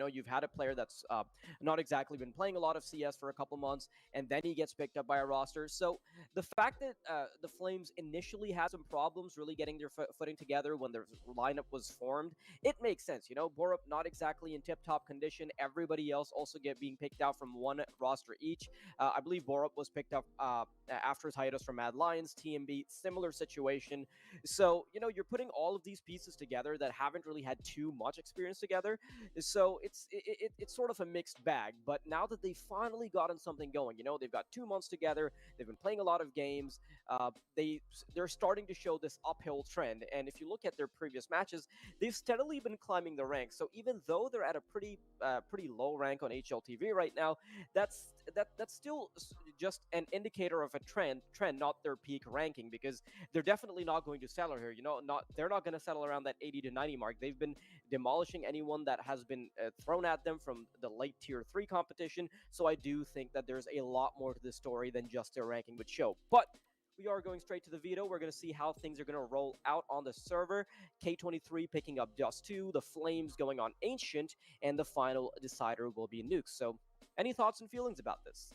You know, you've had a player that's not exactly been playing a lot of CS for a couple months, and then he gets picked up by a roster. So the fact that the Flames initially had some problems really getting their footing together when their lineup was formed, it makes sense. You know, Borup not exactly in tip-top condition. Everybody else also being picked out from one roster each. I believe Borup was picked up after his hiatus from Mad Lions, TMB, similar situation. So, you know, you're putting all of these pieces together that haven't really had too much experience together. So it's sort of a mixed bag. But now that they've finally gotten something going, you know, they've got 2 months together, they've been playing a lot of games, they're starting to show this uphill trend. And if you look at their previous matches, they've steadily been climbing the ranks. So even though they're at a pretty low rank on HLTV right now, that's still just an indicator of a trend, not their peak ranking, because they're definitely not going to settle here. You know, they're not going to settle around that 80 to 90 mark. They've been demolishing anyone that has been thrown at them from the late tier 3 competition. So I do think that there's a lot more to this story than just their ranking would show. But we are going straight to the veto. We're going to see how things are going to roll out on the server. K23 picking up Dust 2, the Flames going on Ancient, and the final decider will be Nuke. So any thoughts and feelings about this?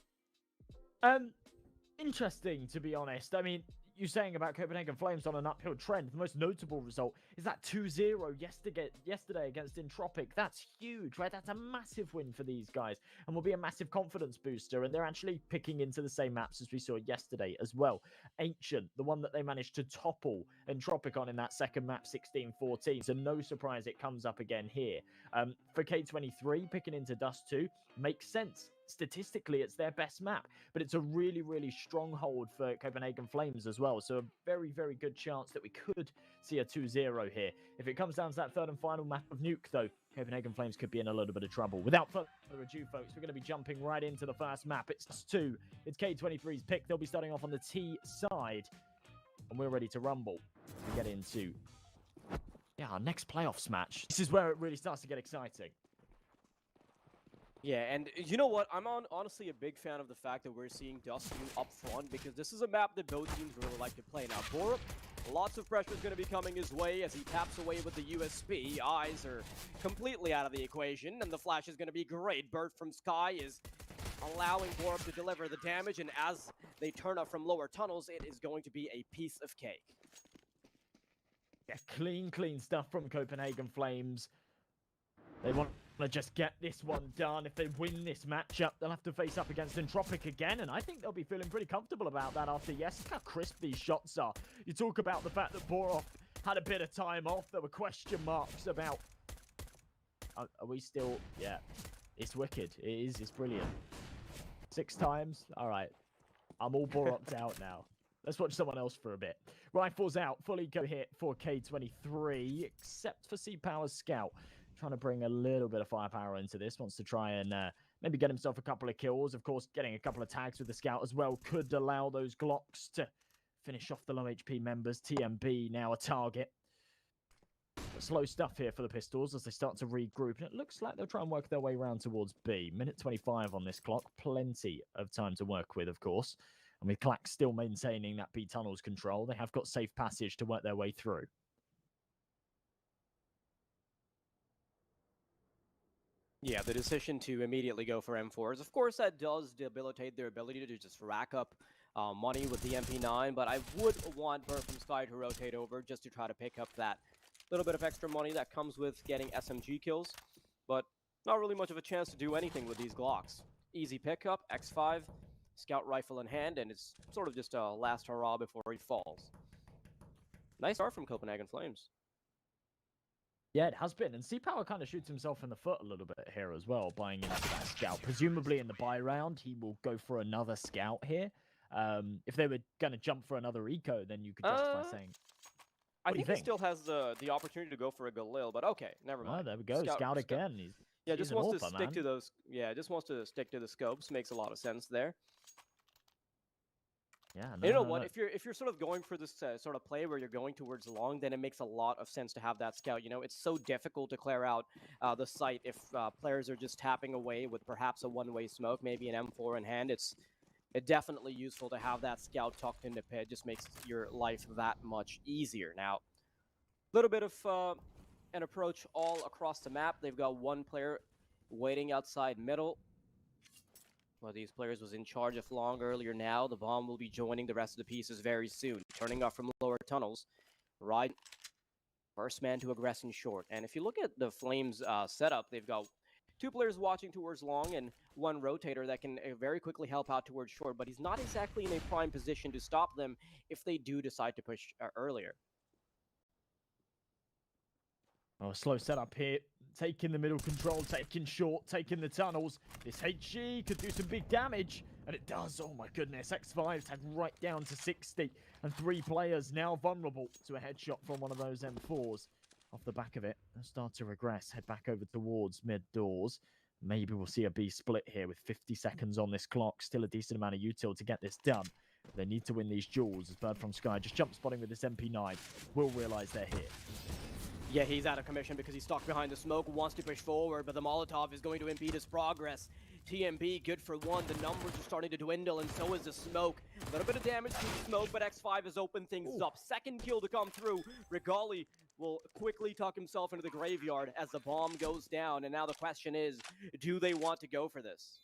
Interesting, to be honest. I mean, you're saying about Copenhagen Flames on an uphill trend. The most notable result is that 2-0 yesterday against Entropic. That's huge, right? That's a massive win for these guys and will be a massive confidence booster. And they're actually picking into the same maps as we saw yesterday as well. Ancient, the one that they managed to topple Entropic on in that second map, 16-14. So no surprise it comes up again here. For K23, picking into Dust 2 makes sense. Statistically, it's their best map, but it's a really, really stronghold for Copenhagen Flames as well. So a very, very good chance that we could see a 2-0 here. If it comes down to that third and final map of Nuke, though, Copenhagen Flames could be in a little bit of trouble. Without further ado, folks, we're going to be jumping right into the first map. It's 2. It's K23's pick. They'll be starting off on the T side, and we're ready to rumble. We get into our next playoffs match. This is where it really starts to get exciting. Yeah, and you know what? I'm honestly a big fan of the fact that we're seeing Dust 2 up front, because this is a map that both teams really like to play. Now, Borup, lots of pressure is going to be coming his way as he taps away with the USP. Eyes are completely out of the equation, and the flash is going to be great. Bird from Sky is allowing Borup to deliver the damage, and as they turn up from lower tunnels, it is going to be a piece of cake. Yeah, clean stuff from Copenhagen Flames. They want to just get this one done. If they win this matchup, they'll have to face up against Entropic again, and I think they'll be feeling pretty comfortable about that after look how crisp these shots are. You talk about the fact that Borup had a bit of time off. There were question marks about... Are we still... Yeah, it's wicked. It is. It's brilliant. 6 times? All right. I'm all Borup'd out now. Let's watch someone else for a bit. Rifles out. Fully go hit for K23, except for C-Power's Scout. Trying to bring a little bit of firepower into this. Wants to try and maybe get himself a couple of kills. Of course, getting a couple of tags with the Scout as well could allow those Glocks to finish off the low HP members. TMB now a target. But slow stuff here for the Pistols as they start to regroup. And it looks like they'll try and work their way around towards B. Minute 25 on this clock. Plenty of time to work with, of course. And with Clack still maintaining that B tunnels control, they have got safe passage to work their way through. Yeah, the decision to immediately go for M4s, of course, that does debilitate their ability to just rack up money with the MP9, but I would want Bird from Sky to rotate over just to try to pick up that little bit of extra money that comes with getting SMG kills, but not really much of a chance to do anything with these Glocks. Easy pickup, X5, Scout rifle in hand, and it's sort of just a last hurrah before he falls. Nice start from Copenhagen Flames. Yeah, it has been. And C-Power kind of shoots himself in the foot a little bit here as well, buying into that Scout. Presumably in the buy round, he will go for another Scout here. If they were going to jump for another Eco, then you could justify saying... I think he still has the opportunity to go for a Galil, but okay, never mind. Oh, there we go. Scout again. He's just wants to stick to those. Yeah, just wants to stick to the scopes. Makes a lot of sense there. Yeah, you know what? If you're sort of going for this sort of play where you're going towards long, then it makes a lot of sense to have that Scout. You know, it's so difficult to clear out the site if players are just tapping away with perhaps a one-way smoke, maybe an M4 in hand. It's definitely useful to have that Scout tucked into pit. Just makes your life that much easier. Now, a little bit of an approach all across the map. They've got one player waiting outside middle. One of these players was in charge of long earlier now. The bomb will be joining the rest of the pieces very soon. Turning off from lower tunnels. Right. First man to aggress in short. And if you look at the Flames setup, they've got 2 players watching towards long and 1 rotator that can very quickly help out towards short. But he's not exactly in a prime position to stop them if they do decide to push earlier. Oh, slow setup here. Taking the middle control, taking short, taking the tunnels. This HG could do some big damage, and it does. Oh my goodness, X5's had right down to 60, and 3 players now vulnerable to a headshot from one of those M4s. Off the back of it, they'll start to regress, head back over towards mid doors. Maybe we'll see a B split here with 50 seconds on this clock. Still a decent amount of util to get this done. They need to win these duels as Bird from Sky just jump spotting with this MP9. Will realize they're here. Yeah, he's out of commission because he's stuck behind the smoke, wants to push forward, but the Molotov is going to impede his progress. TMB, good for 1. The numbers are starting to dwindle, and so is the smoke. A little bit of damage to the smoke, but X5 has opened things up. Second kill to come through. Regali will quickly tuck himself into the graveyard as the bomb goes down, and now the question is, do they want to go for this?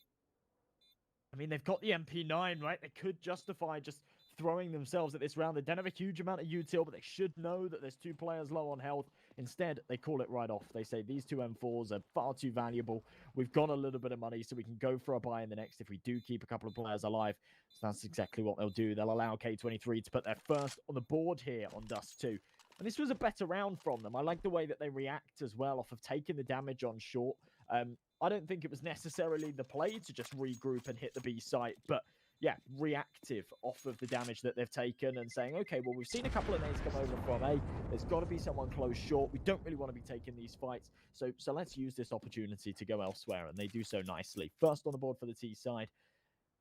I mean, they've got the MP9, right? They could justify just throwing themselves at this round. They don't have a huge amount of util, but they should know that there's 2 players low on health. Instead, they call it right off. They say these 2 M4s are far too valuable. We've got a little bit of money, so we can go for a buy in the next if we do keep a couple of players alive. So that's exactly what they'll do. They'll allow K23 to put their first on the board here on Dust 2. And this was a better round from them. I like the way that they react as well off of taking the damage on short. I don't think it was necessarily the play to just regroup and hit the B site, but yeah, reactive off of the damage that they've taken and saying, okay, well, we've seen a couple of nades come over from A. There's got to be someone close short. We don't really want to be taking these fights. So let's use this opportunity to go elsewhere. And they do so nicely. First on the board for the T side.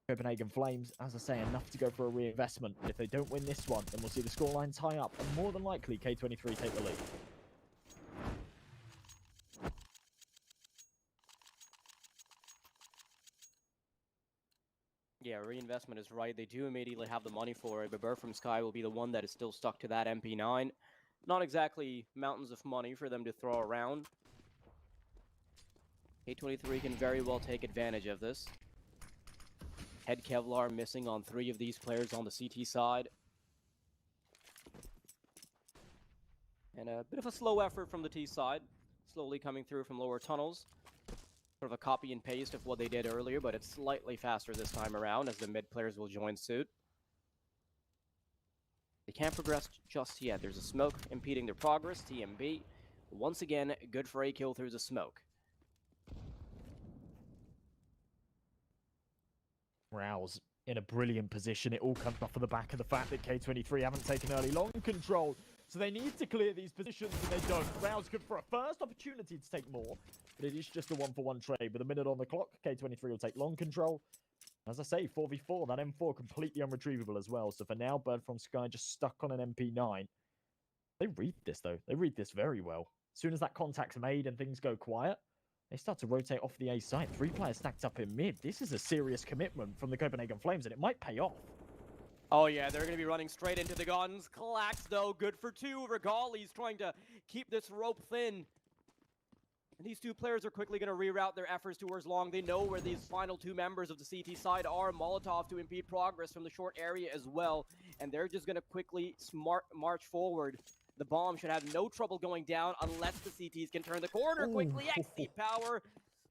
Copenhagen Flames, as I say, enough to go for a reinvestment. If they don't win this one, then we'll see the scoreline tie up. And more than likely, K23 take the lead. Yeah, reinvestment is right. They do immediately have the money for it, but Bird from Sky will be the one that is still stuck to that MP9. Not exactly mountains of money for them to throw around. K23 can very well take advantage of this. Head Kevlar missing on 3 of these players on the CT side. And a bit of a slow effort from the T side. Slowly coming through from lower tunnels. Sort of a copy and paste of what they did earlier, but it's slightly faster this time around as the mid players will join suit. They can't progress just yet. There's a smoke impeding their progress. TMB, once again, good for a kill through the smoke. Rouse in a brilliant position. It all comes off of the back of the fact that K23 haven't taken early long control. So they need to clear these positions, and they don't. Rouse good for a first opportunity to take more, but it is just a 1-for-1 trade. With a minute on the clock, K23 will take long control. As I say, 4v4, that M4 completely unretrievable as well. So for now, Bird from Sky just stuck on an MP9. They read this, though. They read this very well. As soon as that contact's made and things go quiet, they start to rotate off the A site. 3 players stacked up in mid. This is a serious commitment from the Copenhagen Flames, and it might pay off. Oh yeah, they're going to be running straight into the guns. Clax, though, good for 2. Regali's trying to keep this rope thin. And these 2 players are quickly going to reroute their efforts towards long. They know where these final 2 members of the CT side are. Molotov to impede progress from the short area as well. And they're just going to quickly march forward. The bomb should have no trouble going down unless the CTs can turn the corner quickly. XD power.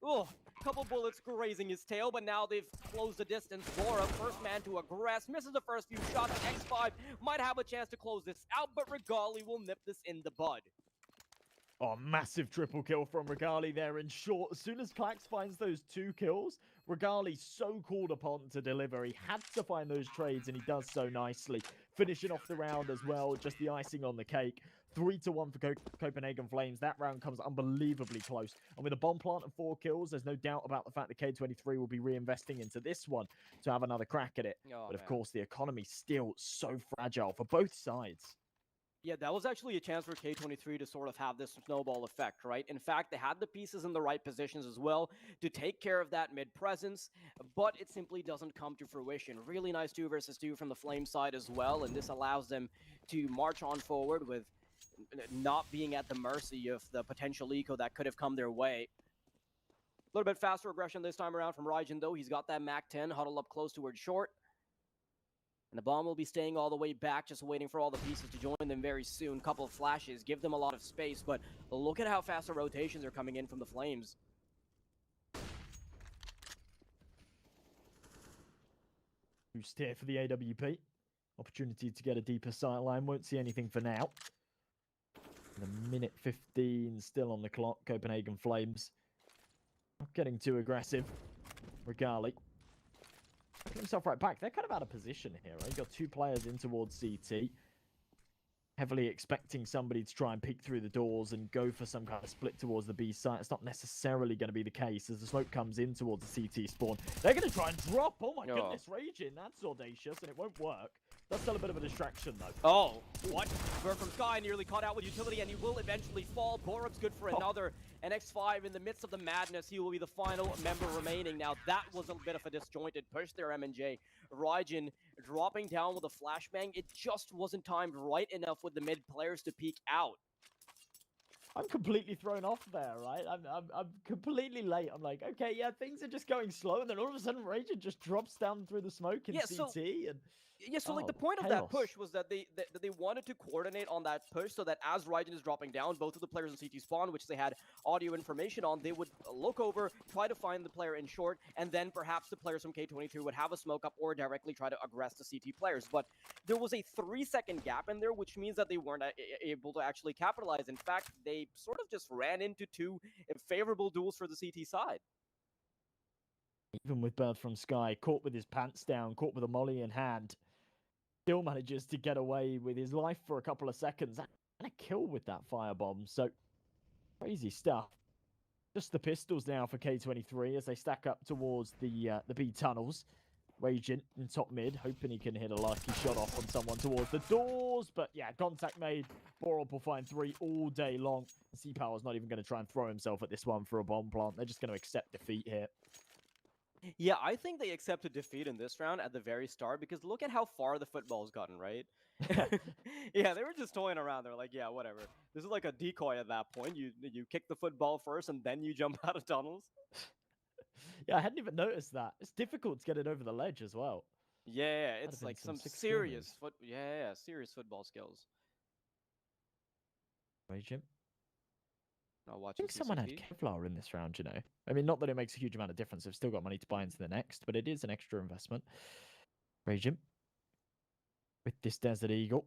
Oh, couple bullets grazing his tail, but now they've closed the distance. Bora, first man to aggress, misses the first few shots. X5 might have a chance to close this out, but Regali will nip this in the bud. Oh, massive triple kill from Regali there in short. As soon as Clax finds those 2 kills, Regali's so called upon to deliver. He had to find those trades, and he does so nicely. Finishing off the round as well, just the icing on the cake. 3-1 for Copenhagen Flames. That round comes unbelievably close. And with a bomb plant and 4 kills, there's no doubt about the fact that K23 will be reinvesting into this one to have another crack at it. But of course, the economy's still so fragile for both sides. Yeah, that was actually a chance for K23 to sort of have this snowball effect, right? In fact, they had the pieces in the right positions as well to take care of that mid-presence, but it simply doesn't come to fruition. Really nice 2 versus 2 from the Flame side as well, and this allows them to march on forward with not being at the mercy of the potential eco that could have come their way. A little bit faster aggression this time around from Raijin, though. He's got that MAC-10 huddled up close towards short. And the bomb will be staying all the way back, just waiting for all the pieces to join them very soon. Couple of flashes, give them a lot of space, but look at how fast the rotations are coming in from the Flames. Boost here for the AWP. Opportunity to get a deeper sight line. Won't see anything for now. The minute 15 still on the clock. Copenhagen Flames not getting too aggressive. Regali put himself right back. They're kind of out of position here. Right? You've got two players in towards CT. Heavily expecting somebody to try and peek through the doors and go for some kind of split towards the B site. It's not necessarily going to be the case as the smoke comes in towards the CT spawn. They're going to try and drop. Oh my goodness, Raging. That's audacious and it won't work. That's still a bit of a distraction though. Oh, what? Bird from Sky nearly caught out with utility and he will eventually fall. Borup's good for another. And X5 in the midst of the madness, he will be the final member remaining. Now that was a bit of a disjointed push there, M&J. Raijin dropping down with a flashbang. It just wasn't timed right enough with the mid players to peek out. I'm completely thrown off there, right? I'm completely late. I'm like, okay, yeah, things are just going slow, and then all of a sudden, Raijin just drops down through the smoke in CT, and yeah, so like the point of that push was that they wanted to coordinate on that push so that as Raijin is dropping down, both of the players in CT spawn, which they had audio information on, they would look over, try to find the player in short, and then perhaps the players from K23 would have a smoke up or directly try to aggress the CT players. But there was a 3-second gap in there, which means that they weren't able to actually capitalize. In fact, they sort of just ran into two favorable duels for the CT side. Even with Bird from Sky, caught with his pants down, caught with a molly in hand, still manages to get away with his life for a couple of seconds and a kill with that firebomb. So crazy stuff. Just the pistols now for K23 as they stack up towards the B tunnels. Raging in top mid, hoping he can hit a lucky shot off from someone towards the doors. But yeah, contact made. Borup will find 3 all day long. C-Power's not even going to try and throw himself at this one for a bomb plant. They're just going to accept defeat here. Yeah, I think they accepted defeat in this round at the very start because look at how far the football's gotten, right? Yeah, they were just toying around. They're like, yeah, whatever. This is like a decoy at that point. You kick the football first and then you jump out of tunnels. Yeah, I hadn't even noticed that. It's difficult to get it over the ledge as well. Yeah, it's like some serious serious football skills. Raging. I think someone had Kevlar in this round, you know. I mean, not that it makes a huge amount of difference. They've still got money to buy into the next, but it is an extra investment. Raging with this Desert Eagle.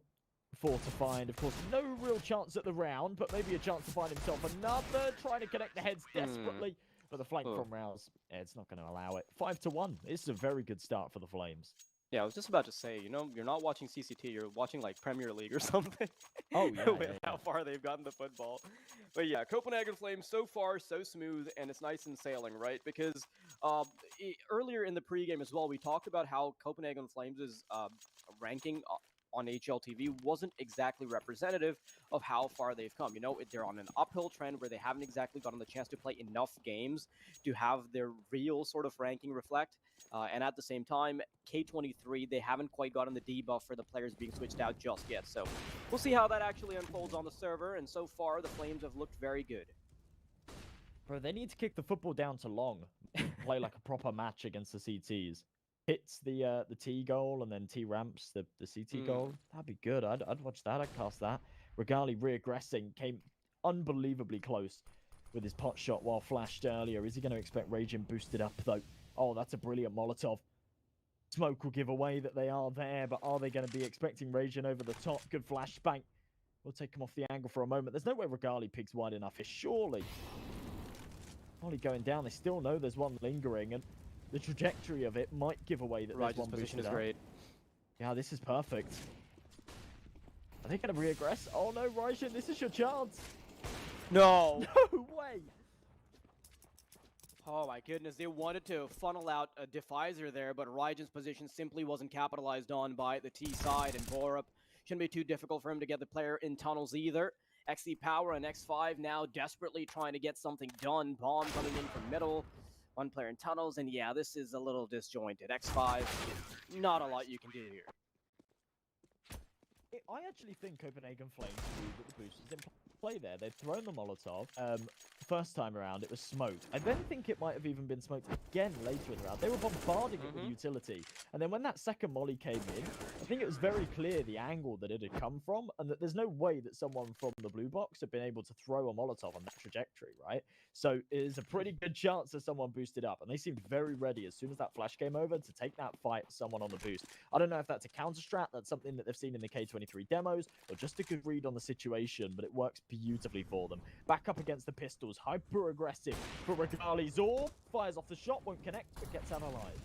4 to find, of course, no real chance at the round, but maybe a chance to find himself another. Trying to connect the heads desperately. But the flank from Rouse, it's not going to allow it. 5 to 1. This is a very good start for the Flames. Yeah, I was just about to say, you know, you're not watching CCT, you're watching like Premier League or something. Oh, yeah. With how far they've gotten the football. But yeah, Copenhagen Flames so far so smooth and it's nice and sailing, right? Because earlier in the pregame as well, we talked about how Copenhagen Flames' ranking on HLTV wasn't exactly representative of how far they've come. You know, they're on an uphill trend where they haven't exactly gotten the chance to play enough games to have their real sort of ranking reflect. And at the same time, K23, they haven't quite gotten the debuff for the players being switched out just yet. So we'll see how that actually unfolds on the server. And so far, the Flames have looked very good. Bro, they need to kick the football down to long. Play like a proper match against the CTs. Hits the T goal and then T ramps the CT goal. That'd be good. I'd watch that. I'd cast that. Regali reaggressing, came unbelievably close with his pot shot while flashed earlier. Is he going to expect Raging boosted up though? Oh, that's a brilliant Molotov. Smoke will give away that they are there, but are they going to be expecting Raging over the top? Good flashbang. We'll take him off the angle for a moment. There's no way Regali picks wide enough here, surely. Only going down. They still know there's one lingering, and the trajectory of it might give away that there's one position is up. great. Yeah, this is perfect. Are they going to reaggress? Oh no, Raijin, this is your chance. No. No way. Oh my goodness, they wanted to funnel out a Defizer there, but Raijin's position simply wasn't capitalized on by the T side, and Borup shouldn't be too difficult for him to get the player in tunnels either. XC Power and X5 now desperately trying to get something done. Bomb coming in from middle. One player in tunnels, and yeah, this is a little disjointed. X5, not a lot you can do here. I actually think Copenhagen Flames knew that the boost was in play there. They'd thrown the Molotov. First time around, it was smoked. I then think it might have even been smoked again later in the round. They were bombarding it with utility. And then when that second molly came in, I think it was very clear the angle that it had come from, and that there's no way that someone from the blue box had been able to throw a Molotov on that trajectory, right? So it is a pretty good chance that someone boosted up, and they seemed very ready as soon as that flash came over to take that fight someone on the boost. I don't know if that's a counter strat, that's something that they've seen in the K23 demos, or just a good read on the situation, but it works beautifully for them. Back up against the pistols, hyper aggressive for Regali. Zor fires off the shot, won't connect, but gets out alive.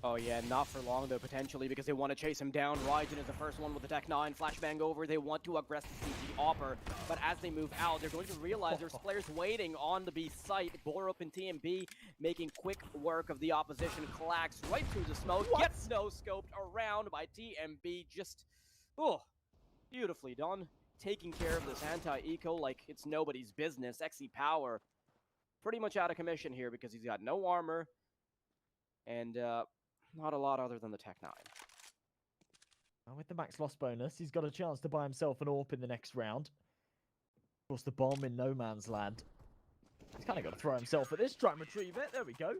Oh yeah, not for long though, potentially, because they want to chase him down. Raijin is the first one with the Tech 9, flashbang over. They want to aggress the CT Opper, but as they move out, they're going to realize there's players waiting on the B site. Borup and TMB making quick work of the opposition. Clacks right through the smoke, gets no-scoped around by TMB. Just, oh, beautifully done. Taking care of this anti-eco like it's nobody's business. XE Power pretty much out of commission here because he's got no armor and not a lot other than the Tech 9. And with the max loss bonus, he's got a chance to buy himself an AWP in the next round. Of course, the bomb in no man's land. He's kind of got to throw himself at this. Try and retrieve it. There we go.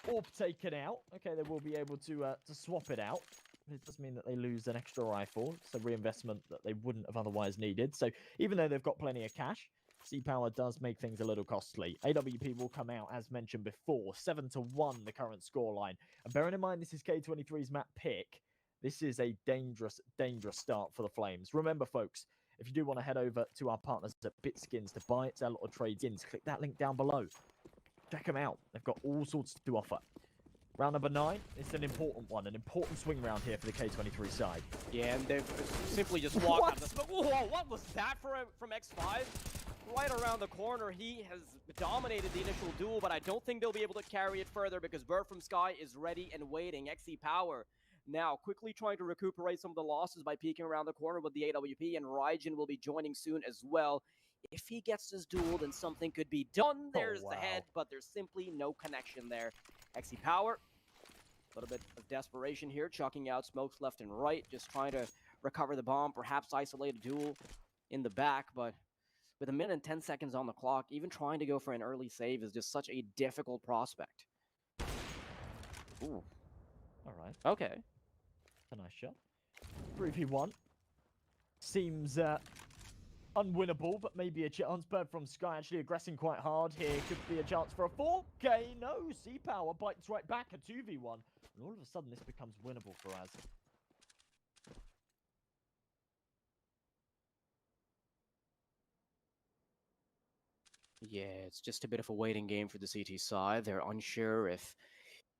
AWP taken out. Okay, they will be able to swap it out. It does mean that they lose an extra rifle. It's a reinvestment that they wouldn't have otherwise needed. So even though they've got plenty of cash, C-Power does make things a little costly. AWP will come out, as mentioned before, 7-1 the current scoreline. And bearing in mind this is K23's map pick, this is a dangerous, dangerous start for the Flames. Remember, folks, if you do want to head over to our partners at BitSkins to buy, sell, or trade skins, click that link down below. Check them out. They've got all sorts to offer. Round number 9, it's an important one, an important swing round here for the K23 side. Yeah, and they've simply just walked out of the smoke. Whoa, what was that from X5? Right around the corner, he has dominated the initial duel, but I don't think they'll be able to carry it further because Bird from Sky is ready and waiting. XE Power now quickly trying to recuperate some of the losses by peeking around the corner with the AWP, and Raijin will be joining soon as well. If he gets this duel, then something could be done. There's the head, but there's simply no connection there. XE Power, a little bit of desperation here, chucking out smokes left and right, just trying to recover the bomb, perhaps isolate a duel in the back, but with 1 minute and 10 seconds on the clock, even trying to go for an early save is just such a difficult prospect. Ooh. All right. Okay. A nice shot. 3v1. Seems unwinnable, but maybe a chance. Bird from Sky actually aggressing quite hard here. Could be a chance for a 4K. No, C-Power bites right back, a 2v1. And all of a sudden, this becomes winnable for us. Yeah, it's just a bit of a waiting game for the CT side. They're unsure if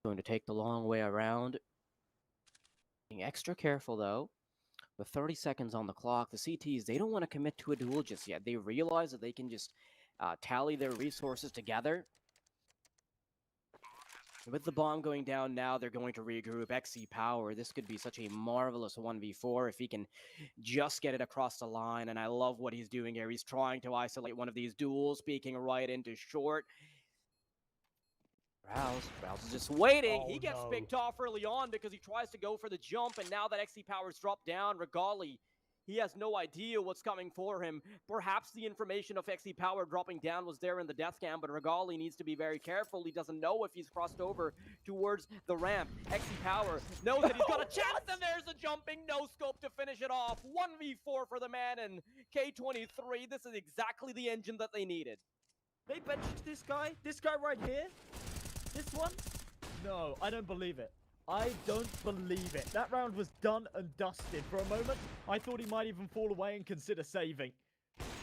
going to take the long way around. Being extra careful, though. With 30 seconds on the clock, the CTs, they don't want to commit to a duel just yet. They realize that they can just tally their resources together. With the bomb going down now, they're going to regroup. XE Power, this could be such a marvelous 1v4 if he can just get it across the line. And I love what he's doing here. He's trying to isolate one of these duels, peeking right into short. Rouse is just waiting. He gets picked off early on because he tries to go for the jump, and now that XE Power's dropped down, Regali, he has no idea what's coming for him. Perhaps the information of XE Power dropping down was there in the death cam, but Regali needs to be very careful. He doesn't know if he's crossed over towards the ramp. XE Power knows that he's got a chance, and there's a jumping no-scope to finish it off. 1v4 for the man, and K23, this is exactly the engine that they needed. They benched this guy right here? This one? No, I don't believe it. I don't believe it. That round was done and dusted. For a moment, I thought he might even fall away and consider saving.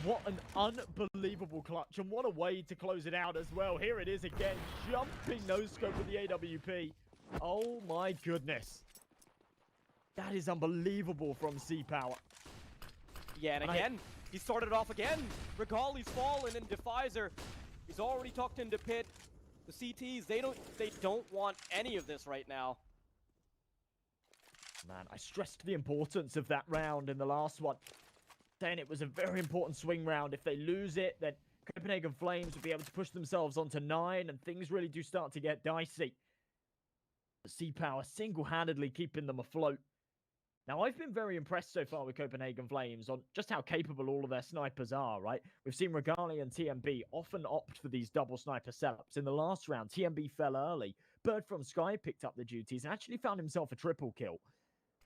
What an unbelievable clutch, and what a way to close it out as well. Here it is again, jumping no-scope with the AWP. Oh my goodness. That is unbelievable from C-Power. Yeah, and again, he started off again. Regali's fallen, and Defizer, he's already tucked into pit. The CTs, they don't want any of this right now. Man, I stressed the importance of that round in the last one. Saying it was a very important swing round. If they lose it, then Copenhagen Flames will be able to push themselves onto 9, and things really do start to get dicey. The C-Power single-handedly keeping them afloat. Now, I've been very impressed so far with Copenhagen Flames on just how capable all of their snipers are, right? We've seen Regali and TMB often opt for these double sniper setups. In the last round, TMB fell early. Bird from Sky picked up the duties and actually found himself a triple kill.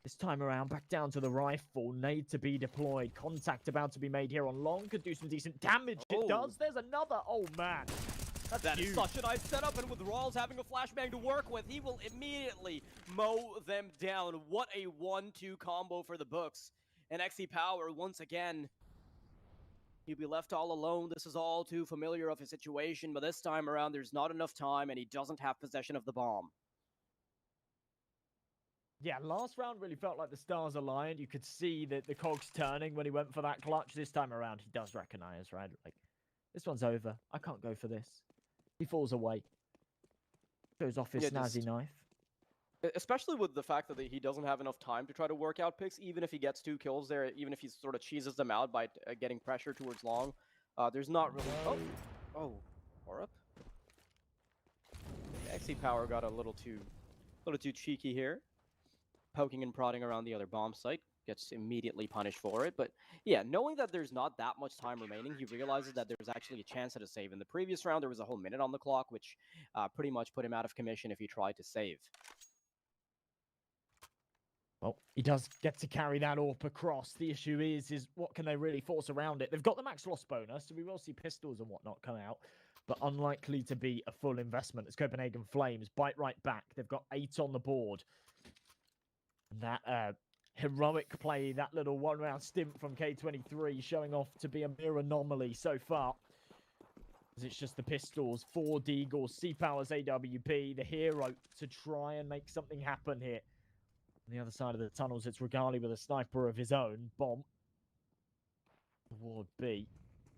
This time around, back down to the rifle. Nade to be deployed. Contact about to be made here on long. Could do some decent damage. Oh. It does. There's another. Oh, man. That is such a nice setup, and with Rawls having a flashbang to work with, he will immediately mow them down. What a 1-2 combo for the books. And XE Power, once again, he'll be left all alone. This is all too familiar of his situation, but this time around, there's not enough time, and he doesn't have possession of the bomb. Yeah, last round really felt like the stars aligned. You could see that the cogs turning when he went for that clutch. This time around, he does recognize, right? Like, this one's over. I can't go for this. He falls away. Goes off his snazzy knife. Especially with the fact that he doesn't have enough time to try to work out picks, even if he gets 2 kills there, even if he sort of cheeses them out by getting pressure towards long. There's not really... Oh, Orup. XE Power got a little too cheeky here. Poking and prodding around the other bomb site. Gets immediately punished for it. But yeah, knowing that there's not that much time remaining, he realizes that there's actually a chance at a save. In the previous round, there was a whole minute on the clock, which pretty much put him out of commission if he tried to save. Well, he does get to carry that AWP across. The issue is what can they really force around it? They've got the max loss bonus, so we will see pistols and whatnot come out, but unlikely to be a full investment as Copenhagen Flames bite right back. They've got 8 on the board. And that heroic play, that little one-round stint from K23 showing off to be a mere anomaly so far. As it's just the pistols, 4 Deagles, C-Power's AWP, the hero to try and make something happen here. On the other side of the tunnels, it's Regali with a sniper of his own. Bomb. Ward B.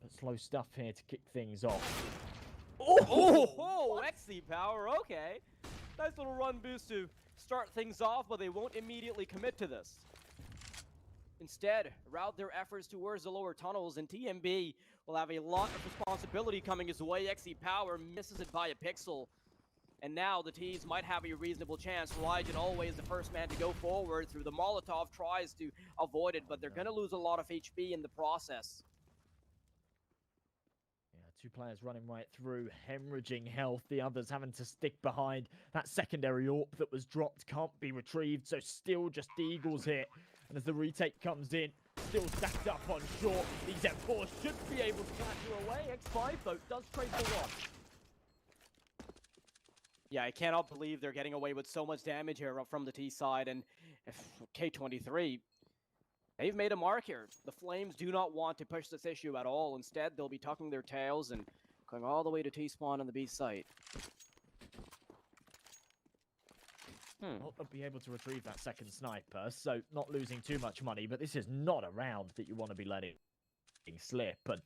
But slow stuff here to kick things off. Oh, XE Power, okay. Nice little run boost to start things off, but they won't immediately commit to this. Instead, route their efforts towards the lower tunnels, and TMB will have a lot of responsibility coming his way. XE Power misses it by a pixel. And now the T's might have a reasonable chance. Raijin always the first man to go forward through the Molotov, tries to avoid it, but they're going to lose a lot of HP in the process. Yeah, 2 players running right through, hemorrhaging health. The others having to stick behind. That secondary AWP that was dropped can't be retrieved, so still just Deagles here. And as the retake comes in, still stacked up on short. These M4 should be able to catch her away. X5, though, does trade for 1. Yeah, I cannot believe they're getting away with so much damage here from the T side. And K23, they've made a mark here. The Flames do not want to push this issue at all. Instead, they'll be tucking their tails and going all the way to T-spawn on the B site. Not be able to retrieve that second sniper, so not losing too much money, but this is not a round that you want to be letting slip. And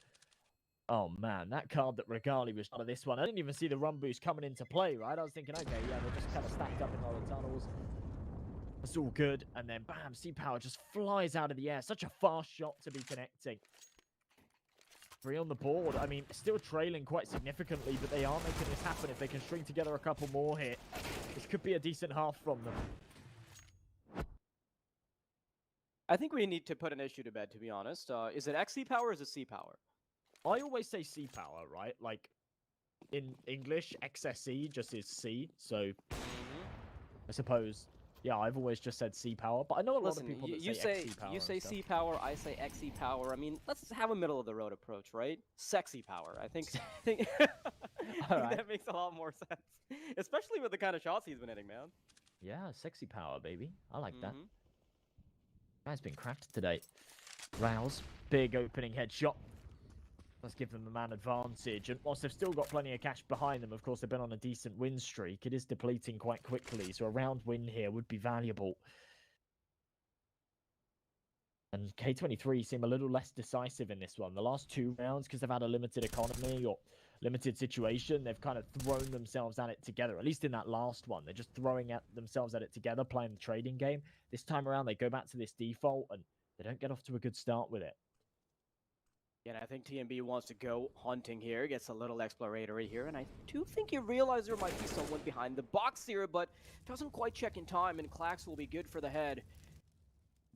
oh man, that card that Regali was out of this one, I didn't even see the run boost coming into play, right? I was thinking, okay, yeah, they're just kind of stacked up in all the tunnels. That's all good, and then bam, C-Power just flies out of the air. Such a fast shot to be connecting. 3 on the board. I mean, still trailing quite significantly, but they are making this happen. If they can string together a couple more here, this could be a decent half from them. I think we need to put an issue to bed, to be honest. Is it XE Power or is it C-Power? I always say C-Power, right? Like, in English, XSE just is C, so I suppose, yeah, I've always just said C-Power, but I know a lot of people that say XE Power. You say C-Power, I say XE Power. I mean, let's have a middle-of-the-road approach, right? Sexy Power. I think that makes a lot more sense, especially with the kind of shots he's been hitting, man. Yeah, sexy power, baby. I like that. Guy's been cracked today. Rouse, big opening headshot. Let's give them the man advantage. And whilst they've still got plenty of cash behind them, of course, they've been on a decent win streak. It is depleting quite quickly, so a round win here would be valuable. And K23 seem a little less decisive in this one. The last 2 rounds, because they've had a limited economy or limited situation, they've kind of thrown themselves at it together. At least in that last one, they're just throwing themselves at it together, playing the trading game. This time around, they go back to this default, and they don't get off to a good start with it. Yeah, and I think TMB wants to go hunting here, gets a little exploratory here, and I do think he realized there might be someone behind the box here, but doesn't quite check in time, and Clax will be good for the head.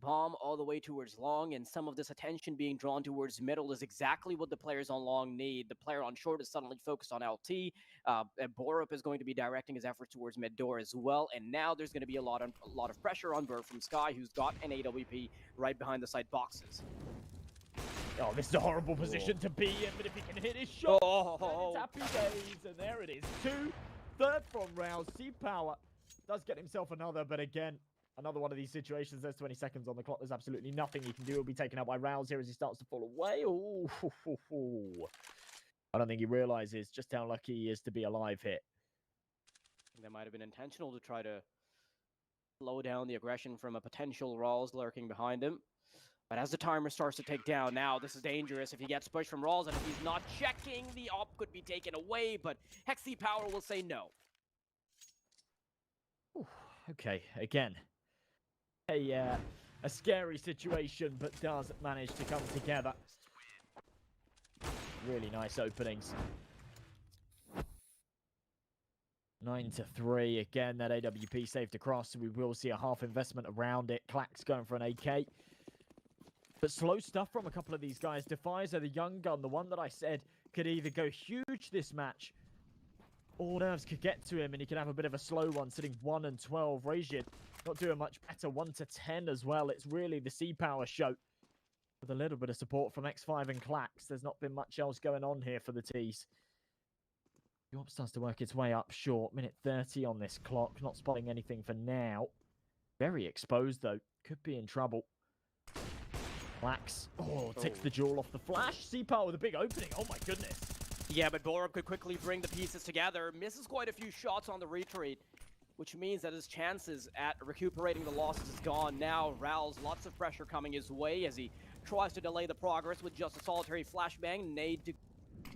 bomb all the way towards long, and some of this attention being drawn towards middle is exactly what the players on long need. The player on short is suddenly focused on LT. And Borup is going to be directing his efforts towards mid door as well, and now there's going to be a lot of pressure on Burr from Sky, who's got an AWP right behind the side boxes. Oh, this is a horrible position to be in, but if he can hit his shot, then it's happy days, and there it is. 2, third from Rouse. C-Power does get himself another, but again, another one of these situations. There's 20 seconds on the clock. There's absolutely nothing he can do. He'll be taken out by Rouse here as he starts to fall away. Ooh, I don't think he realizes just how lucky he is to be alive here. That might have been intentional to try to slow down the aggression from a potential Rawls lurking behind him. But as the timer starts to tick down, now this is dangerous. If he gets pushed from Rawls and if he's not checking, the op could be taken away, but Hexy Power will say no. Ooh, okay, again, a scary situation, but does manage to come together. Really nice openings. 9-3. Again, that AWP saved across, so we will see a half investment around it. Clack's going for an AK. But slow stuff from a couple of these guys. Defizer, the young gun, the one that I said could either go huge this match, or nerves could get to him and he could have a bit of a slow one, sitting 1 and 12. Rajid not doing much better, 1-10 as well. It's really the C-Power show. With a little bit of support from X5 and Clax, there's not been much else going on here for the T's. The op starts to work its way up short. Minute 30 on this clock. Not spotting anything for now. Very exposed, though. Could be in trouble. Clax. Oh, takes the jewel off the flash. C-Power with a big opening. Oh, my goodness. Yeah, but Borup could quickly bring the pieces together. Misses quite a few shots on the retreat, which means that his chances at recuperating the losses is gone now. Rouse, lots of pressure coming his way as he tries to delay the progress with just a solitary flashbang. Nade to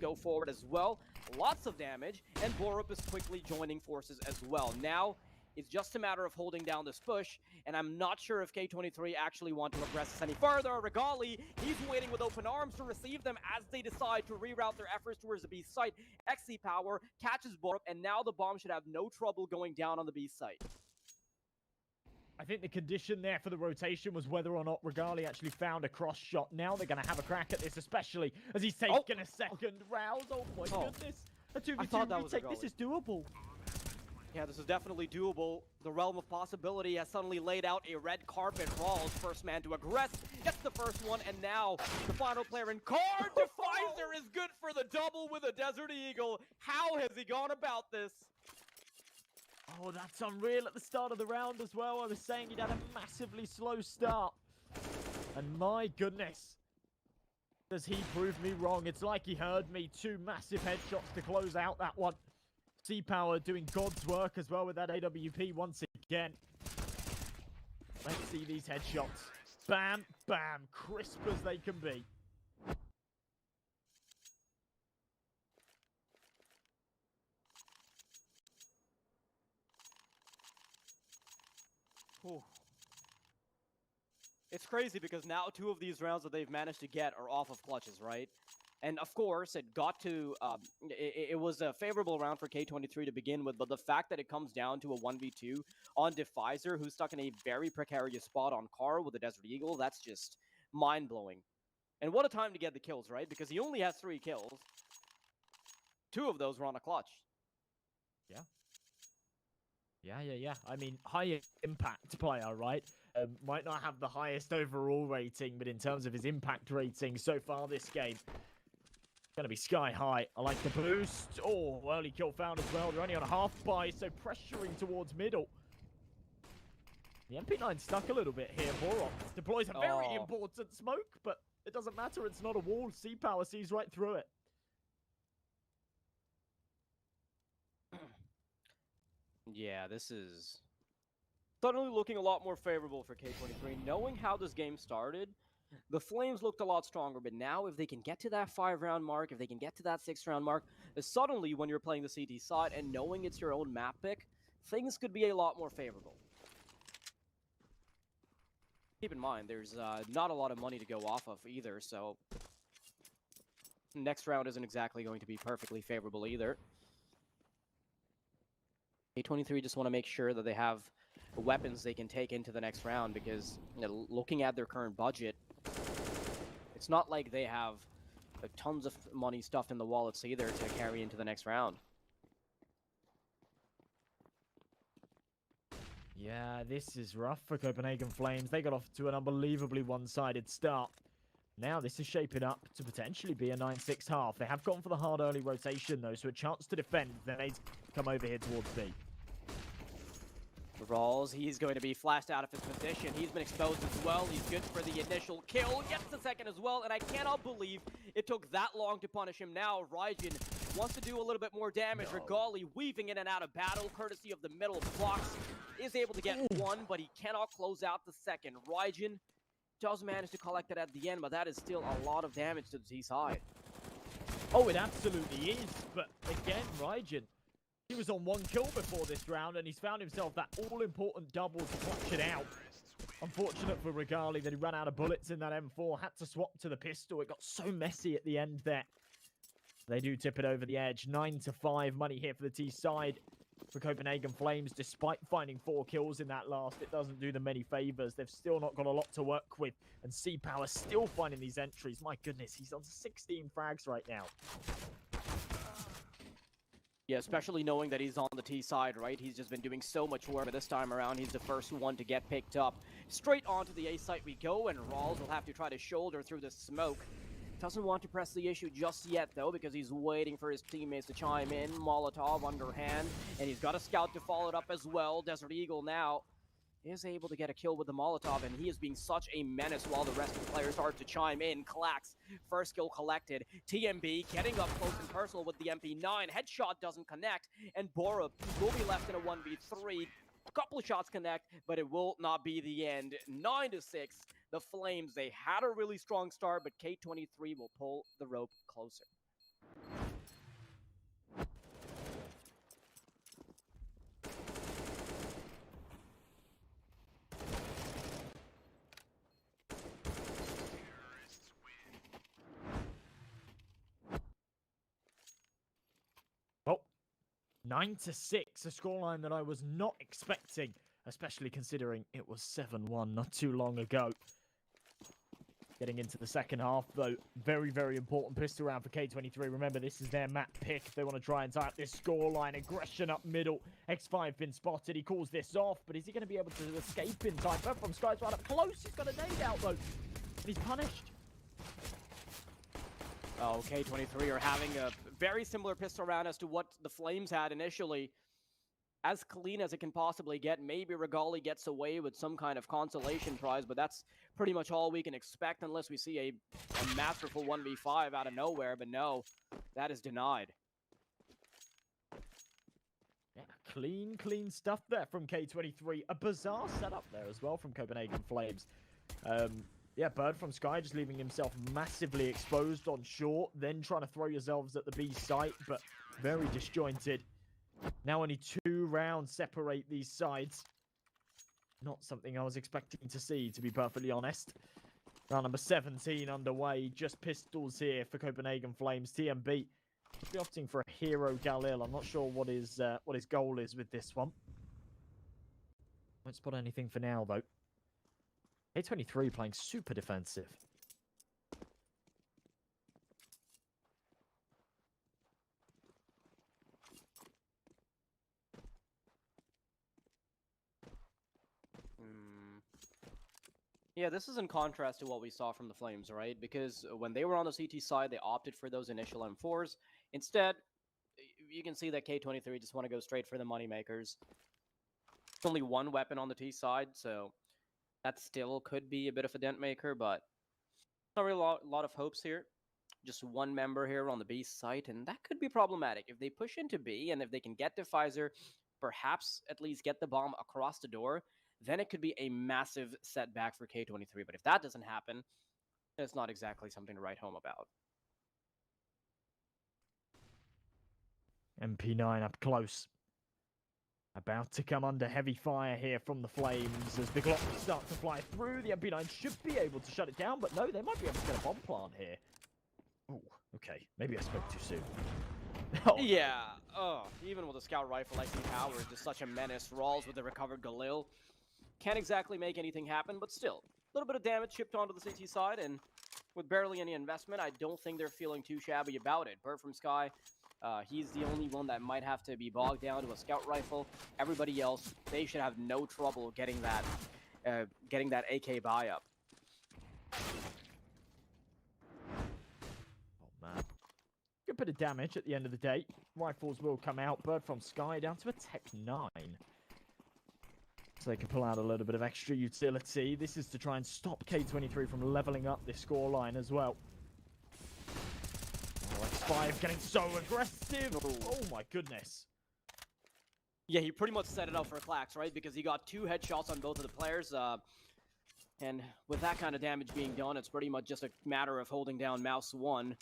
go forward as well. Lots of damage, and Borup is quickly joining forces as well. Now, it's just a matter of holding down this push, and I'm not sure if K23 actually want to aggress this any further. Regali, he's waiting with open arms to receive them as they decide to reroute their efforts towards the B site. XC Power catches Borup, and now the bomb should have no trouble going down on the B site. I think the condition there for the rotation was whether or not Regali actually found a cross shot. Now they're going to have a crack at this, especially as he's taking a second round. Oh my goodness. A 2v2 retake, this is doable. Yeah, this is definitely doable. The realm of possibility has suddenly laid out a red carpet. Rawls, first man to aggress, gets the first one, and now the final player in card. Defizer is good for the double with a Desert Eagle. How has he gone about this? Oh, that's unreal at the start of the round as well. I was saying he'd had a massively slow start. And my goodness, does he prove me wrong? It's like he heard me. 2 massive headshots to close out that one. C-Power doing God's work as well with that AWP once again. Let's see these headshots. Bam, bam, crisp as they can be. Ooh. It's crazy because now 2 of these rounds that they've managed to get are off of clutches, right? And of course, it got to, it was a favorable round for K23 to begin with, but the fact that it comes down to a 1v2 on Defizer, who's stuck in a very precarious spot on Car with the Desert Eagle, that's just mind-blowing. And what a time to get the kills, right? Because he only has 3 kills. 2 of those were on a clutch. Yeah. I mean, high impact player, right? Might not have the highest overall rating, but in terms of his impact rating so far this game, going to be sky high. I like the boost. Oh, early kill found as well. They're only on a half buy, so pressuring towards middle. The MP9 stuck a little bit here. Borup deploys a very important smoke, but it doesn't matter. It's not a wall. C-Power sees right through it. Yeah, this is suddenly looking a lot more favorable for K23. Knowing how this game started, the Flames looked a lot stronger, but now if they can get to that 5-round mark, if they can get to that 6-round mark, suddenly when you're playing the CT side and knowing it's your own map pick, things could be a lot more favorable. Keep in mind, there's not a lot of money to go off of either, so next round isn't exactly going to be perfectly favorable either. K23 just want to make sure that they have weapons they can take into the next round, because looking at their current budget, it's not like they have tons of money stuffed in the wallets either to carry into the next round. Yeah, this is rough for Copenhagen Flames. They got off to an unbelievably one-sided start. Now this is shaping up to potentially be a 9-6 half. They have gone for the hard early rotation though, so a chance to defend. Then they come over here towards B. Rawls, he's going to be flashed out of his position. He's been exposed as well. He's good for the initial kill. Gets the second as well, and I cannot believe it took that long to punish him. Now Raijin wants to do a little bit more damage. Regali weaving in and out of battle, courtesy of the middle blocks. Is able to get one, but he cannot close out the second. Raijin does manage to collect it at the end, but that is still a lot of damage to the T side. Oh, it absolutely is. But again, Raijin, he was on 1 kill before this round, and he's found himself that all-important double to clutch it out. Unfortunate for Regali that he ran out of bullets in that M4, had to swap to the pistol. It got so messy at the end there. They do tip it over the edge. 9-5 money here for the T side. For Copenhagen Flames, despite finding 4 kills in that last, it doesn't do them many favors. They've still not got a lot to work with, and C-Power still finding these entries. My goodness, he's on 16 frags right now. Yeah, especially knowing that he's on the T side, right? He's just been doing so much work, but this time around, he's the first one to get picked up. Straight onto the A site we go, and Rawls will have to try to shoulder through the smoke. Doesn't want to press the issue just yet, though, because he's waiting for his teammates to chime in. Molotov underhand, and he's got a scout to follow it up as well. Desert Eagle now is able to get a kill with the Molotov, and he is being such a menace while the rest of the players start to chime in. Klax, first kill collected. TMB getting up close and personal with the MP9. Headshot doesn't connect, and Bora will be left in a 1v3. A couple of shots connect, but it will not be the end. 9-6. The Flames, they had a really strong start, but K23 will pull the rope closer. Well, 9-6, a scoreline that I was not expecting, especially considering it was 7-1 not too long ago. Getting into the second half, though, very, very important pistol round for K23. Remember, this is their map pick. They want to try and tie up this scoreline. Aggression up middle. X5 been spotted. He calls this off, but is he going to be able to escape in time? But from Sky's right up close. He's got a nade out, though. And he's punished. Oh, K23 are having a very similar pistol round as to what the Flames had initially. As clean as it can possibly get. Maybe Regali gets away with some kind of consolation prize, but that's pretty much all we can expect unless we see a masterful 1v5 out of nowhere. But no, that is denied. Yeah, clean stuff there from K23. A bizarre setup there as well from Copenhagen Flames. Yeah, Bird from Sky just leaving himself massively exposed on short, then trying to throw yourselves at the B site, but very disjointed. Now only 2 rounds separate these sides. Not something I was expecting to see, to be perfectly honest. Round number 17 underway. Just pistols here for Copenhagen Flames. TMB will be opting for a hero Galil. I'm not sure what his goal is with this one. Won't spot anything for now, though. K23 playing super defensive. Yeah, this is in contrast to what we saw from the Flames, right? Because when they were on the CT side, they opted for those initial M4s. Instead, you can see that K23 just want to go straight for the moneymakers. There's only 1 weapon on the T side, so that still could be a bit of a dent maker, but not really a lot of hopes here. Just 1 member here on the B site, and that could be problematic. If they push into B, and if they can get Defizer, perhaps at least get the bomb across the door, then it could be a massive setback for K23. But if that doesn't happen, it's not exactly something to write home about. MP9 up close. About to come under heavy fire here from the Flames as the Glock starts to fly through. The MP9 should be able to shut it down, but no, they might be able to get a bomb plant here. Oh, okay. Maybe I spoke too soon. Oh, Yeah, even with a scout rifle, XP Power is just such a menace. Rawls with the recovered Galil. Can't exactly make anything happen, but still. A little bit of damage chipped onto the CT side, and with barely any investment, I don't think they're feeling too shabby about it. Bird from Sky, he's the only one that might have to be bogged down to a scout rifle. Everybody else, they should have no trouble getting that AK buy up. Oh man. Good bit of damage at the end of the day. Rifles will come out. Bird from Sky down to a Tech 9. So they can pull out a little bit of extra utility. This is to try and stop K23 from leveling up this scoreline as well. Oh, X5 getting so aggressive. Oh my goodness. Yeah, he pretty much set it up for Clax, right? Because he got 2 headshots on both of the players. And with that kind of damage being done, it's pretty much just a matter of holding down mouse 1.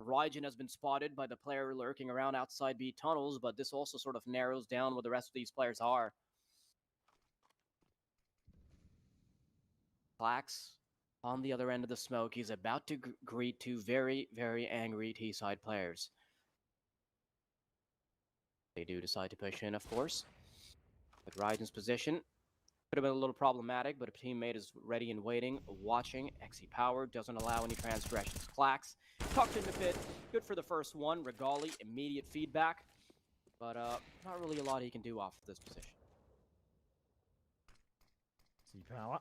Raijin has been spotted by the player lurking around outside B tunnels, but this also sort of narrows down what the rest of these players are. Clax on the other end of the smoke. He's about to greet 2 very, very angry T-side players. They do decide to push in, of course. With Raijin's position, could have been a little problematic, but a teammate is ready and waiting, watching. XE Power doesn't allow any transgressions. Clax tucked in the pit. Good for the first one. Regali, immediate feedback. But not really a lot he can do off of this position. See power.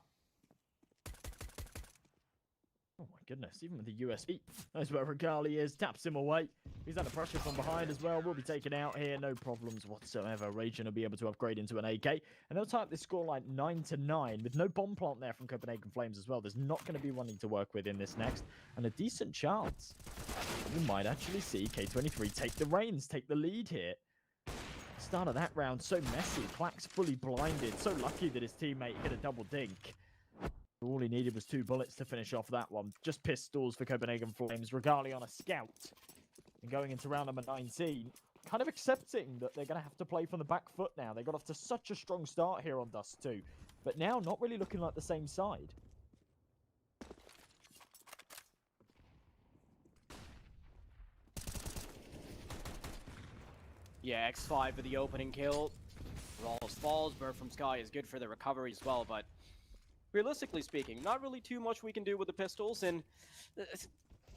Oh my goodness, even with the USB. That's where Regali is, taps him away. He's under pressure from behind as well. Will be taken out here, no problems whatsoever. Raijin will be able to upgrade into an AK. And they'll type this scoreline 9-9 with no bomb plant there from Copenhagen Flames as well. There's not going to be one to work with in this next. And a decent chance we might actually see K23 take the reins, take the lead here. Start of that round so messy. Clax fully blinded. So lucky that his teammate hit a double dink. All he needed was 2 bullets to finish off that one. Just pistols for Copenhagen Flames. Regali on a scout. And going into round number 19, kind of accepting that they're going to have to play from the back foot now. They got off to such a strong start here on Dust 2. But now not really looking like the same side. Yeah, X5 for the opening kill. Rawls falls. Bird from Sky is good for the recovery as well, but realistically speaking, not really too much we can do with the pistols. And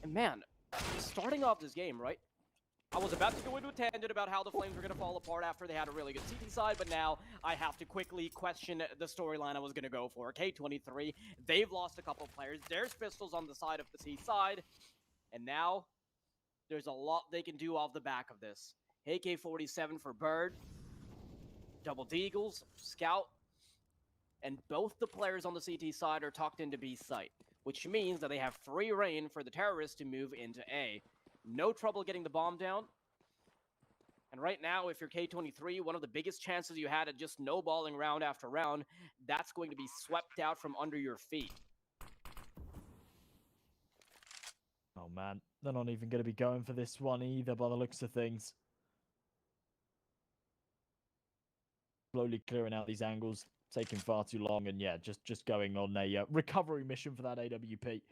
man, starting off this game, right? I was about to go into a tangent about how the Flames were going to fall apart after they had a really good CT side, but now I have to quickly question the storyline I was going to go for. K23, they've lost a couple players. There's pistols on the side of the C side, and now there's a lot they can do off the back of this. AK-47 for Bird, double deagles, scout, and both the players on the CT side are tucked into B site, which means that they have free reign for the terrorists to move into A. No trouble getting the bomb down. And right now, if you're K23, one of the biggest chances you had at just snowballing round after round, that's going to be swept out from under your feet. Oh man, they're not even going to be going for this one either by the looks of things. Slowly clearing out these angles, taking far too long, and yeah, just going on a recovery mission for that AWP.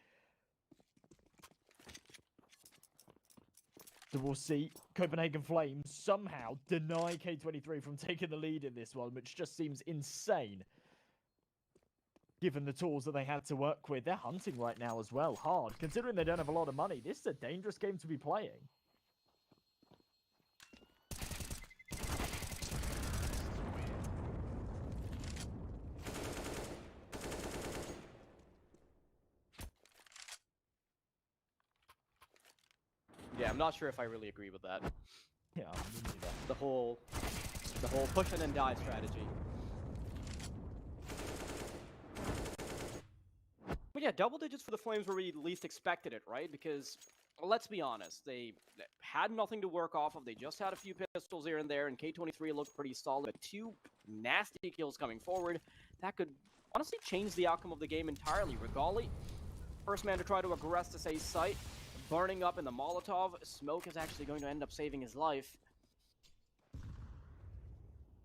So we'll see Copenhagen Flames somehow deny K23 from taking the lead in this one, which just seems insane. Given the tools that they had to work with, they're hunting right now as well, hard. Considering they don't have a lot of money, this is a dangerous game to be playing. Yeah, I'm not sure if I really agree with that. Yeah, me neither. The whole push and then die strategy. But yeah, double digits for the Flames where we least expected it, right? Because let's be honest, they had nothing to work off of. They just had a few pistols here and there, and K23 looked pretty solid. 2 nasty kills coming forward. That could honestly change the outcome of the game entirely. Regali, first man to try to aggress this A site. Burning up in the Molotov. Smoke is actually going to end up saving his life.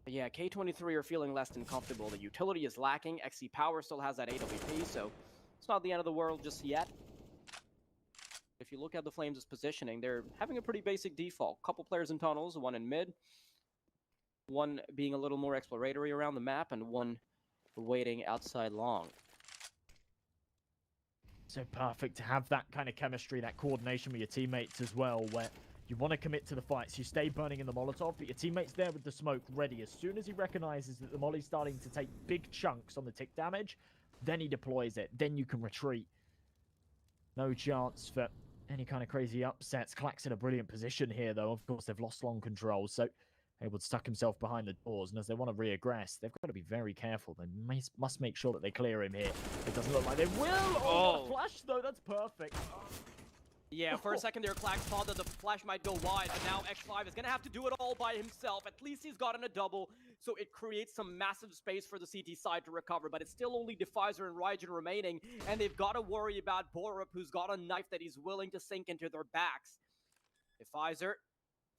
But yeah, K23 are feeling less than comfortable. The utility is lacking. XE Power still has that AWP, so it's not the end of the world just yet. if you look at the Flames' positioning, they're having a pretty basic default. Couple players in tunnels, one in mid, one being a little more exploratory around the map, and one waiting outside long. So perfect to have that kind of chemistry, that coordination with your teammates as well, where you want to commit to the fights. You stay burning in the Molotov, but your teammate's there with the smoke ready. As soon as he recognizes that the Molly's starting to take big chunks on the tick damage, then he deploys it. Then you can retreat. No chance for any kind of crazy upsets. Clack's in a brilliant position here, though. Of course, they've lost long control, so able to stuck himself behind the doors. And as they want to re-aggress, they've got to be very careful. They must make sure that they clear him here. It doesn't look like they will. Oh, flash, though. That's perfect. Yeah, for a second there, Clack thought that the flash might go wide, but now X5 is going to have to do it all by himself. At least he's gotten a double, so it creates some massive space for the CT side to recover, but it's still only Defizer and Raijin remaining, and they've got to worry about Borup, who's got a knife that he's willing to sink into their backs. Defizer,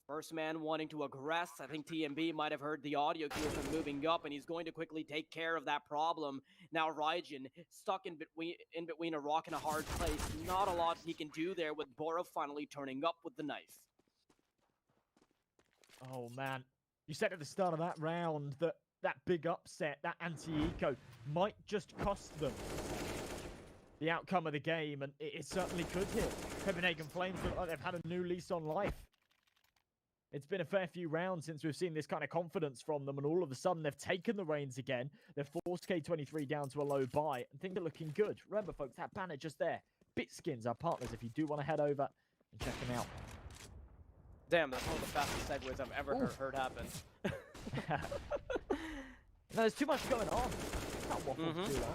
first man wanting to aggress. I think TMB might have heard the audio cue of him moving up, and he's going to quickly take care of that problem. Now Raijin stuck in between a rock and a hard place. Not a lot he can do there with Bora finally turning up with the knife. Oh man, you said at the start of that round that that big upset, that anti-eco, might just cost them the outcome of the game, and it certainly could here. Copenhagen Flames look like they've had a new lease on life. It's been a fair few rounds since we've seen this kind of confidence from them, and all of a sudden they've taken the reins again. They've forced K23 down to a low buy, and things are looking good. Remember, folks, that banner just there. Bitskins, our partners, if you do want to head over and check them out. Damn, that's one of the fastest segues I've ever heard happen. No, there's too much going on. Not waffles too long.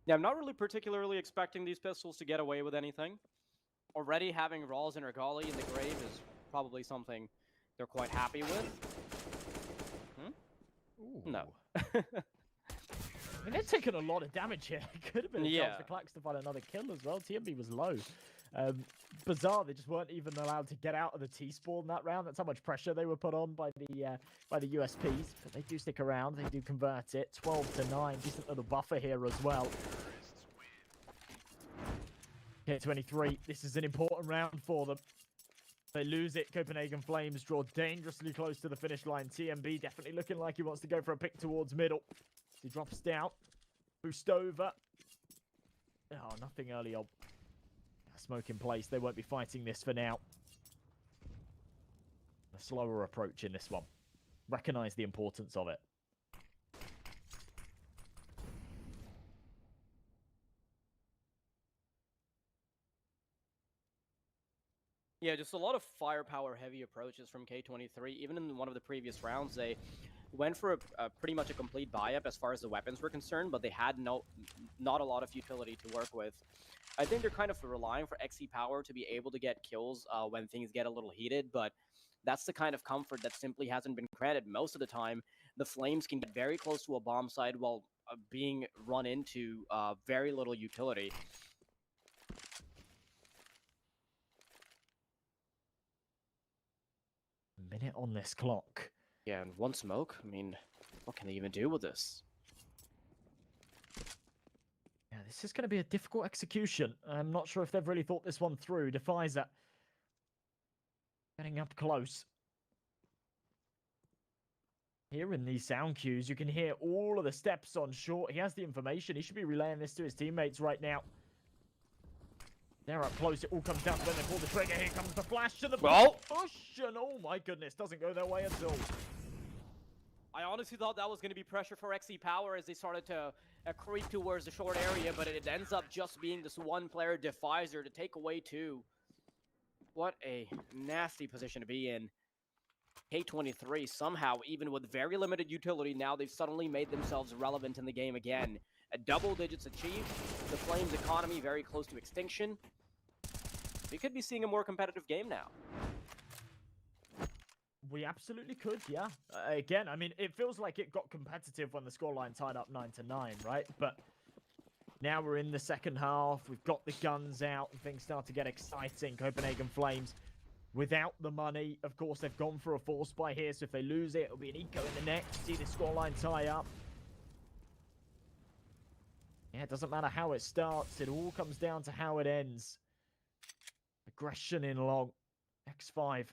Yeah, I'm not really particularly expecting these pistols to get away with anything. Already having Rawls and Ergali in the grave is probably something they're quite happy with. No. I mean, they're taking a lot of damage here. It could have been a chance for Clax to find another kill as well. TMB was low. Bizarre, they just weren't even allowed to get out of the T-spawn that round. That's how much pressure they were put on by the USPs. But they do stick around. They do convert it. 12-9. Decent little buffer here as well. K23, this is an important round for them. They lose it. Copenhagen Flames draw dangerously close to the finish line. TMB definitely looking like he wants to go for a pick towards middle. He drops down. Boost over. Oh, nothing early on. Smoke in place. They won't be fighting this for now. A slower approach in this one. Recognize the importance of it. Yeah, just a lot of firepower-heavy approaches from K23. Even in one of the previous rounds, they went for pretty much a complete buy-up as far as the weapons were concerned, but they had not a lot of utility to work with. I think they're kind of relying for XE power to be able to get kills when things get a little heated, but that's the kind of comfort that simply hasn't been granted. Most of the time, the Flames can get very close to a bomb site while being run into very little utility. Minute on this clock. Yeah, and one smoke. I mean, what can they even do with this? Yeah, this is going to be a difficult execution. I'm not sure if they've really thought this one through. Defizer getting up close. Here in these sound cues, you can hear all of the steps on short. He has the information. He should be relaying this to his teammates right now. They're up close. It all comes down to when they pull the trigger. Here comes the flash to the push, and oh my goodness, doesn't go their way at all. I honestly thought that was going to be pressure for XE Power as they started to creep towards the short area, but it ends up just being this one player Defizer to take away two. What a nasty position to be in. K23 somehow, even with very limited utility, now they've suddenly made themselves relevant in the game again. A double digits achieved. The Flames economy very close to extinction. We could be seeing a more competitive game now. We absolutely could, yeah. Again, I mean, it feels like it got competitive when the scoreline tied up 9-9, right? But Now we're in the second half. We've got the guns out and things start to get exciting. Copenhagen Flames without the money. Of course, they've gone for a force buy here, so if they lose it, it'll be an eco in the next. See the scoreline tie up. Yeah, it doesn't matter how it starts. It all comes down to how it ends. Aggression in long. X5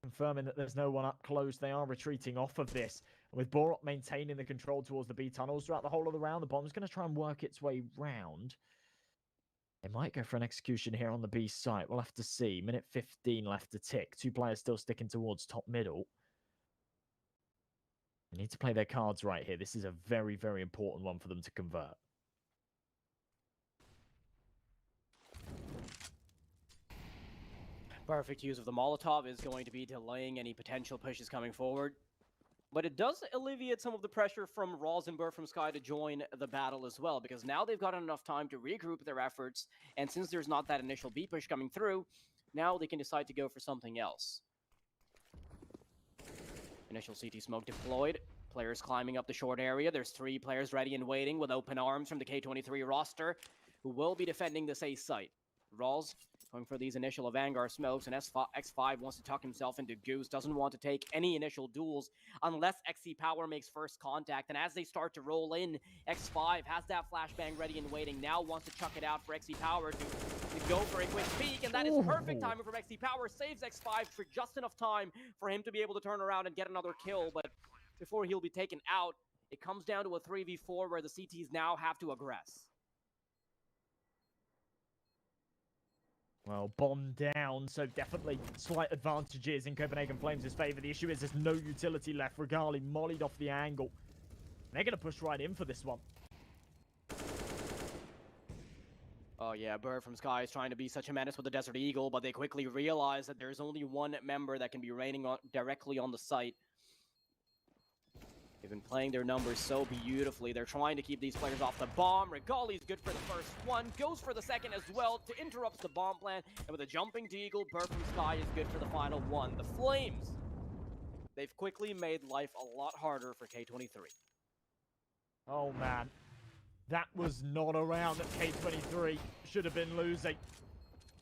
confirming that there's no one up close. They are retreating off of this. And with Borat maintaining the control towards the B tunnels throughout the whole of the round, the bomb's going to try and work its way round. They might go for an execution here on the B site. We'll have to see. Minute 15 left to tick. Two players still sticking towards top middle. They need to play their cards right here. This is a very, very important one for them to convert. Perfect use of the Molotov is going to be delaying any potential pushes coming forward. But it does alleviate some of the pressure from Rosenberg from Sky to join the battle as well, because now they've got enough time to regroup their efforts, and since there's not that initial B push coming through, now they can decide to go for something else. Initial CT smoke deployed. Players climbing up the short area. There's 3 players ready and waiting with open arms from the K23 roster, who will be defending this A site. Rawls going for these initial Vanguard smokes, and X5 wants to tuck himself into Goose, doesn't want to take any initial duels unless XC Power makes first contact, and as they start to roll in, X5 has that flashbang ready and waiting, now wants to chuck it out for XC Power to go for a quick peek, and that is perfect timing from XC Power, saves X5 for just enough time for him to be able to turn around and get another kill, but before he'll be taken out, it comes down to a 3v4 where the CTs now have to aggress. Well, bomb down, so definitely slight advantages in Copenhagen Flames' favour. The issue is there's no utility left. Regali mollied off the angle. They're going to push right in for this one. Oh yeah, Bird from Sky is trying to be such a menace with the Desert Eagle, but they quickly realize that there's only one member that can be raining directly on the site. They've been playing their numbers so beautifully. They're trying to keep these players off the bomb. Regali's good for the first one, goes for the second as well to interrupt the bomb plan. And with a jumping deagle, Bird from Sky is good for the final one. The Flames, they've quickly made life a lot harder for K23. Oh man, that was not a round that K23 should have been losing.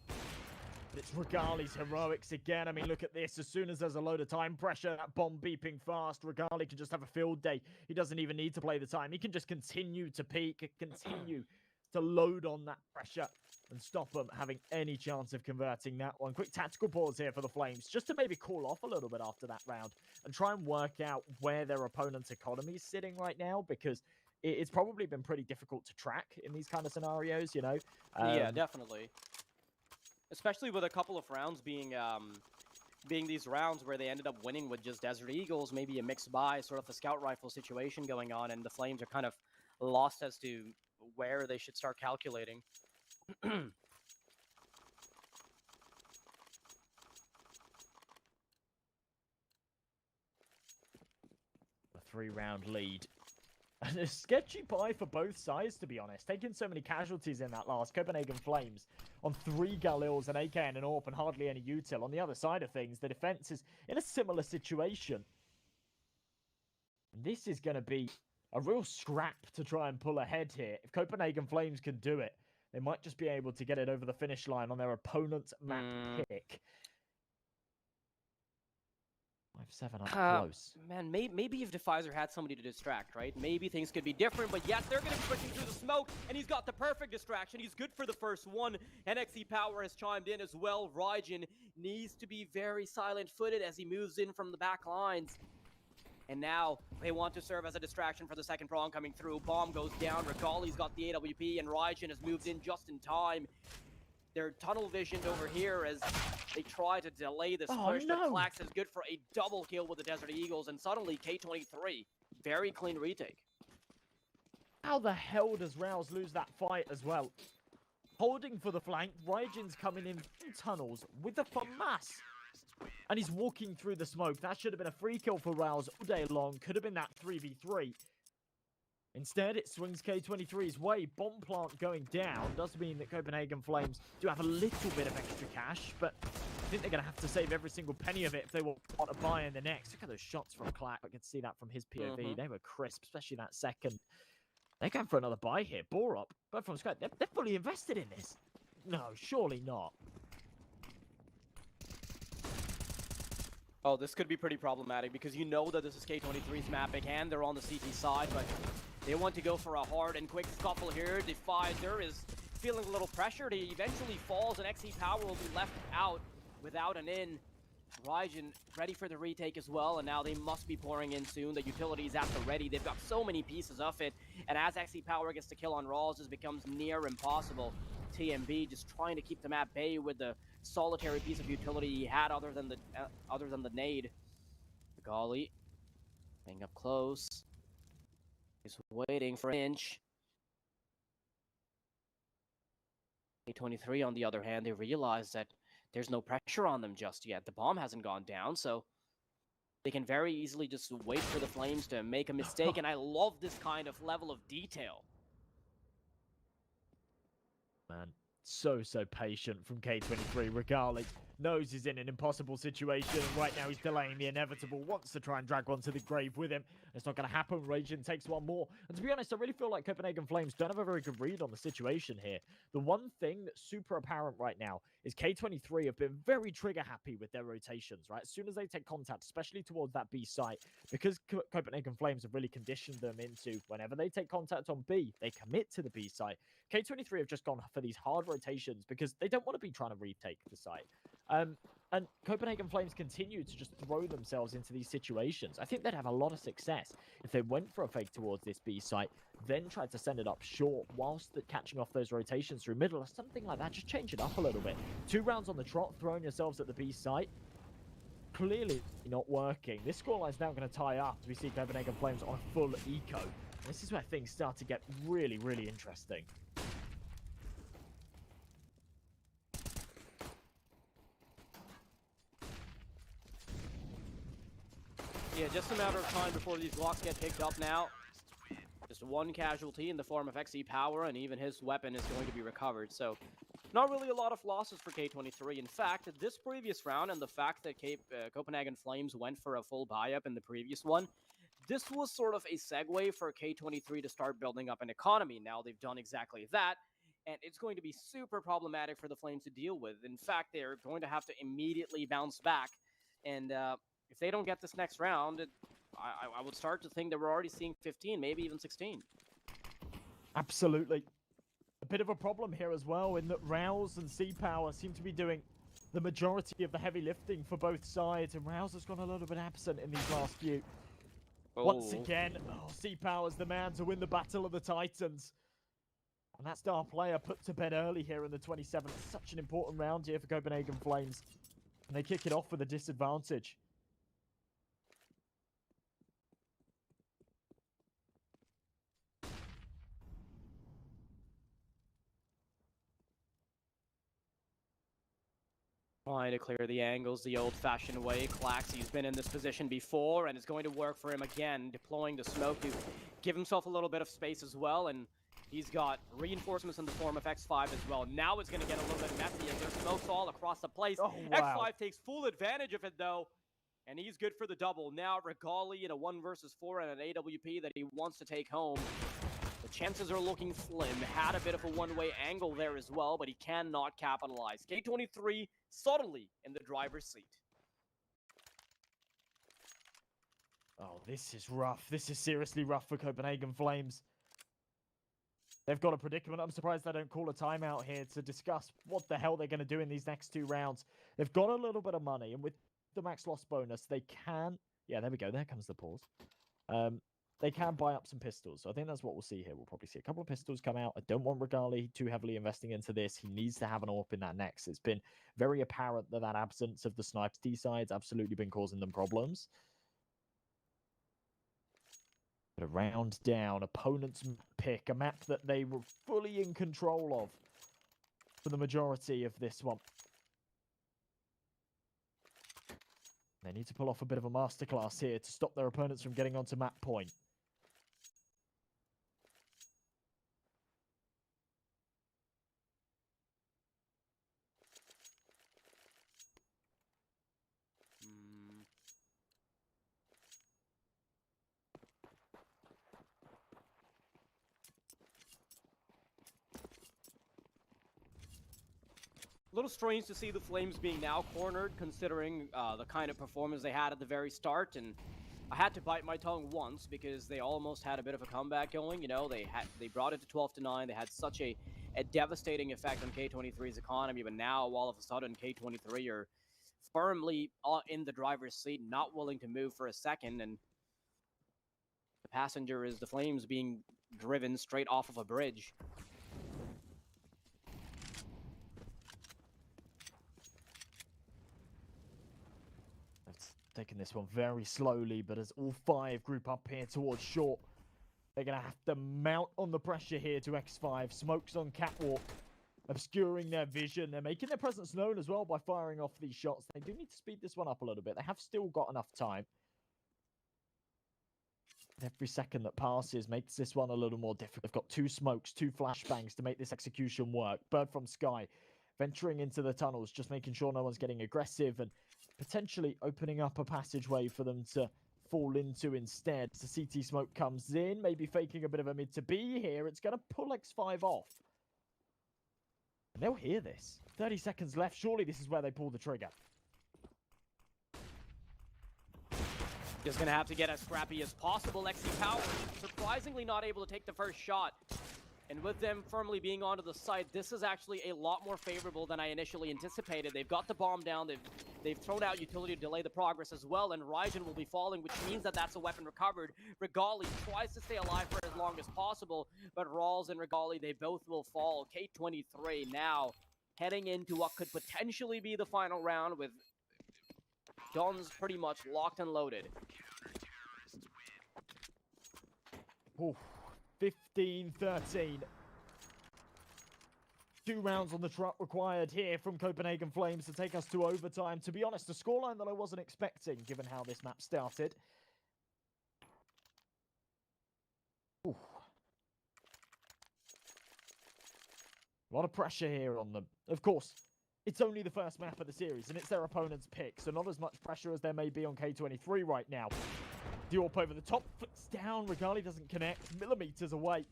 But it's Regali's heroics again. I mean, look at this. As soon as there's a load of time pressure, that bomb beeping fast, Regali can just have a field day. He doesn't even need to play the time. He can just continue to peak, continue to load on that pressure and stop them having any chance of converting that one. Quick tactical pause here for the Flames, just to maybe cool off a little bit after that round and try and work out where their opponent's economy is sitting right now, because it's probably been pretty difficult to track in these kind of scenarios, you know? Yeah, definitely. Especially with a couple of rounds being these rounds where they ended up winning with just Desert Eagles, maybe a mixed buy, sort of a scout rifle situation going on, and the Flames are kind of lost as to where they should start calculating. A 3-round lead. And a sketchy buy for both sides, to be honest. Taking so many casualties in that last. Copenhagen Flames on 3 Galils, an AK and an AWP, and hardly any util. On the other side of things, the defense is in a similar situation. And this is going to be a real scrap to try and pull ahead here. If Copenhagen Flames can do it, they might just be able to get it over the finish line on their opponent's map pick. 5-7 up close. Man, maybe if Defizer had somebody to distract, right? Maybe things could be different, but yes, they're going to be pushing through the smoke, and he's got the perfect distraction. He's good for the first one. NXE Power has chimed in as well. Raijin needs to be very silent-footed as he moves in from the back lines. And now they want to serve as a distraction for the second prong coming through. Bomb goes down. Regali's got the AWP, and Raijin has moved in just in time. They're tunnel visioned over here as they try to delay this push. No. But Clax is good for a double kill with the Desert Eagles, and suddenly K23, very clean retake. How the hell does Rouse lose that fight as well? Holding for the flank, Raijin's coming in tunnels with a FAMAS. And he's walking through the smoke. That should have been a free kill for Rouse all day long. Could have been that 3v3. Instead, it swings K23's way. Bomb plant going down does mean that Copenhagen Flames do have a little bit of extra cash, but I think they're going to have to save every single penny of it if they want to buy in the next. Look at those shots from Clack. I can see that from his POV. They were crisp, especially that second. They're going for another buy here. Borup, both from scratch. They're fully invested in this. No, surely not. Oh, this could be pretty problematic because you know that this is K23's map again. They're on the CT side, but they want to go for a hard and quick scuffle here. Defizer is feeling a little pressured. He eventually falls, and XE Power will be left out without an in. Raijin ready for the retake as well, and now they must be pouring in soon. The utility's at the ready. They've got so many pieces of it, and as XE Power gets the kill on Rawls, this becomes near impossible. TMB just trying to keep them at bay with the solitary piece of utility he had other than the nade. Golly, getting up close. He's waiting for an inch. K23, on the other hand, they realize that there's no pressure on them just yet. The bomb hasn't gone down, so they can very easily just wait for the Flames to make a mistake, and I love this kind of level of detail. Man, so patient from K23. Regali knows he's in an impossible situation. Right now he's delaying the inevitable, wants to try and drag one to the grave with him. It's not going to happen. Raijin takes one more. And to be honest, I really feel like Copenhagen Flames don't have a very good read on the situation here. The one thing that's super apparent right now is K23 have been very trigger happy with their rotations, right? As soon as they take contact, especially towards that B site, because Copenhagen Flames have really conditioned them into whenever they take contact on B, they commit to the B site. K23 have just gone for these hard rotations because they don't want to be trying to retake the site. And Copenhagen Flames continue to just throw themselves into these situations. I think they'd have a lot of success if they went for a fake towards this B site, then tried to send it up short whilst catching off those rotations through middle or something like that. Just change it up a little bit. 2 rounds on the trot, throwing yourselves at the B site. Clearly not working. This scoreline is now going to tie up as we see Copenhagen Flames on a full eco. And this is where things start to get really, really interesting. Yeah, just a matter of time before these blocks get picked up now. Just one casualty in the form of XE Power, and even his weapon is going to be recovered. So, not really a lot of losses for K23. In fact, this previous round and the fact that Copenhagen Flames went for a full buy-up in the previous one, this was sort of a segue for K23 to start building up an economy. Now they've done exactly that, and it's going to be super problematic for the Flames to deal with. In fact, they're going to have to immediately bounce back, and if they don't get this next round, I would start to think that we're already seeing 15, maybe even 16. Absolutely. A bit of a problem here as well in that Rouse and C-Power seem to be doing the majority of the heavy lifting for both sides, and Rouse has gone a little bit absent in these last few. Once again, C-Power's the man to win the Battle of the Titans. And that star player put to bed early here in the 27th. Such an important round here for Copenhagen Flames. And they kick it off with a disadvantage. Trying to clear the angles the old-fashioned way. Claxy's been in this position before, and it's going to work for him again, deploying the smoke to give himself a little bit of space as well, and he's got reinforcements in the form of X5 as well. Now it's going to get a little bit messy as there's smokes all across the place. Oh, wow. X5 takes full advantage of it, though, and he's good for the double. Now Regali in a 1 versus 4 and an AWP that he wants to take home. The chances are looking slim. Had a bit of a one-way angle there as well, but he cannot capitalize. K23 subtly in the driver's seat. Oh, this is rough. This is seriously rough for Copenhagen Flames. They've got a predicament. I'm surprised they don't call a timeout here to discuss what the hell they're going to do in these next 2 rounds. They've got a little bit of money, and with the max loss bonus, they can... Yeah, there we go. There comes the pause. They can buy up some pistols. So I think that's what we'll see here. We'll probably see a couple of pistols come out. I don't want Regali too heavily investing into this. He needs to have an AWP in that next. It's been very apparent that that absence of the snipes D side's absolutely been causing them problems. But a round down, opponent's pick, a map that they were fully in control of for the majority of this one. They need to pull off a bit of a masterclass here to stop their opponents from getting onto map point. little strange to see the Flames being now cornered, considering the kind of performance they had at the very start, and I had to bite my tongue once because they almost had a bit of a comeback going. You know, they brought it to 12-9. They had such a devastating effect on K23's economy, but now all of a sudden K23 are firmly in the driver's seat, not willing to move for a second, and the passenger is the Flames being driven straight off of a bridge. Taking this one very slowly, but as all five group up here towards short, they're going to have to mount on the pressure here to X5. Smokes on catwalk, obscuring their vision. They're making their presence known as well by firing off these shots. They do need to speed this one up a little bit. They have still got enough time. Every second that passes makes this one a little more difficult. They've got 2 smokes, 2 flashbangs to make this execution work. Bird from Sky venturing into the tunnels, just making sure no one's getting aggressive and potentially opening up a passageway for them to fall into instead. So CT smoke comes in, maybe faking a bit of a mid to B here. It's going to pull X5 off. And they'll hear this. 30 seconds left. Surely this is where they pull the trigger. Just going to have to get as scrappy as possible. XC Power surprisingly not able to take the first shot. And with them firmly being onto the site, this is actually a lot more favorable than I initially anticipated. They've got the bomb down. They've thrown out utility to delay the progress as well, and Raijin will be falling, which means that that's a weapon recovered. Regali tries to stay alive for as long as possible, but Rawls and Regali, they both will fall. K23 now heading into what could potentially be the final round with guns pretty much locked and loaded. Oof. 15-13. 2 rounds on the truck required here from Copenhagen Flames to take us to overtime. To be honest, a scoreline that I wasn't expecting, given how this map started. Ooh. A lot of pressure here on them. Of course, it's only the first map of the series, and it's their opponent's pick, so not as much pressure as there may be on K23 right now. Diorp over the top, flicks down. Regali doesn't connect. Millimeters away.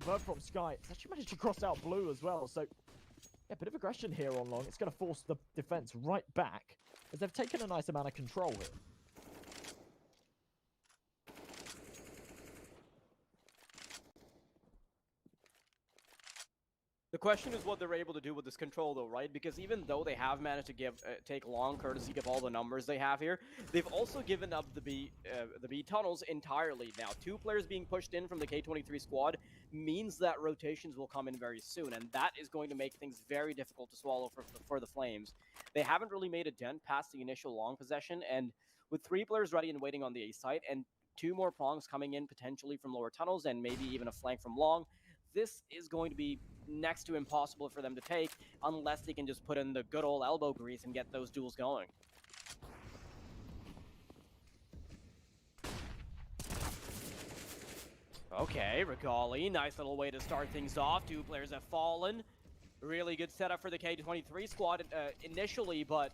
Bird from Sky. It's actually managed to cross out blue as well. So, yeah, a bit of aggression here on long. It's going to force the defense right back as they've taken a nice amount of control here. The question is what they're able to do with this control, though, right? Because even though they have managed to take long, courtesy of all the numbers they have here, they've also given up the B tunnels entirely. Now, 2 players being pushed in from the K23 squad means that rotations will come in very soon, and that is going to make things very difficult to swallow for the Flames. They haven't really made a dent past the initial long possession, and with 3 players ready and waiting on the A site, and 2 more prongs coming in potentially from lower tunnels, and maybe even a flank from long, this is going to be next to impossible for them to take unless they can just put in the good old elbow grease and get those duels going. Okay, Regali, nice little way to start things off. 2 players have fallen. Really good setup for the K23 squad initially, but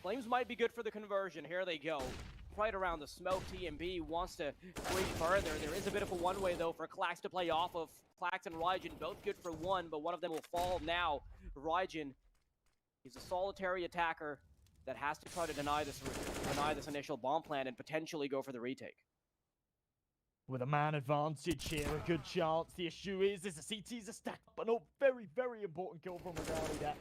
Flames might be good for the conversion. Here they go. Right around the smoke, TMB wants to creep further. There is a bit of a one-way, though, for Klax to play off of. Klax and Raijin both good for 1, but one of them will fall now. Raijin, he's a solitary attacker that has to try to deny this initial bomb plan and potentially go for the retake. With a man advantage here, a good chance. The issue is the CTs are stacked up, but a very, very important kill from Regali there.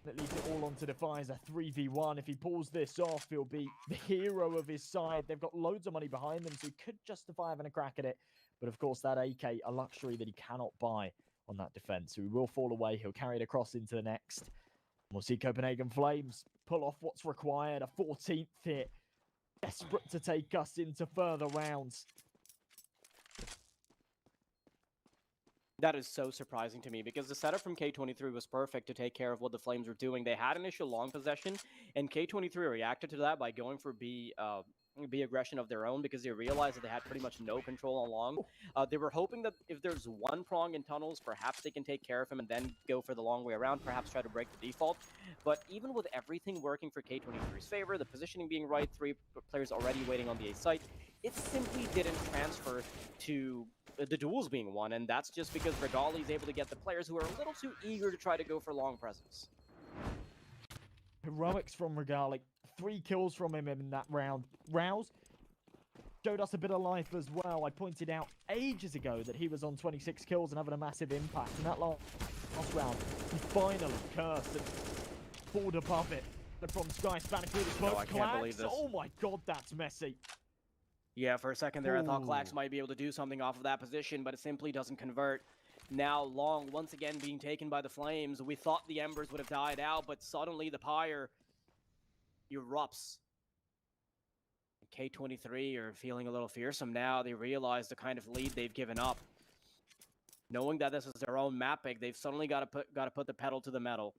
That leaves it all on to Defies, a 3v1. If he pulls this off, he'll be the hero of his side. They've got loads of money behind them, so he could justify having a crack at it. But of course, that AK, a luxury that he cannot buy on that defense. So he will fall away. He'll carry it across into the next. We'll see Copenhagen Flames pull off what's required. A 14th hit. Desperate to take us into further rounds. That is so surprising to me because the setup from K23 was perfect to take care of what the Flames were doing. They had initial long possession, and K23 reacted to that by going for B aggression of their own because they realized that they had pretty much no control on long. They were hoping that if there's 1 prong in tunnels, perhaps they can take care of him and then go for the long way around, perhaps try to break the default. But even with everything working for K23's favor, the positioning being right, 3 players already waiting on the A site, it simply didn't transfer to the duels being won, and that's just because Regali is able to get the players who are a little too eager to try to go for long presence. Heroics from Regali. 3 kills from him in that round. Rouse showed us a bit of life as well. I pointed out ages ago that he was on 26 kills and having a massive impact. In that last round, he finally cursed and pulled above it. But from Sky spanning through the smoke, I can't believe this. Oh my god, that's messy. Yeah, for a second there, I thought Klax Ooh. might be able to do something off of that position, but it simply doesn't convert. Now Long, once again, being taken by the Flames. We thought the Embers would have died out, but suddenly the Pyre erupts. K23 are feeling a little fearsome now. They realize the kind of lead they've given up. Knowing that this is their own map pick, they've suddenly got to put the pedal to the metal.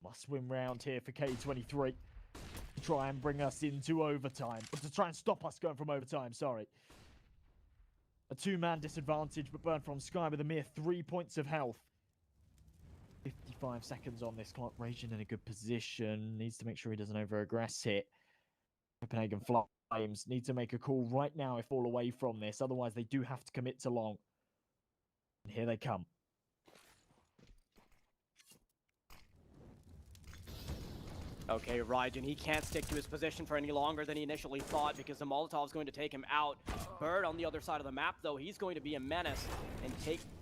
Must-win round here for K23 to try and bring us into overtime, or to try and stop us going from overtime, sorry. A 2-man disadvantage, but Burn from Sky with a mere 3 points of health. 55 seconds on this clock. Raging in a good position. Needs to make sure he doesn't over-aggress here. Copenhagen Flames need to make a call right now if all away from this. Otherwise, they do have to commit to Long. And here they come. Okay, Raijin, he can't stick to his position for any longer than he initially thought because the Molotov's going to take him out. Bird on the other side of the map, though, he's going to be a menace and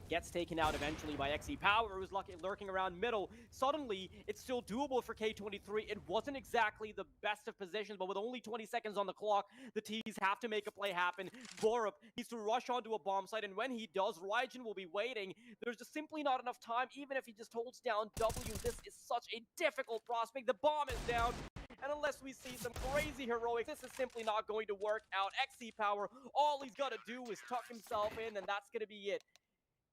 gets taken out eventually by XE Power, who's lurking around middle. Suddenly, it's still doable for K23. It wasn't exactly the best of positions, but with only 20 seconds on the clock, the T's have to make a play happen. Borup needs to rush onto a bomb site, and when he does, Raijin will be waiting. There's just simply not enough time, even if he just holds down W. This is such a difficult prospect. The bomb is down. And unless we see some crazy heroics, this is simply not going to work out. XE Power, all he's got to do is tuck himself in, and that's going to be it.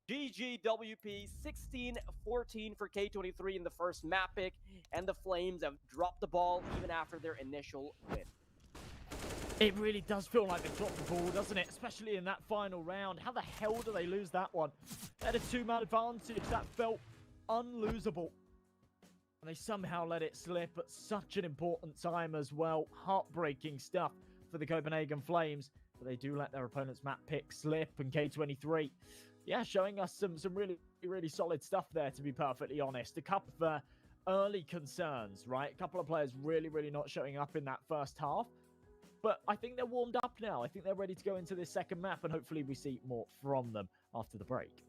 GGWP 16-14 for K23 in the first map pick, and the Flames have dropped the ball even after their initial win. It really does feel like they dropped the ball, doesn't it? Especially in that final round. How the hell do they lose that one? They had a 2-man advantage that felt unlosable. And they somehow let it slip at such an important time as well. Heartbreaking stuff for the Copenhagen Flames. But they do let their opponent's map pick slip, and K23, yeah, showing us some really, really solid stuff there, to be perfectly honest. A couple of early concerns, right? A couple of players really, really not showing up in that first half. But I think they're warmed up now. I think they're ready to go into this second map, and hopefully we see more from them after the break.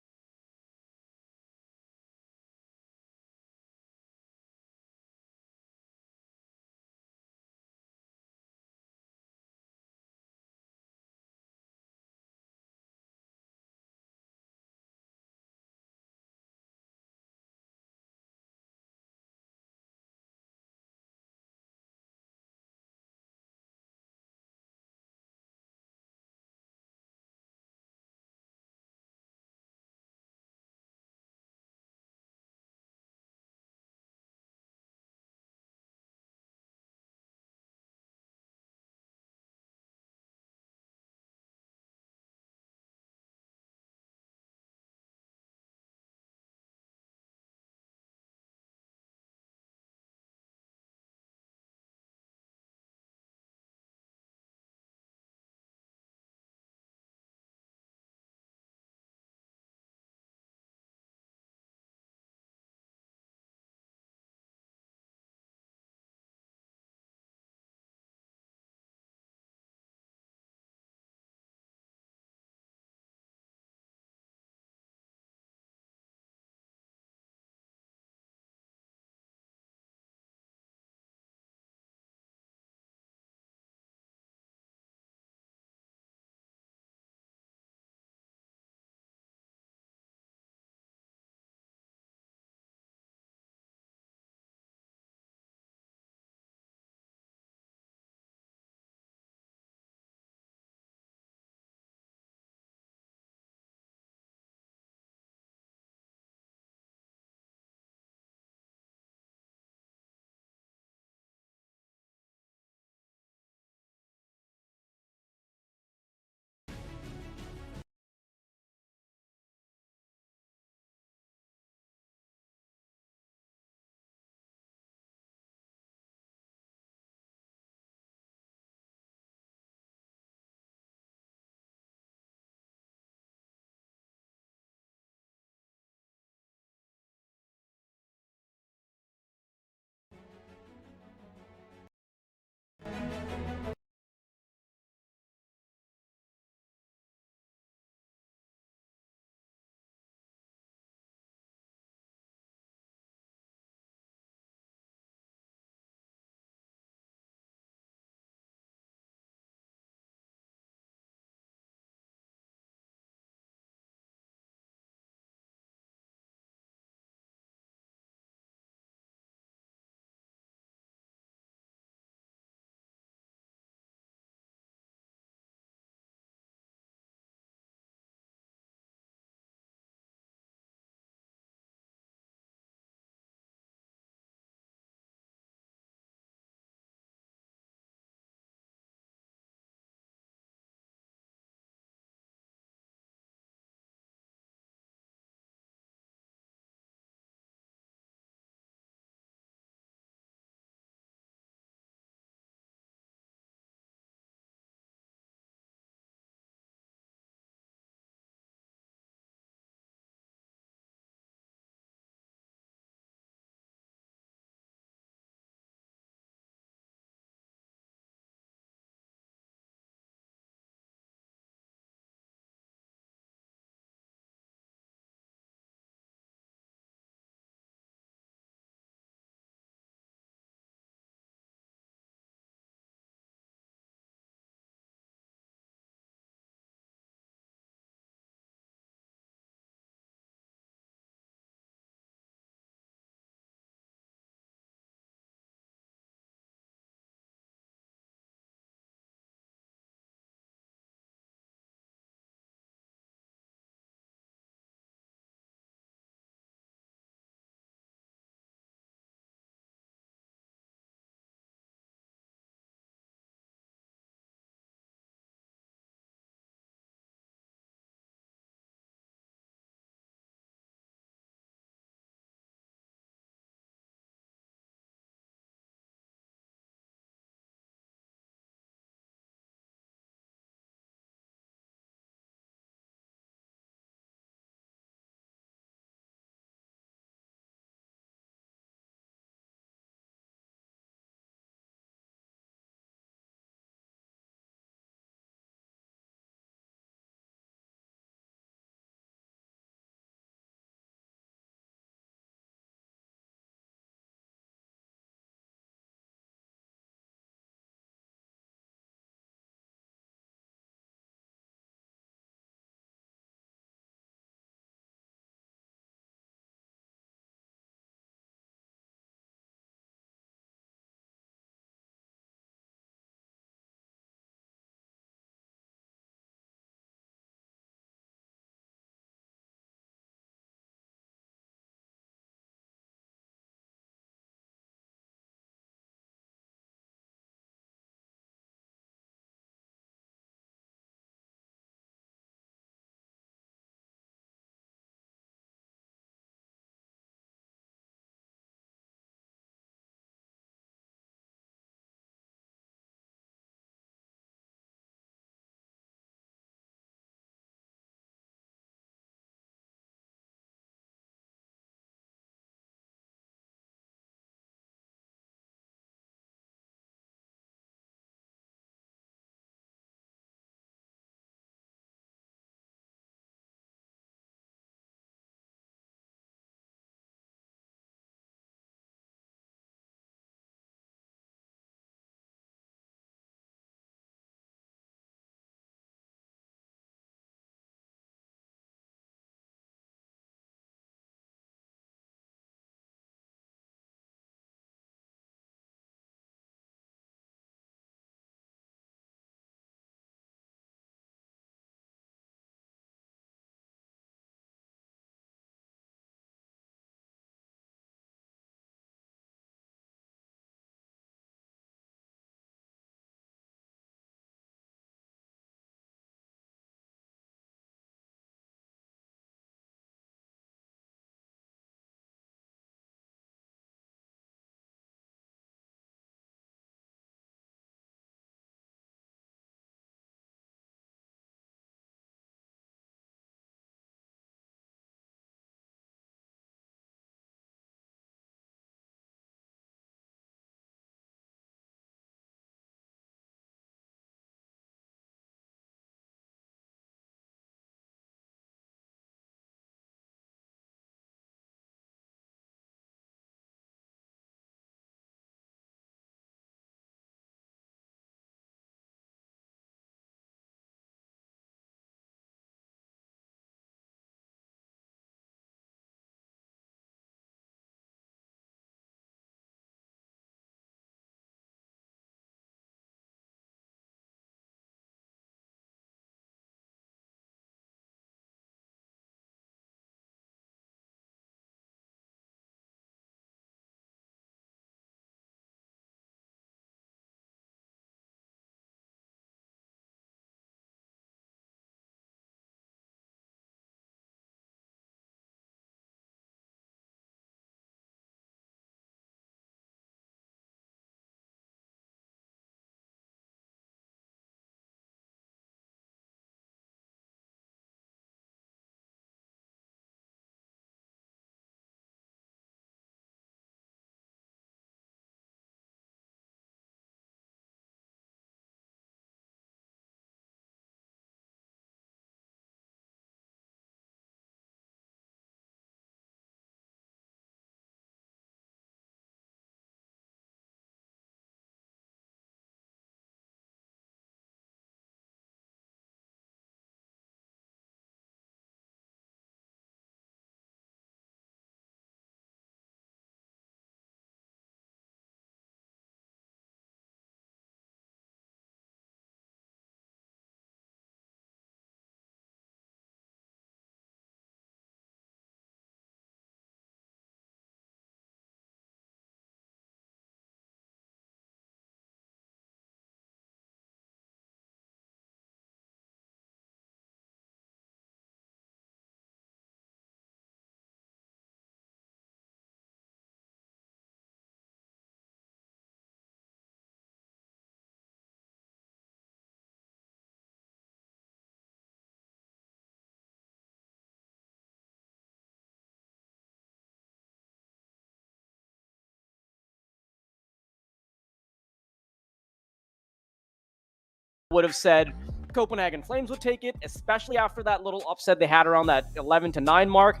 would have said Copenhagen Flames would take it, especially after that little upset they had around that 11-9 mark.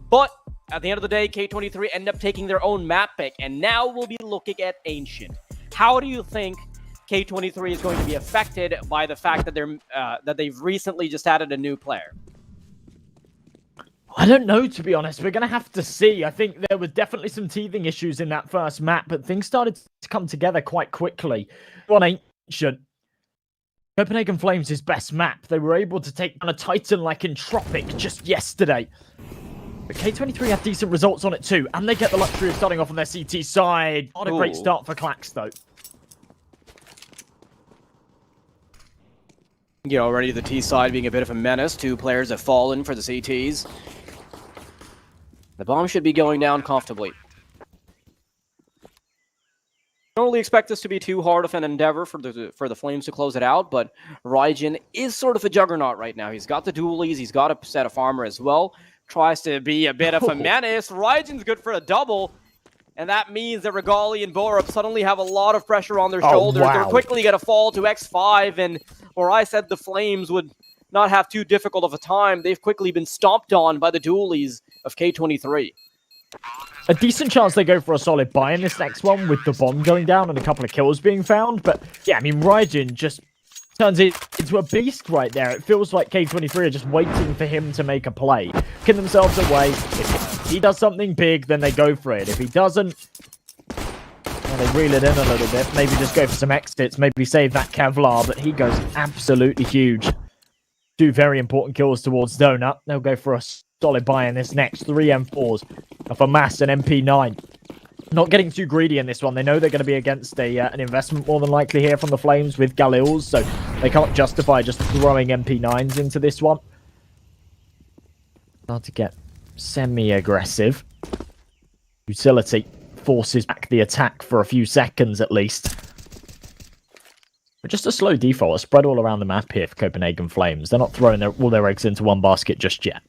But at the end of the day, K23 end up taking their own map pick, and now we'll be looking at Ancient. How do you think K23 is going to be affected by the fact that they've recently just added a new player? I don't know, to be honest. We're going to have to see. I think there were definitely some teething issues in that first map, but things started to come together quite quickly. On Ancient, Copenhagen Flames' best map. They were able to take on a Titan like Entropic just yesterday. But K23 had decent results on it too, and they get the luxury of starting off on their CT side. Not a great start for Clax, though. You know, already the T side being a bit of a menace. 2 players have fallen for the CTs. The bomb should be going down comfortably. Don't really expect this to be too hard of an endeavor for the Flames to close it out, but Raijin is sort of a juggernaut right now. He's got the dualies, he's got a set of armor as well. Tries to be a bit of a menace. Raijin's good for a double, and that means that Regali and Borup suddenly have a lot of pressure on their shoulders. Wow. They're quickly going to fall to X5, and where I said the Flames would not have too difficult of a time, they've quickly been stomped on by the dualies of K23. A decent chance they go for a solid buy in this next one with the bomb going down and a couple of kills being found. But yeah, I mean, Raijin just turns it into a beast right there. It feels like K23 are just waiting for him to make a play. Pin themselves away. If he does something big, then they go for it. If he doesn't, well, they reel it in a little bit. Maybe just go for some exits. Maybe save that Kevlar. But he goes absolutely huge. 2 very important kills towards Donut. They'll go for a solid buy in this next. 3 M4s for Mass and MP9. Not getting too greedy in this one. They know they're going to be against an investment more than likely here from the Flames with Galils, so they can't justify just throwing MP9s into this one. Start to get semi-aggressive. Utility forces back the attack for a few seconds at least. But just a slow default, a spread all around the map here for Copenhagen Flames. They're not throwing all their eggs into one basket just yet.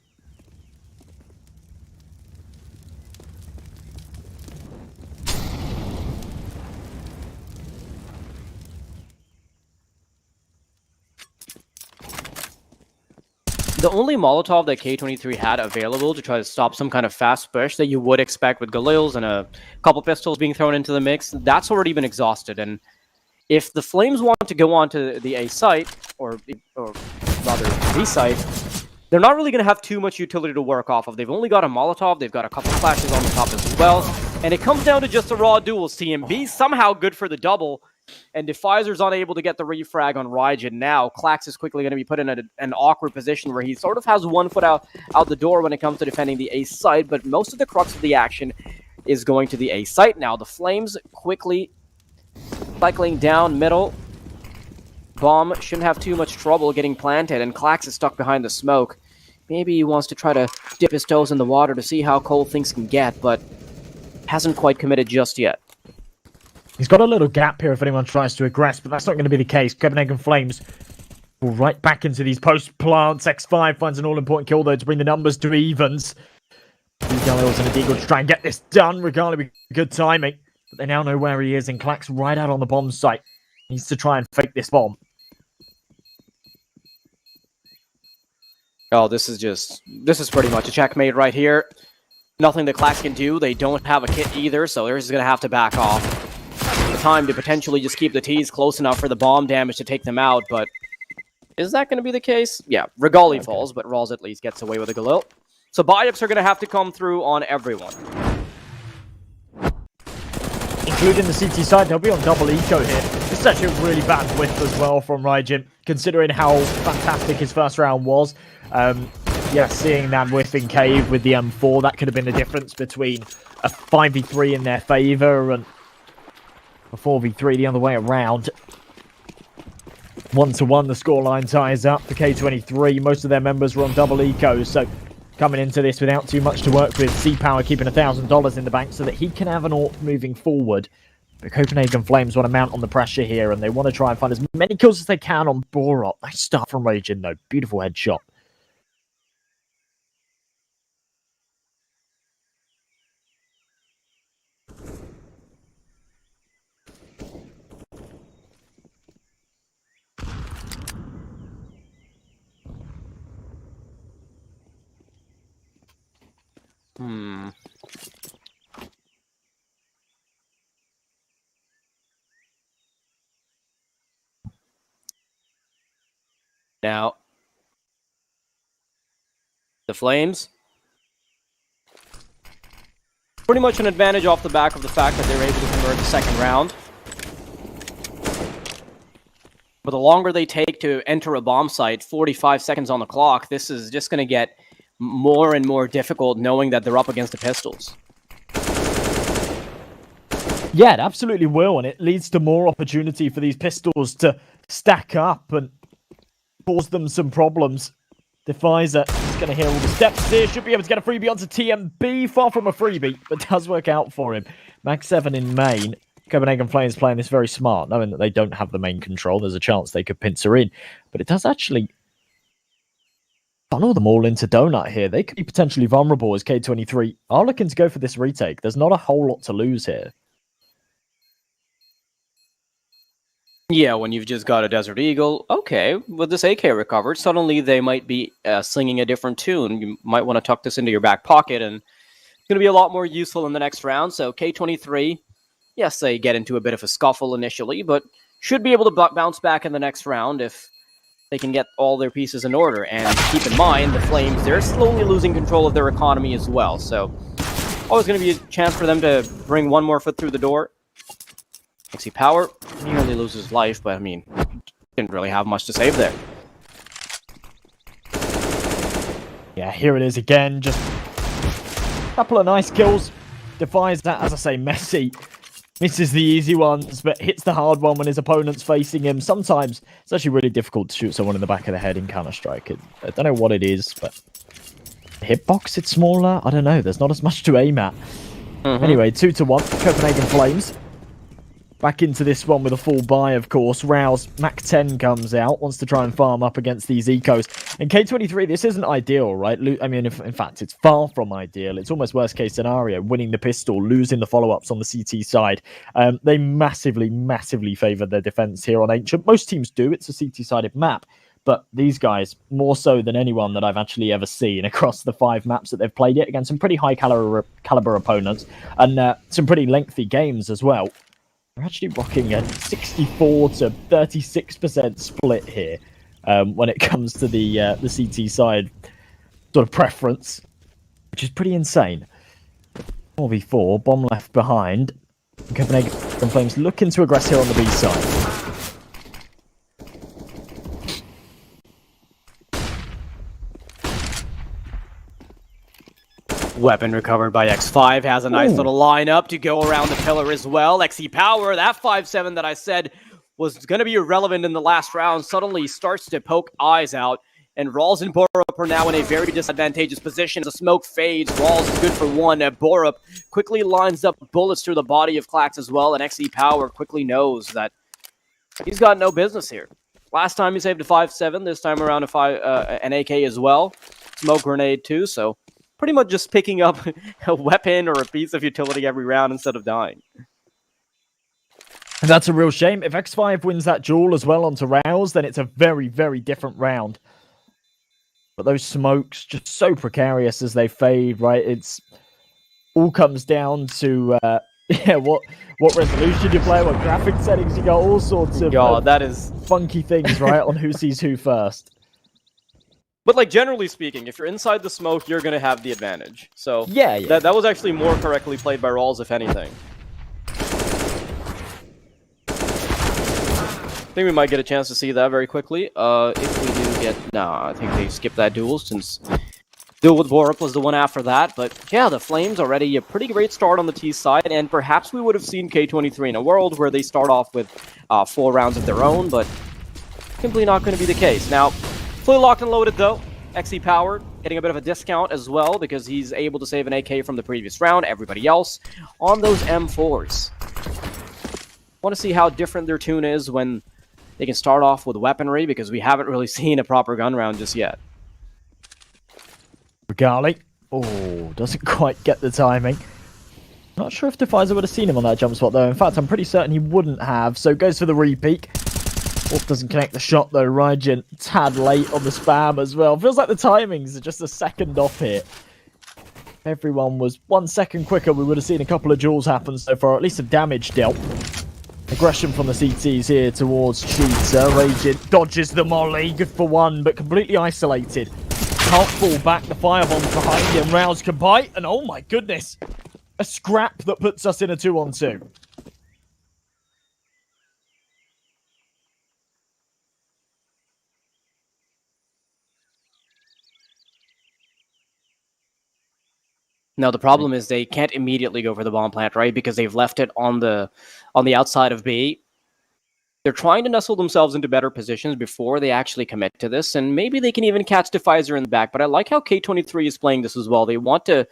The only Molotov that K23 had available to try to stop some kind of fast push that you would expect with Galils and a couple pistols being thrown into the mix, that's already been exhausted. And if the Flames want to go on to the A site, or rather B site, they're not really going to have too much utility to work off of. They've only got a Molotov, they've got a couple flashes on the top as well, and it comes down to just a raw duels. TMB somehow good for the double, and Defizer's unable to get the refrag on Raijin now. Clax is quickly going to be put in an awkward position where he sort of has one foot out the door when it comes to defending the A site, but most of the crux of the action is going to the A site now. The Flames quickly cycling down middle. Bomb shouldn't have too much trouble getting planted, and Clax is stuck behind the smoke. Maybe he wants to try to dip his toes in the water to see how cold things can get, but hasn't quite committed just yet. He's got a little gap here if anyone tries to aggress, but that's not going to be the case. Copenhagen Flames will right back into these post plants. X5 finds an all-important kill, though, to bring the numbers to evens. Galils and a Deagle to try and get this done, regardless of good timing. But they now know where he is, and Clax right out on the bomb site. He needs to try and fake this bomb. Oh, this is pretty much a checkmate right here. Nothing that Clax can do. They don't have a kit either, so they're just going to have to back off. The time to potentially just keep the T's close enough for the bomb damage to take them out, but is that going to be the case? Yeah, Regali falls, but Rawls at least gets away with a Galil. So buy-ups are going to have to come through on everyone. Including the CT side, they'll be on double eco here. This is actually a really bad whiff as well from Raijin, considering how fantastic his first round was. Yeah, seeing that whiff in Cave with the M4, that could have been the difference between a 5v3 in their favour and a 4v3 the other way around. 1-1, the scoreline ties up for K23. Most of their members were on double eco, so coming into this without too much to work with. C-Power keeping $1,000 in the bank so that he can have an AWP moving forward. But Copenhagen Flames want to mount on the pressure here, and they want to try and find as many kills as they can on Borup. Nice start from Raijin, though. Beautiful headshot. Now, the Flames, pretty much an advantage off the back of the fact that they were able to convert the second round. But the longer they take to enter a bomb site, 45 seconds on the clock, this is just going to get more and more difficult knowing that they're up against the pistols. Yeah, it absolutely will, and it leads to more opportunity for these pistols to stack up and cause them some problems. Defizer is going to hear all the steps here, should be able to get a freebie onto TMB, far from a freebie, but does work out for him. Max 7 in main. Copenhagen Flames playing this very smart, knowing that they don't have the main control. There's a chance they could pincer in, but it does actually funnel them all into Donut here. They could be potentially vulnerable as K23 are looking to go for this retake. There's not a whole lot to lose here. Yeah, when you've just got a Desert Eagle, okay, with this AK recovered, suddenly they might be singing a different tune. You might want to tuck this into your back pocket, and it's going to be a lot more useful in the next round. So K23, yes, they get into a bit of a scuffle initially, but should be able to bounce back in the next round if they can get all their pieces in order. And keep in mind, the Flames, they're slowly losing control of their economy as well. So always going to be a chance for them to bring one more foot through the door. XC Power nearly loses life, but I mean, didn't really have much to save there. Yeah, here it is again. Just a couple of nice kills. Defies that, as I say, Messi misses the easy ones, but hits the hard one when his opponent's facing him. Sometimes it's actually really difficult to shoot someone in the back of the head in Counter-Strike. I don't know what it is, but the hitbox, it's smaller. I don't know. There's not as much to aim at. Anyway, 2-1, Copenhagen Flames. Back into this one with a full buy, of course. Rouse, Mac 10 comes out, wants to try and farm up against these ecos. And K23, this isn't ideal, right? I mean, in fact, it's far from ideal. It's almost worst case scenario, winning the pistol, losing the follow-ups on the CT side. They massively, massively favour their defence here on Ancient. Most teams do. It's a CT-sided map. But these guys, more so than anyone that I've actually ever seen across the 5 maps that they've played it, against some pretty high caliber opponents and some pretty lengthy games as well. We're actually rocking a 64 to 36% split here when it comes to the CT side sort of preference, which is pretty insane. 4v4, bomb left behind. Copenhagen Flames looking to aggress here on the B side. Weapon recovered by X5, has a nice little lineup to go around the pillar as well. XE Power, that 5-7 that I said was going to be irrelevant in the last round, suddenly starts to poke eyes out. And Rawls and Borup are now in a very disadvantageous position. The smoke fades, Rawls is good for one. Borup quickly lines up bullets through the body of Clax as well, and XE Power quickly knows that he's got no business here. Last time he saved a 5-7, this time around an AK as well. Smoke grenade too, so pretty much just picking up a weapon or a piece of utility every round instead of dying. And that's a real shame. If X5 wins that duel as well onto Rouse, then it's a very, very different round. But those smokes, just so precarious as they fade, right? It's all comes down to yeah, what resolution you play, what graphic settings you got, all sorts of that is funky things, right? On who sees who first. But, like, generally speaking, if you're inside the smoke, you're going to have the advantage. So, yeah. That was actually more correctly played by Rawls, if anything. I think we might get a chance to see that very quickly. If we do get... Nah, I think they skipped that duel, since duel with Borup was the one after that. But, yeah, the Flames already a pretty great start on the T side, and perhaps we would have seen K23 in a world where they start off with 4 rounds of their own, but simply not going to be the case. Now, fully locked and loaded, though. XE Power getting a bit of a discount as well because he's able to save an AK from the previous round. Everybody else on those M4s. Want to see how different their tune is when they can start off with weaponry, because we haven't really seen a proper gun round just yet. Regali. Oh, doesn't quite get the timing. Not sure if Defizer would have seen him on that jump spot, though. In fact, I'm pretty certain he wouldn't have. So goes for the repeat. Doesn't connect the shot, though. Raijin tad late on the spam as well. Feels like the timings are just a second off here. everyone was 1 second quicker, we would have seen a couple of duels happen so far, at least some damage dealt. Aggression from the CTs here towards Cheetah. Raging dodges the molly, good for one, but completely isolated. Can't fall back, the firebomb's behind him. Rouse can bite, and oh my goodness, a scrap that puts us in a 2-on-2. No, the problem is they can't immediately go for the bomb plant, right? Because they've left it on the outside of B. They're trying to nestle themselves into better positions before they actually commit to this, and maybe they can even catch Defizer in the back. But I like how K23 is playing this as well. They want to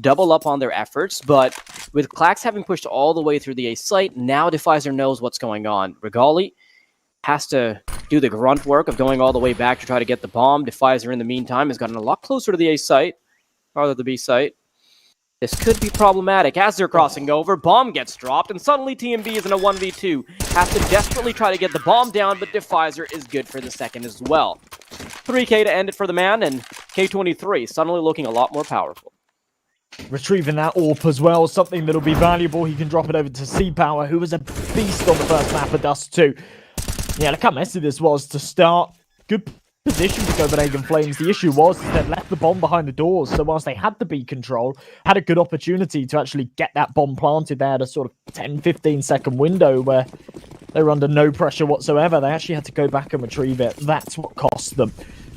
double up on their efforts, but with Klax having pushed all the way through the A site, now Defizer knows what's going on. Regali has to do the grunt work of going all the way back to try to get the bomb. Defizer, in the meantime, has gotten a lot closer to the A site, rather the B site. This could be problematic as they're crossing over. Bomb gets dropped, and suddenly TMB is in a 1v2. Has to desperately try to get the bomb down, but Defizer is good for the second as well. 3k to end it for the man, and K23 suddenly looking a lot more powerful. Retrieving that AWP as well, something that'll be valuable. He can drop it over to C-Power, who was a beast on the first map of Dust 2. Yeah, look how messy this was to start. Good position for Copenhagen Flames. The issue was they'd left the bomb behind the doors, so whilst they had the B control, had a good opportunity to actually get that bomb planted. They had a sort of 10-15 second window where they were under no pressure whatsoever. They actually had to go back and retrieve it. That's what cost them.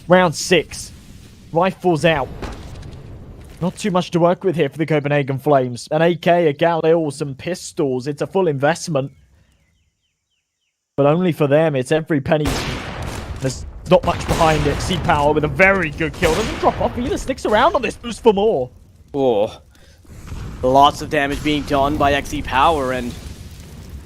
Round 6. Rifles out. Not too much to work with here for the Copenhagen Flames. An AK, a Galil, some pistols. It's a full investment. But only for them. It's every penny. There's not much behind it. C-Power with a very good kill. Doesn't drop off either. Sticks around on this boost for more. Oh, lots of damage being done by XE Power, and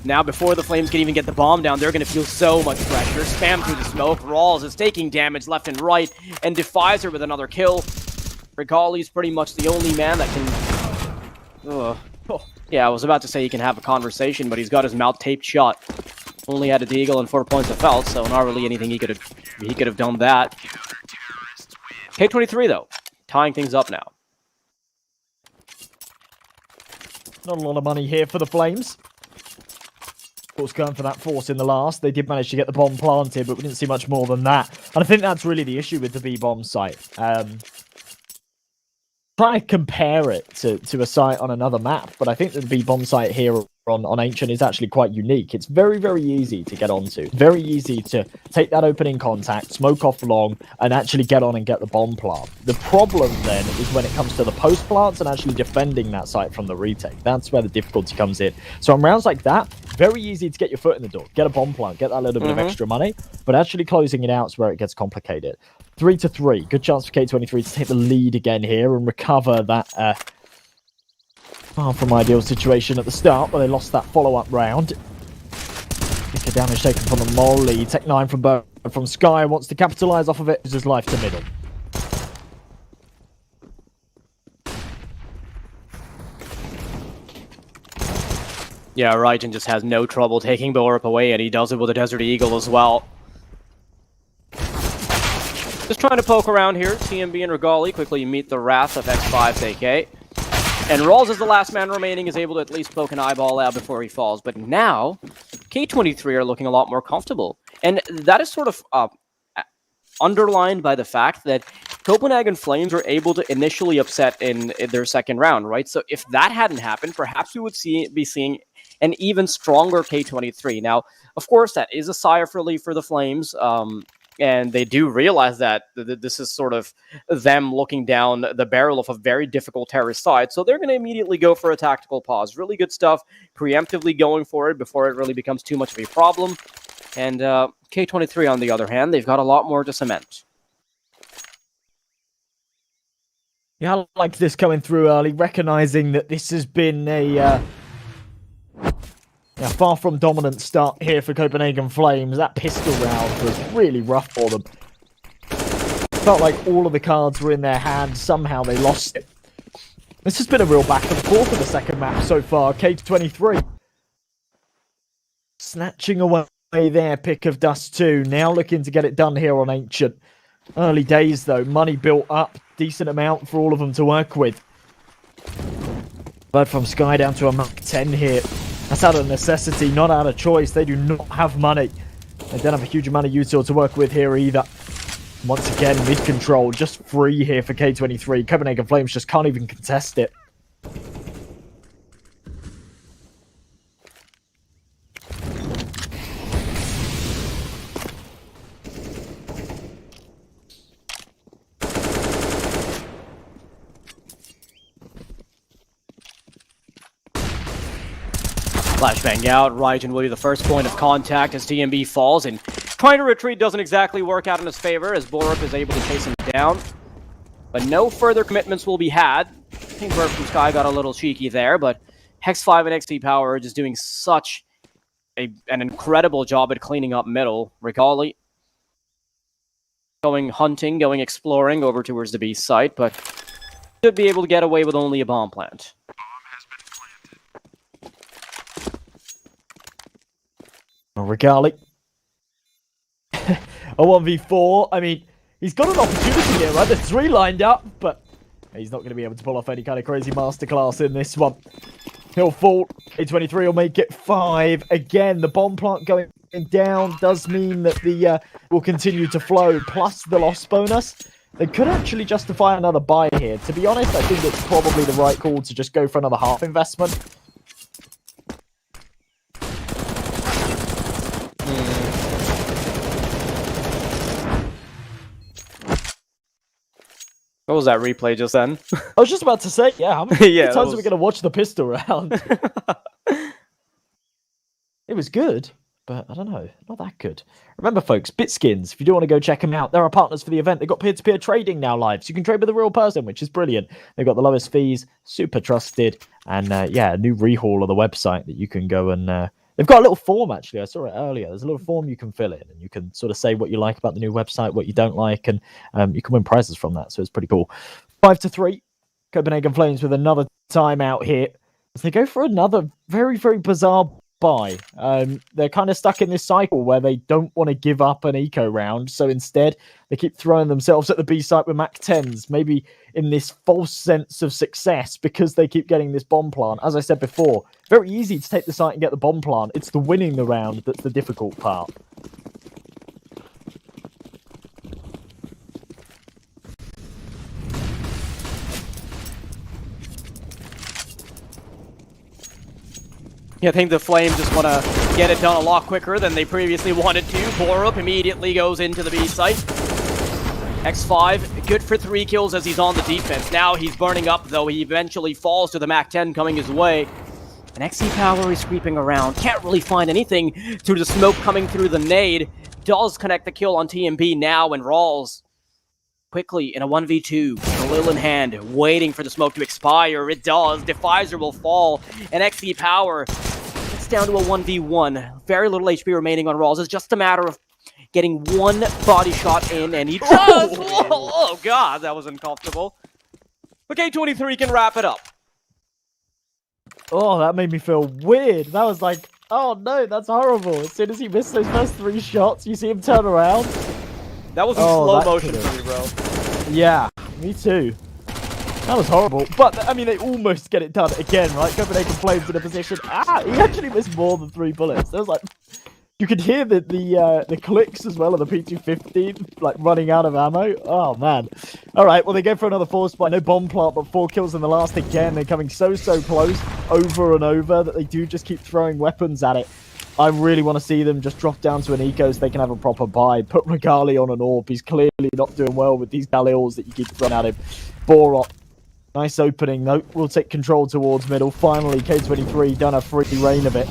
now before the Flames can even get the bomb down, they're going to feel so much pressure. Spam through the smoke. Rawls is taking damage left and right, and Defizer with another kill. Regali's pretty much the only man that can... Yeah, I was about to say he can have a conversation, but he's got his mouth taped shut. Only had a deagle and 4 points of felt, so not really anything he could have done that. K23 though, tying things up now. Not a lot of money here for the Flames. Of course, going for that force in the last. They did manage to get the bomb planted, but we didn't see much more than that. And I think that's really the issue with the B-bomb site. Try to compare it to a site on another map, but I think that the B-bomb site here on Ancient is actually quite unique. It's very, very easy to get onto. Very easy to take that opening contact, smoke off long, and actually get on and get the bomb plant. The problem then is when it comes to the post plants and actually defending that site from the retake. That's where the difficulty comes in. So on rounds like that, very easy to get your foot in the door, get a bomb plant, get that little bit of extra money, but actually closing it out is where it gets complicated. 3-3. Good chance for K23 to take the lead again here and recover that far from ideal situation at the start, but they lost that follow-up round. Bigger damage taken from the Molly. Tech 9 from Sky wants to capitalise off of it. Uses life to middle. Yeah, Raijin just has no trouble taking Borup away, and he does it with a Desert Eagle as well. Just trying to poke around here. TMB and Regali quickly meet the wrath of X5's AK. And Rawls, as the last man remaining, is able to at least poke an eyeball out before he falls. But now, K23 are looking a lot more comfortable. And that is sort of underlined by the fact that Copenhagen Flames were able to initially upset in their second round, right? So if that hadn't happened, perhaps we would be seeing an even stronger K23. Now, of course, that is a sigh of relief for the Flames. And they do realize that this is sort of them looking down the barrel of a very difficult terrorist side. So they're going to immediately go for a tactical pause. Really good stuff. Preemptively going for it before it really becomes too much of a problem. And K23, on the other hand, they've got a lot more to cement. Yeah, I like this coming through early, recognizing that this has been a far from dominant start here for Copenhagen Flames. That pistol round was really rough for them. Felt like all of the cards were in their hands. Somehow they lost it. This has been a real back and forth of the second map so far. K23 snatching away their pick of Dust 2. Now looking to get it done here on Ancient. Early days though. Money built up. Decent amount for all of them to work with. But from Sky down to a Mach 10 here. That's out of necessity, not out of choice. They do not have money. They don't have a huge amount of util to work with here either. Once again, mid-control, just free here for K23. Copenhagen Flames just can't even contest it. Flashbang out, Raijin will be the first point of contact as TMB falls, and trying to retreat doesn't exactly work out in his favor as BO3 is able to chase him down. But no further commitments will be had. I think Burp from Sky got a little cheeky there, but Hex5 and XT Power are just doing such an incredible job at cleaning up middle. Regali going hunting, going exploring over towards the B site, but should be able to get away with only a bomb plant. Regali. A 1v4. I mean, he's got an opportunity here, right? There's 3 lined up, but he's not going to be able to pull off any kind of crazy masterclass in this one. He'll fall. K23 will make it 5. Again, the bomb plant going down does mean that the will continue to flow, plus the loss bonus. They could actually justify another buy here. To be honest, I think it's probably the right call to just go for another half investment. What was that replay just then? I was just about to say, yeah, how many yeah, times are we going to watch the pistol round? It was good, but I don't know, not that good. Remember, folks, Bitskins, if you do want to go check them out, they're our partners for the event. They've got peer-to-peer trading now live, so you can trade with a real person, which is brilliant. They've got the lowest fees, super trusted, and yeah, a new rehaul of the website that you can go and... They've got a little form, actually. I saw it earlier. There's a little form you can fill in, and you can sort of say what you like about the new website, what you don't like, and you can win prizes from that, so it's pretty cool. 5-3. Copenhagen Flames with another timeout here. As they go for another very, very bizarre buy. They're kind of stuck in this cycle where they don't want to give up an eco round, so instead they keep throwing themselves at the B site with Mach 10s, maybe in this false sense of success because they keep getting this bomb plant. As I said before, very easy to take the site and get the bomb plant. It's the winning the round that's the difficult part. I think the Flames just want to get it done a lot quicker than they previously wanted to. BO3 immediately goes into the B site. X5, good for 3 kills as he's on the defense. Now he's burning up, though. He eventually falls to the Mach 10 coming his way. And XT Power is creeping around. Can't really find anything through the smoke coming through the nade. Does connect the kill on TMB now, and Rawls quickly in a 1v2. Galil in hand, waiting for the smoke to expire. It does. Defizer will fall. And XT Power gets down to a 1v1. Very little HP remaining on Rawls. It's just a matter of getting one body shot in, and he does! Oh, God, that was uncomfortable. But K23 can wrap it up. Oh, that made me feel weird. That was like, oh no, that's horrible. As soon as he missed those first 3 shots, you see him turn around. That was in slow motion for me, bro. Yeah, me too. That was horrible. But, I mean, they almost get it done again, right? Copenhagen Flames in a position. Ah, he actually missed more than 3 bullets. There was like... You could hear the clicks as well of the P250, like, running out of ammo. Oh, man. All right, well, they go for another 4 spot. No bomb plant, but 4 kills in the last again. They're coming so close over and over that they do just keep throwing weapons at it. I really want to see them just drop down to an eco so they can have a proper buy. Put Regali on an AWP. He's clearly not doing well with these Galils that you keep throwing at him. BO3. Nice opening. Nope, we'll take control towards middle. Finally, K23 done a free reign of it.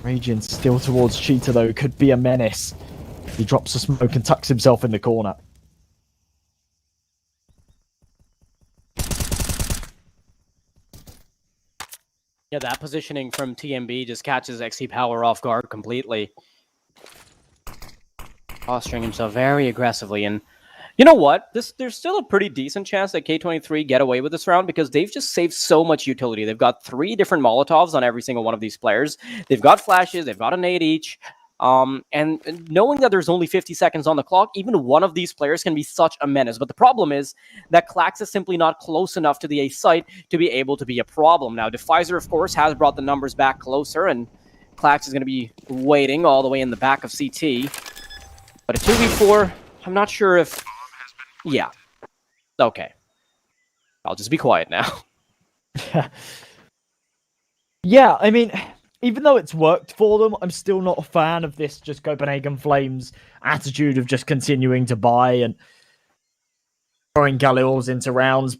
Raging still towards Cheetah, though. Could be a menace. He drops the smoke and tucks himself in the corner. Yeah, that positioning from TMB just catches XT Power off guard completely. Posturing himself very aggressively, and you know what? There's still a pretty decent chance that K23 get away with this round because they've just saved so much utility. They've got 3 different Molotovs on every single one of these players. They've got flashes, they've got a nade each. And knowing that there's only 50 seconds on the clock, even one of these players can be such a menace. But the problem is that Klax is simply not close enough to the A site to be able to be a problem. Now, Defizer, of course, has brought the numbers back closer, and Klax is going to be waiting all the way in the back of CT. But a 2v4, I'm not sure if... Yeah. Okay. I'll just be quiet now. Yeah, I mean, even though it's worked for them, I'm still not a fan of this just Copenhagen Flames attitude of just continuing to buy and throwing Galils into rounds.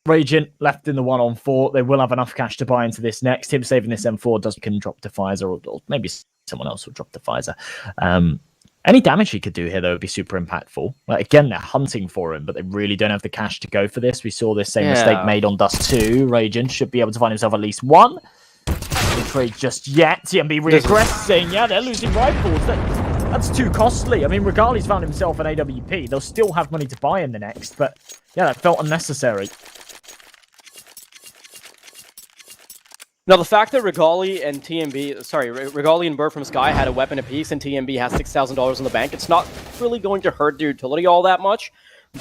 Ragent left in the 1-on-4. They will have enough cash to buy into this next. Him saving this M4 can drop Defizer, or maybe someone else will drop Defizer. Any damage he could do here, though, would be super impactful. Like, again, they're hunting for him, but they really don't have the cash to go for this. We saw this same mistake made on Dust 2. Ragent should be able to find himself at least one. Trade just yet. TMB regressing. Yeah, they're losing rifles. That's too costly. I mean, Regali's found himself an AWP. They'll still have money to buy in the next, but yeah, that felt unnecessary. Now, the fact that Regali and Regali and Bird from Sky had a weapon apiece and TMB has $6,000 in the bank, it's not really going to hurt their utility all that much,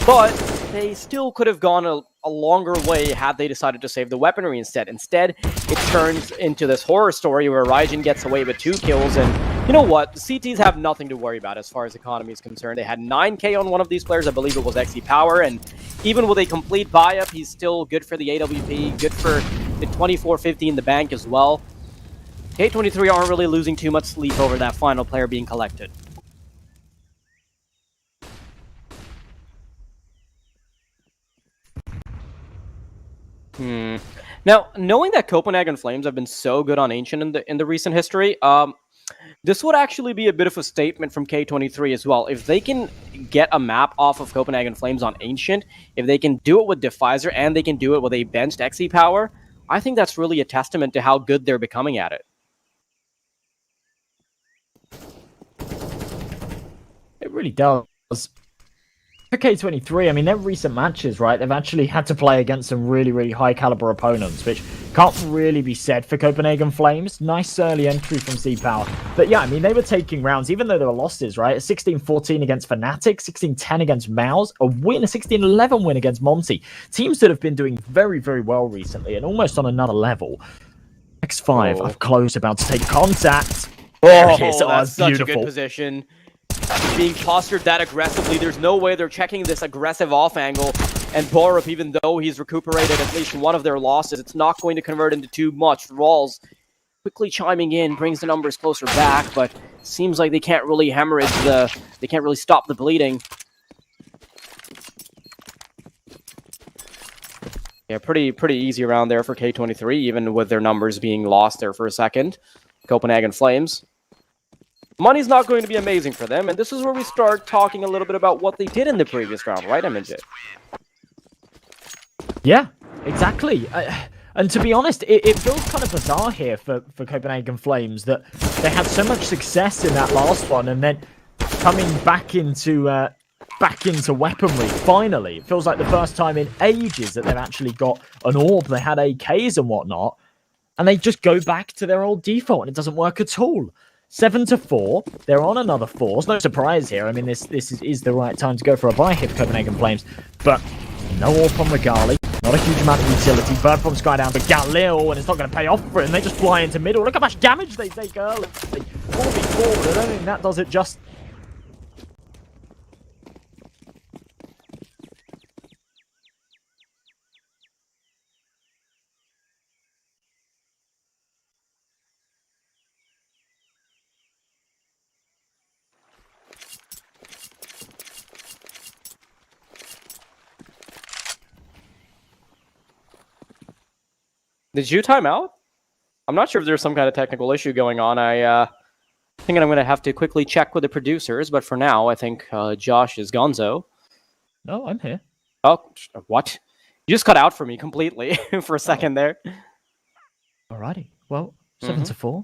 but they still could have gone a longer way had they decided to save the weaponry instead. Instead, it turns into this horror story where Raijin gets away with 2 kills, and you know what? The CTs have nothing to worry about as far as economy is concerned. They had 9k on one of these players, I believe it was XE Power, and even with a complete buy-up, he's still good for the AWP, good for the 2450 in the bank as well. K23 aren't really losing too much sleep over that final player being collected. Now, knowing that Copenhagen Flames have been so good on Ancient in the recent history, this would actually be a bit of a statement from K23 as well. If they can get a map off of Copenhagen Flames on Ancient, if they can do it with Defizer and they can do it with a benched XE Power, I think that's really a testament to how good they're becoming at it. It really does. For K23, I mean, their recent matches, right, they've actually had to play against some really, really high-caliber opponents, which can't really be said for Copenhagen Flames. Nice early entry from C-Power. But yeah, I mean, they were taking rounds, even though there were losses, right? A 16-14 against Fnatic, 16-10 against Mouse, a 16-11 win against Monty. Teams that have been doing very, very well recently and almost on another level. X5 up close, about to take contact. There it is. That's such a good position. Being postured that aggressively, there's no way they're checking this aggressive off angle, and Borup, even though he's recuperated at least one of their losses, it's not going to convert into too much. Rawls quickly chiming in, brings the numbers closer back, but seems like they can't really hemorrhage they can't really stop the bleeding. Yeah, pretty easy around there for K23, even with their numbers being lost there for a second. Copenhagen Flames. Money's not going to be amazing for them, and this is where we start talking a little bit about what they did in the previous round, right, MJ? Yeah, exactly. And to be honest, it feels kind of bizarre here for Copenhagen Flames that they had so much success in that last one, and then coming back into weaponry, finally. It feels like the first time in ages that they've actually got an orb. They had AKs and whatnot, and they just go back to their old default, and it doesn't work at all. 7-4. They're on another 4. It's no surprise here. I mean, this is the right time to go for a buy here for Copenhagen Flames. But no orb from Regali. Not a huge amount of utility. Bird from Sky down to Galil, and it's not going to pay off for him. They just fly into middle. Look how much damage they take early. 4v4, but I don't think that does it just. Did you time out? I'm not sure if there's some kind of technical issue going on. I think I'm going to have to quickly check with the producers, but for now, I think Josh is gonzo. No, I'm here. Oh, what? You just cut out for me completely for a second there. Alrighty. Well, 7-4.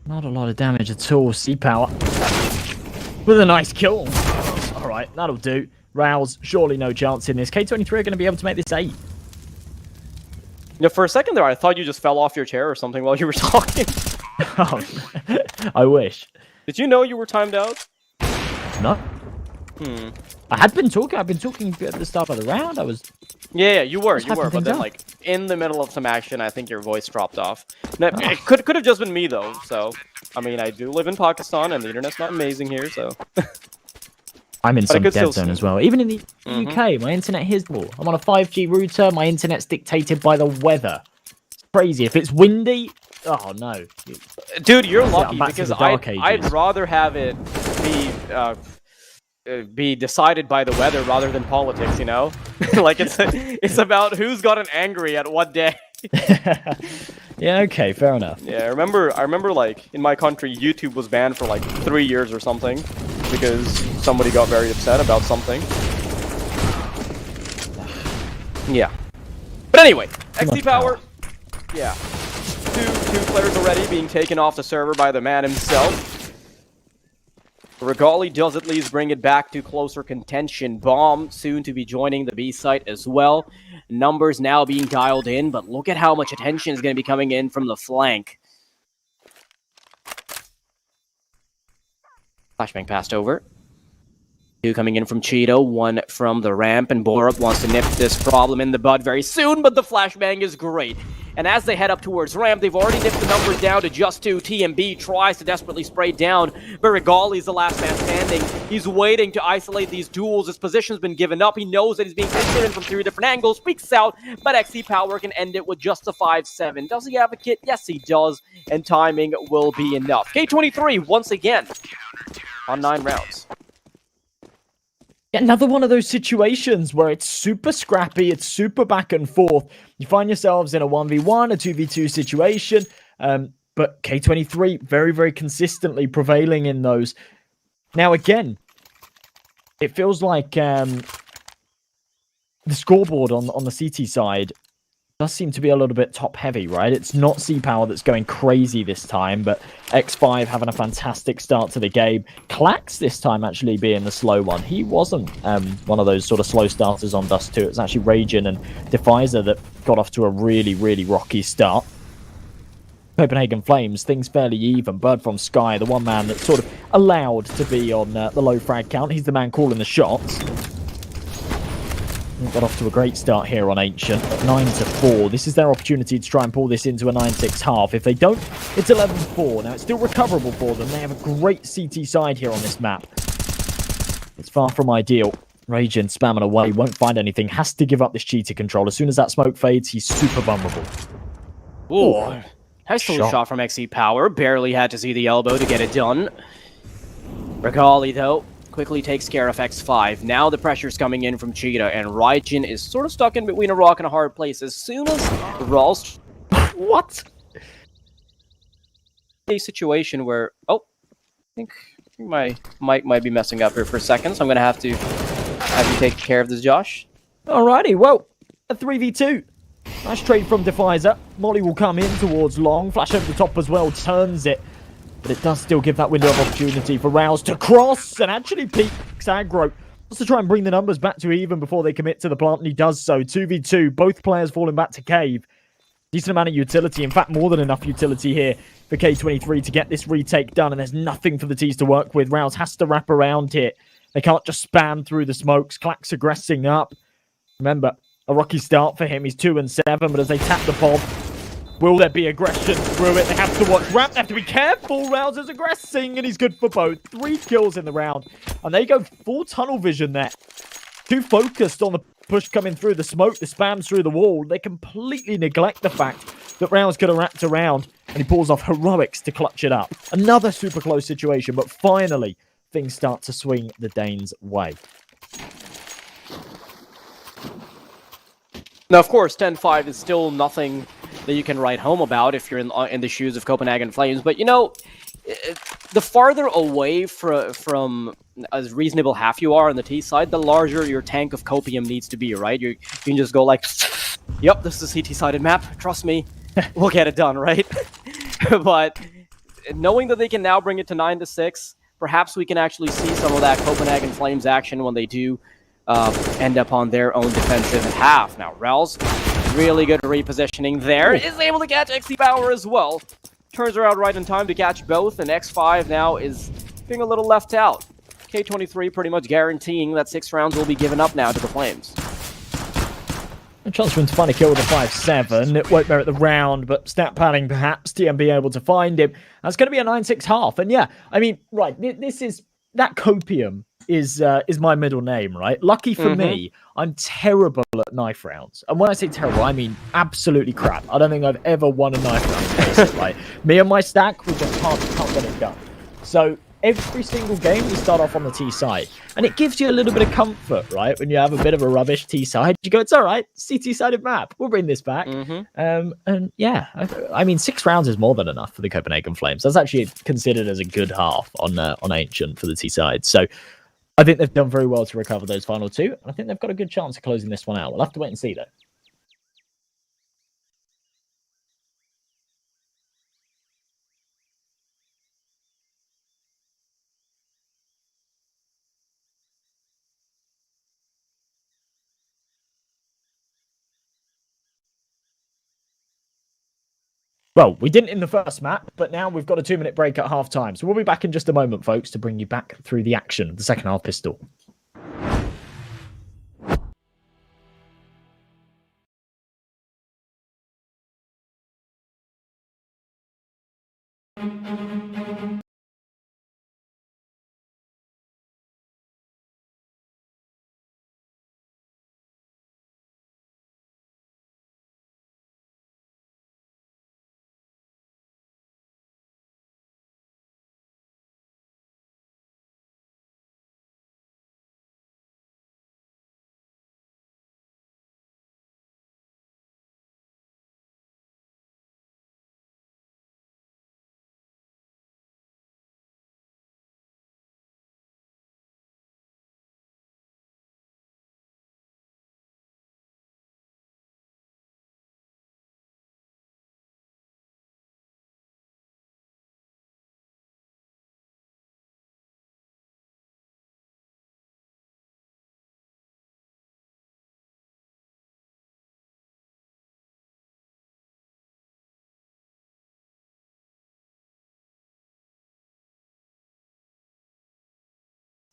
Not a lot of damage at all. C-Power with a nice kill. Alright, that'll do. Rouse, surely no chance in this. K23 are going to be able to make this 8. You know, for a second there, I thought you just fell off your chair or something while you were talking. Oh, I wish. Did you know you were timed out? No. I had been talking. I've been talking at the start of the round. I was. Yeah, you were. But then, out. like, in the middle of some action, I think your voice dropped off. No, it could have just been me, though. So, I mean, I do live in Pakistan, and the internet's not amazing here, so. I'm in some dead zone as well. Even in the UK, my internet here's more. I'm on a 5G router. My internet's dictated by the weather. It's crazy. If it's windy, oh no. Dude, you're lucky because I'd rather have it be decided by the weather rather than politics, you know? Like it's about who's gotten angry at what day. Yeah, okay, fair enough. Yeah, I remember like in my country YouTube was banned for like 3 years or something because somebody got very upset about something. Yeah. But anyway, XC Power. Yeah. Two players already being taken off the server by the man himself. Regali does at least bring it back to closer contention. Bomb soon to be joining the B site as well. Numbers now being dialed in, but look at how much attention is going to be coming in from the flank. Flashbang passed over. Two coming in from Cheeto, one from the ramp, and Borup wants to nip this problem in the bud very soon, but the flashbang is great. And as they head up towards ramp, they've already nipped the numbers down to just 2. TMB tries to desperately spray down, but Regali's the last man standing. He's waiting to isolate these duels. His position's been given up. He knows that he's being pincered in from 3 different angles, speaks out, but XC Power can end it with just a 5-7. Does he have a kit? Yes, he does, and timing will be enough. K23, once again, on 9 rounds. Another one of those situations where it's super scrappy, it's super back and forth. You find yourselves in a 1v1, a 2v2 situation, but K23 very, very consistently prevailing in those. Now, again, it feels like the scoreboard on the CT side does seem to be a little bit top-heavy, right? It's not C-Power that's going crazy this time, but X5 having a fantastic start to the game. Klax this time actually being the slow one. He wasn't one of those sort of slow starters on Dust 2. It's actually Ragin and Defizer that got off to a really, really rocky start. Copenhagen Flames, things fairly even. Bird from Sky, the one man that's sort of allowed to be on the low frag count. He's the man calling the shots. Got off to a great start here on Ancient. 9-4. This is their opportunity to try and pull this into a 9-6 half. If they don't, it's 11-4. Now, it's still recoverable for them. They have a great CT side here on this map. It's far from ideal. Ragin spamming away. Won't find anything. Has to give up this cheater control. As soon as that smoke fades, he's super vulnerable. Ooh. Nice shot from XC Power. Barely had to see the elbow to get it done. Regali, though, quickly takes care of X5. Now the pressure's coming in from Cheetah, and Raijin is sort of stuck in between a rock and a hard place. As soon as Rawls... What? A situation where... Oh, I think my mic might be messing up here for a second, so I'm going to have you take care of this, Josh. Alrighty, well, a 3v2. Nice trade from Defizer. Molly will come in towards Long. Flash over the top as well, turns it. But it does still give that window of opportunity for Rouse to cross and actually peeks aggro. Wants to try and bring the numbers back to even before they commit to the plant, and he does so. 2v2, both players falling back to Cave. Decent amount of utility, in fact, more than enough utility here for K23 to get this retake done, and there's nothing for the T's to work with. Rouse has to wrap around here. They can't just spam through the smokes. Klax aggressing up. Remember, a rocky start for him. He's 2-7, but as they tap the bomb, will there be aggression through it? They have to watch ramp. They have to be careful. Rouse is aggressing, and he's good for both. 3 kills in the round, and they go full tunnel vision there. Too focused on the push coming through the smoke, the spams through the wall. They completely neglect the fact that Rouse could have wrapped around, and he pulls off heroics to clutch it up. Another super close situation, but finally, things start to swing the Danes' way. Now, of course, 10-5 is still nothing that you can write home about if you're in the shoes of Copenhagen Flames. But, you know, the farther away from a reasonable half you are on the T side, the larger your tank of copium needs to be, right? You can just go like, yep, this is a CT-sided map. Trust me, we'll get it done, right? But knowing that they can now bring it to 9-6, perhaps we can actually see some of that Copenhagen Flames action when they do end up on their own defensive half. Now, Rels, really good repositioning there, is able to catch XC Power as well. turns around right in time to catch both, and X5 now is being a little left out. K23 pretty much guaranteeing that 6 rounds will be given up now to the Flames. A chance for him to find a kill with a 5-7. It won't merit the round, but stat padding perhaps. TMB able to find him. That's going to be a 9-6 half. And yeah, I mean, right, this is... That Copium is my middle name, right? Lucky for me, I'm terrible at knife rounds. And when I say terrible, I mean absolutely crap. I don't think I've ever won a knife round. Right? Me and my stack, we just can't get it done. So every single game, we start off on the T side. And it gives you a little bit of comfort, right? When you have a bit of a rubbish T side, you go, it's all right, CT-sided map. We'll bring this back. And yeah, I mean, 6 rounds is more than enough for the Copenhagen Flames. That's actually considered as a good half on Ancient for the T side. So I think they've done very well to recover those final 2. And I think they've got a good chance of closing this one out. We'll have to wait and see, though. Well, we didn't in the first map, but now we've got a 2-minute break at half-time. So we'll be back in just a moment, folks, to bring you back through the action of the second half pistol.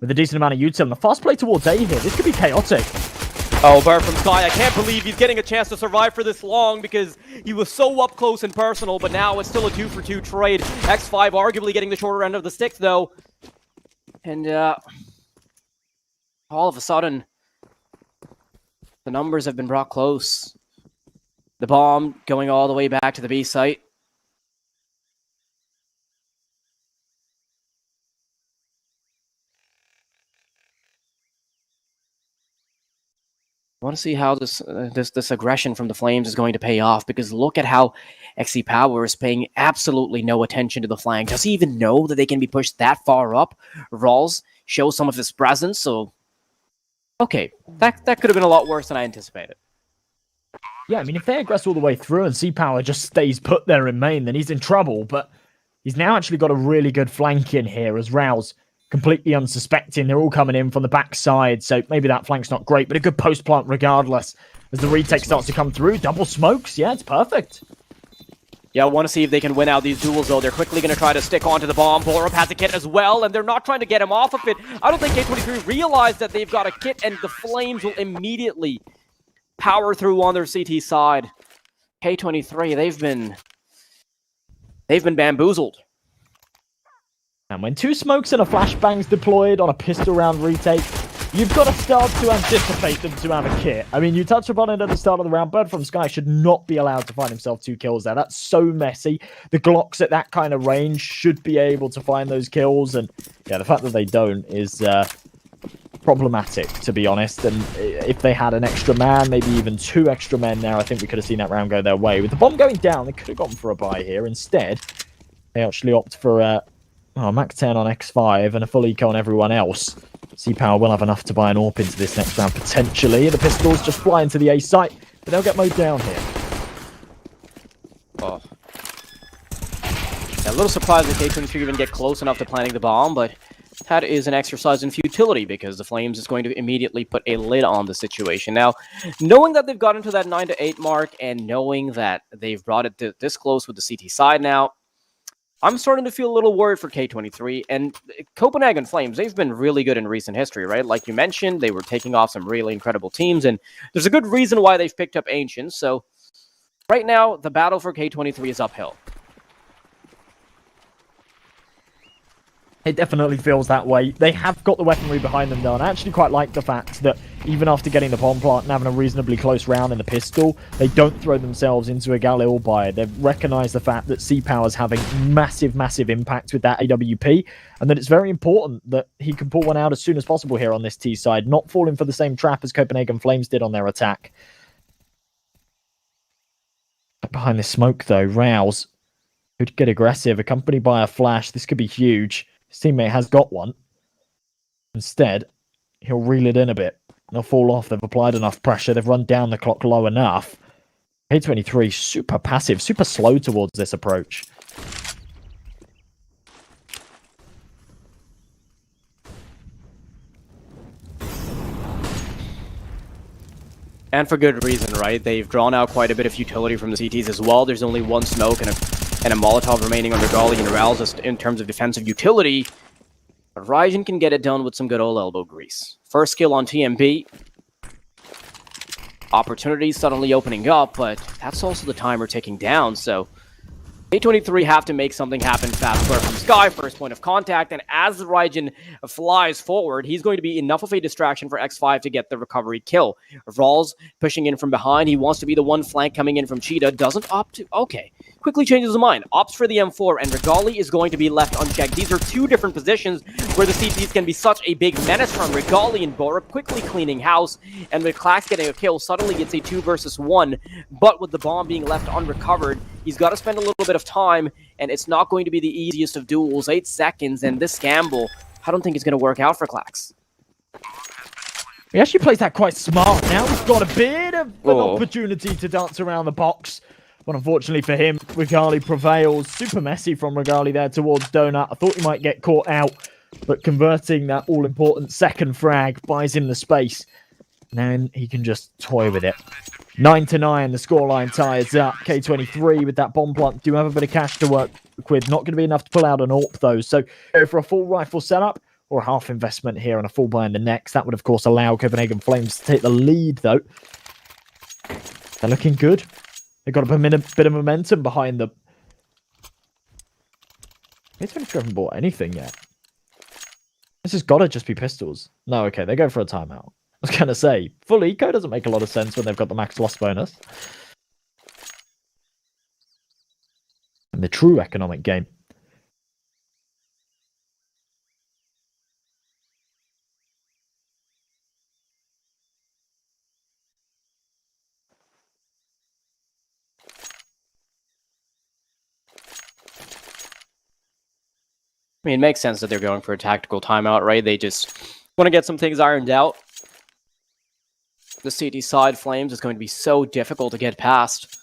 With a decent amount of util and the fast play towards A here, this could be chaotic. Oh, Bird from Sky, I can't believe he's getting a chance to survive for this long because he was so up close and personal, but now it's still a 2-for-2 trade. X5 arguably getting the shorter end of the stick, though. And, all of a sudden, the numbers have been brought close. The bomb going all the way back to the B site. I want to see how this aggression from the Flames is going to pay off, because look at how XC Power is paying absolutely no attention to the flank. Does he even know that they can be pushed that far up? Rawls shows some of his presence, so okay, that could have been a lot worse than I anticipated. Yeah, I mean, if they aggress all the way through and C-Power just stays put there in main, then he's in trouble, but he's now actually got a really good flank in here as Rouse completely unsuspecting. They're all coming in from the backside, so maybe that flank's not great, but a good post plant regardless. As the retake starts to come through, double smokes, yeah, it's perfect. Yeah, I want to see if they can win out these duels, though. They're quickly going to try to stick onto the bomb. Borup has a kit as well, and they're not trying to get him off of it. I don't think K23 realized that they've got a kit, and the Flames will immediately power through on their CT side. K23, they've been bamboozled. And when 2 smokes and a flashbang's deployed on a pistol round retake, you've got to start to anticipate them to have a kit. I mean, you touched upon it at the start of the round. Bird from Sky should not be allowed to find himself 2 kills there. That's so messy. The Glocks at that kind of range should be able to find those kills. And yeah, the fact that they don't is problematic, to be honest. And if they had an extra man, maybe even 2 extra men there, I think we could have seen that round go their way. With the bomb going down, they could have gone for a buy here. Instead, they actually opt for Mac 10 on X5 and a full eco on everyone else. C-Power will have enough to buy an AWP into this next round, potentially. The pistols just fly into the A site, but they'll get mowed down here. Oh. Yeah, a little surprised that K23 even get close enough to planting the bomb, but that is an exercise in futility because the Flames is going to immediately put a lid on the situation. Now, knowing that they've gotten to that 9-8 mark and knowing that they've brought it this close with the CT side now, I'm starting to feel a little worried for K23 and Copenhagen Flames. They've been really good in recent history, right? Like you mentioned, they were taking off some really incredible teams, and there's a good reason why they've picked up Ancients. So right now, the battle for K23 is uphill. It definitely feels that way. They have got the weaponry behind them, though, and I actually quite like the fact that even after getting the bomb plant and having a reasonably close round in the pistol, they don't throw themselves into a Galil buy. They've recognised the fact that C-Power's having massive, massive impact with that AWP, and that it's very important that he can pull one out as soon as possible here on this T side, not falling for the same trap as Copenhagen Flames did on their attack. Behind this smoke, though, Rouse could get aggressive, accompanied by a flash. This could be huge. His teammate has got one. Instead, he'll reel it in a bit. They'll fall off. They've applied enough pressure. They've run down the clock low enough. K23, super passive, super slow towards this approach. And for good reason, right? They've drawn out quite a bit of utility from the CTs as well. There's only one smoke and a Molotov remaining under Golly and Rouse just in terms of defensive utility. But Ryzen can get it done with some good old elbow grease. First kill on TMB. Opportunities suddenly opening up, but that's also the timer ticking down, so K23 have to make something happen fast. Flare from Sky, first point of contact, and as Ryzen flies forward, he's going to be enough of a distraction for X5 to get the recovery kill. Vral's pushing in from behind. He wants to be the one flank coming in from Cheetah. Doesn't opt to... Okay. Quickly changes his mind. Opts for the M4, and Regali is going to be left unchecked. These are two different positions where the CTs can be such a big menace from. Regali and Bora quickly cleaning house, and with Klax getting a kill, suddenly it's a 2 versus 1. But with the bomb being left unrecovered, he's got to spend a little bit of time, and it's not going to be the easiest of duels. 8 seconds, and this gamble, I don't think it's going to work out for Klax. He actually plays that quite smart. Now he's got a bit of an opportunity to dance around the box. But unfortunately for him, Regali prevails. Super messy from Regali there towards Donut. I thought he might get caught out, but converting that all-important second frag buys him the space. And then he can just toy with it. 9-9, the scoreline ties up. K23 with that bomb plant do have a bit of cash to work with. Not going to be enough to pull out an AWP, though. So go for a full rifle setup or a half investment here and a full buy in the next. That would, of course, allow Copenhagen Flames to take the lead, though. They're looking good. They've got a bit of momentum behind them. K23 haven't bought anything yet. This has got to just be pistols. No, okay, they go for a timeout. I was going to say, full eco doesn't make a lot of sense when they've got the max loss bonus. And the true economic game. I mean, it makes sense that they're going for a tactical timeout, right? They just want to get some things ironed out. The CT side Flames is going to be so difficult to get past.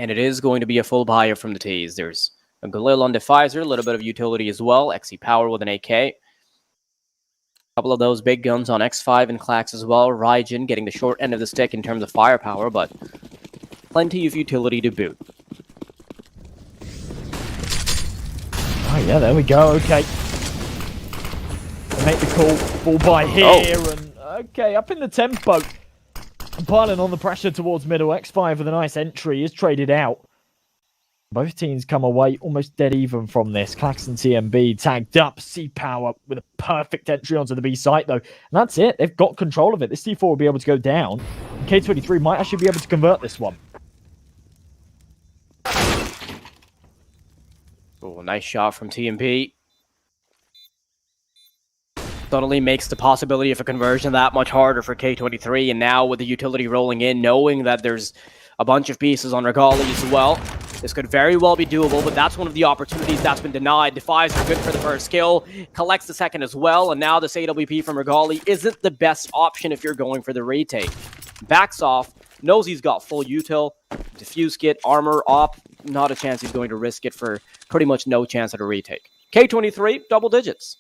And it is going to be a full buyer from the T's. There's a Galil on Defizer, a little bit of utility as well. XE Power with an AK. A couple of those big guns on X5 and Klax as well. Ryzen getting the short end of the stick in terms of firepower, but plenty of utility to boot. Oh, yeah, there we go. Okay. They make the call. Full buy here. And okay, up in the tempo. And piling on the pressure towards middle. X5 with a nice entry is traded out. Both teams come away almost dead even from this. Klax and TMB tagged up. C-Power with a perfect entry onto the B site, though. And that's it. They've got control of it. This C4 will be able to go down. And K23 might actually be able to convert this one. Oh, nice shot from TMP. Suddenly makes the possibility of a conversion that much harder for K23, and now with the utility rolling in, knowing that there's a bunch of pieces on Regali as well, this could very well be doable, but that's one of the opportunities that's been denied. Defies are good for the first kill, collects the second as well, and now this AWP from Regali isn't the best option if you're going for the retake. Backs off, knows he's got full util, diffuse kit, armor, op, not a chance he's going to risk it for pretty much no chance at a retake. K23, double digits.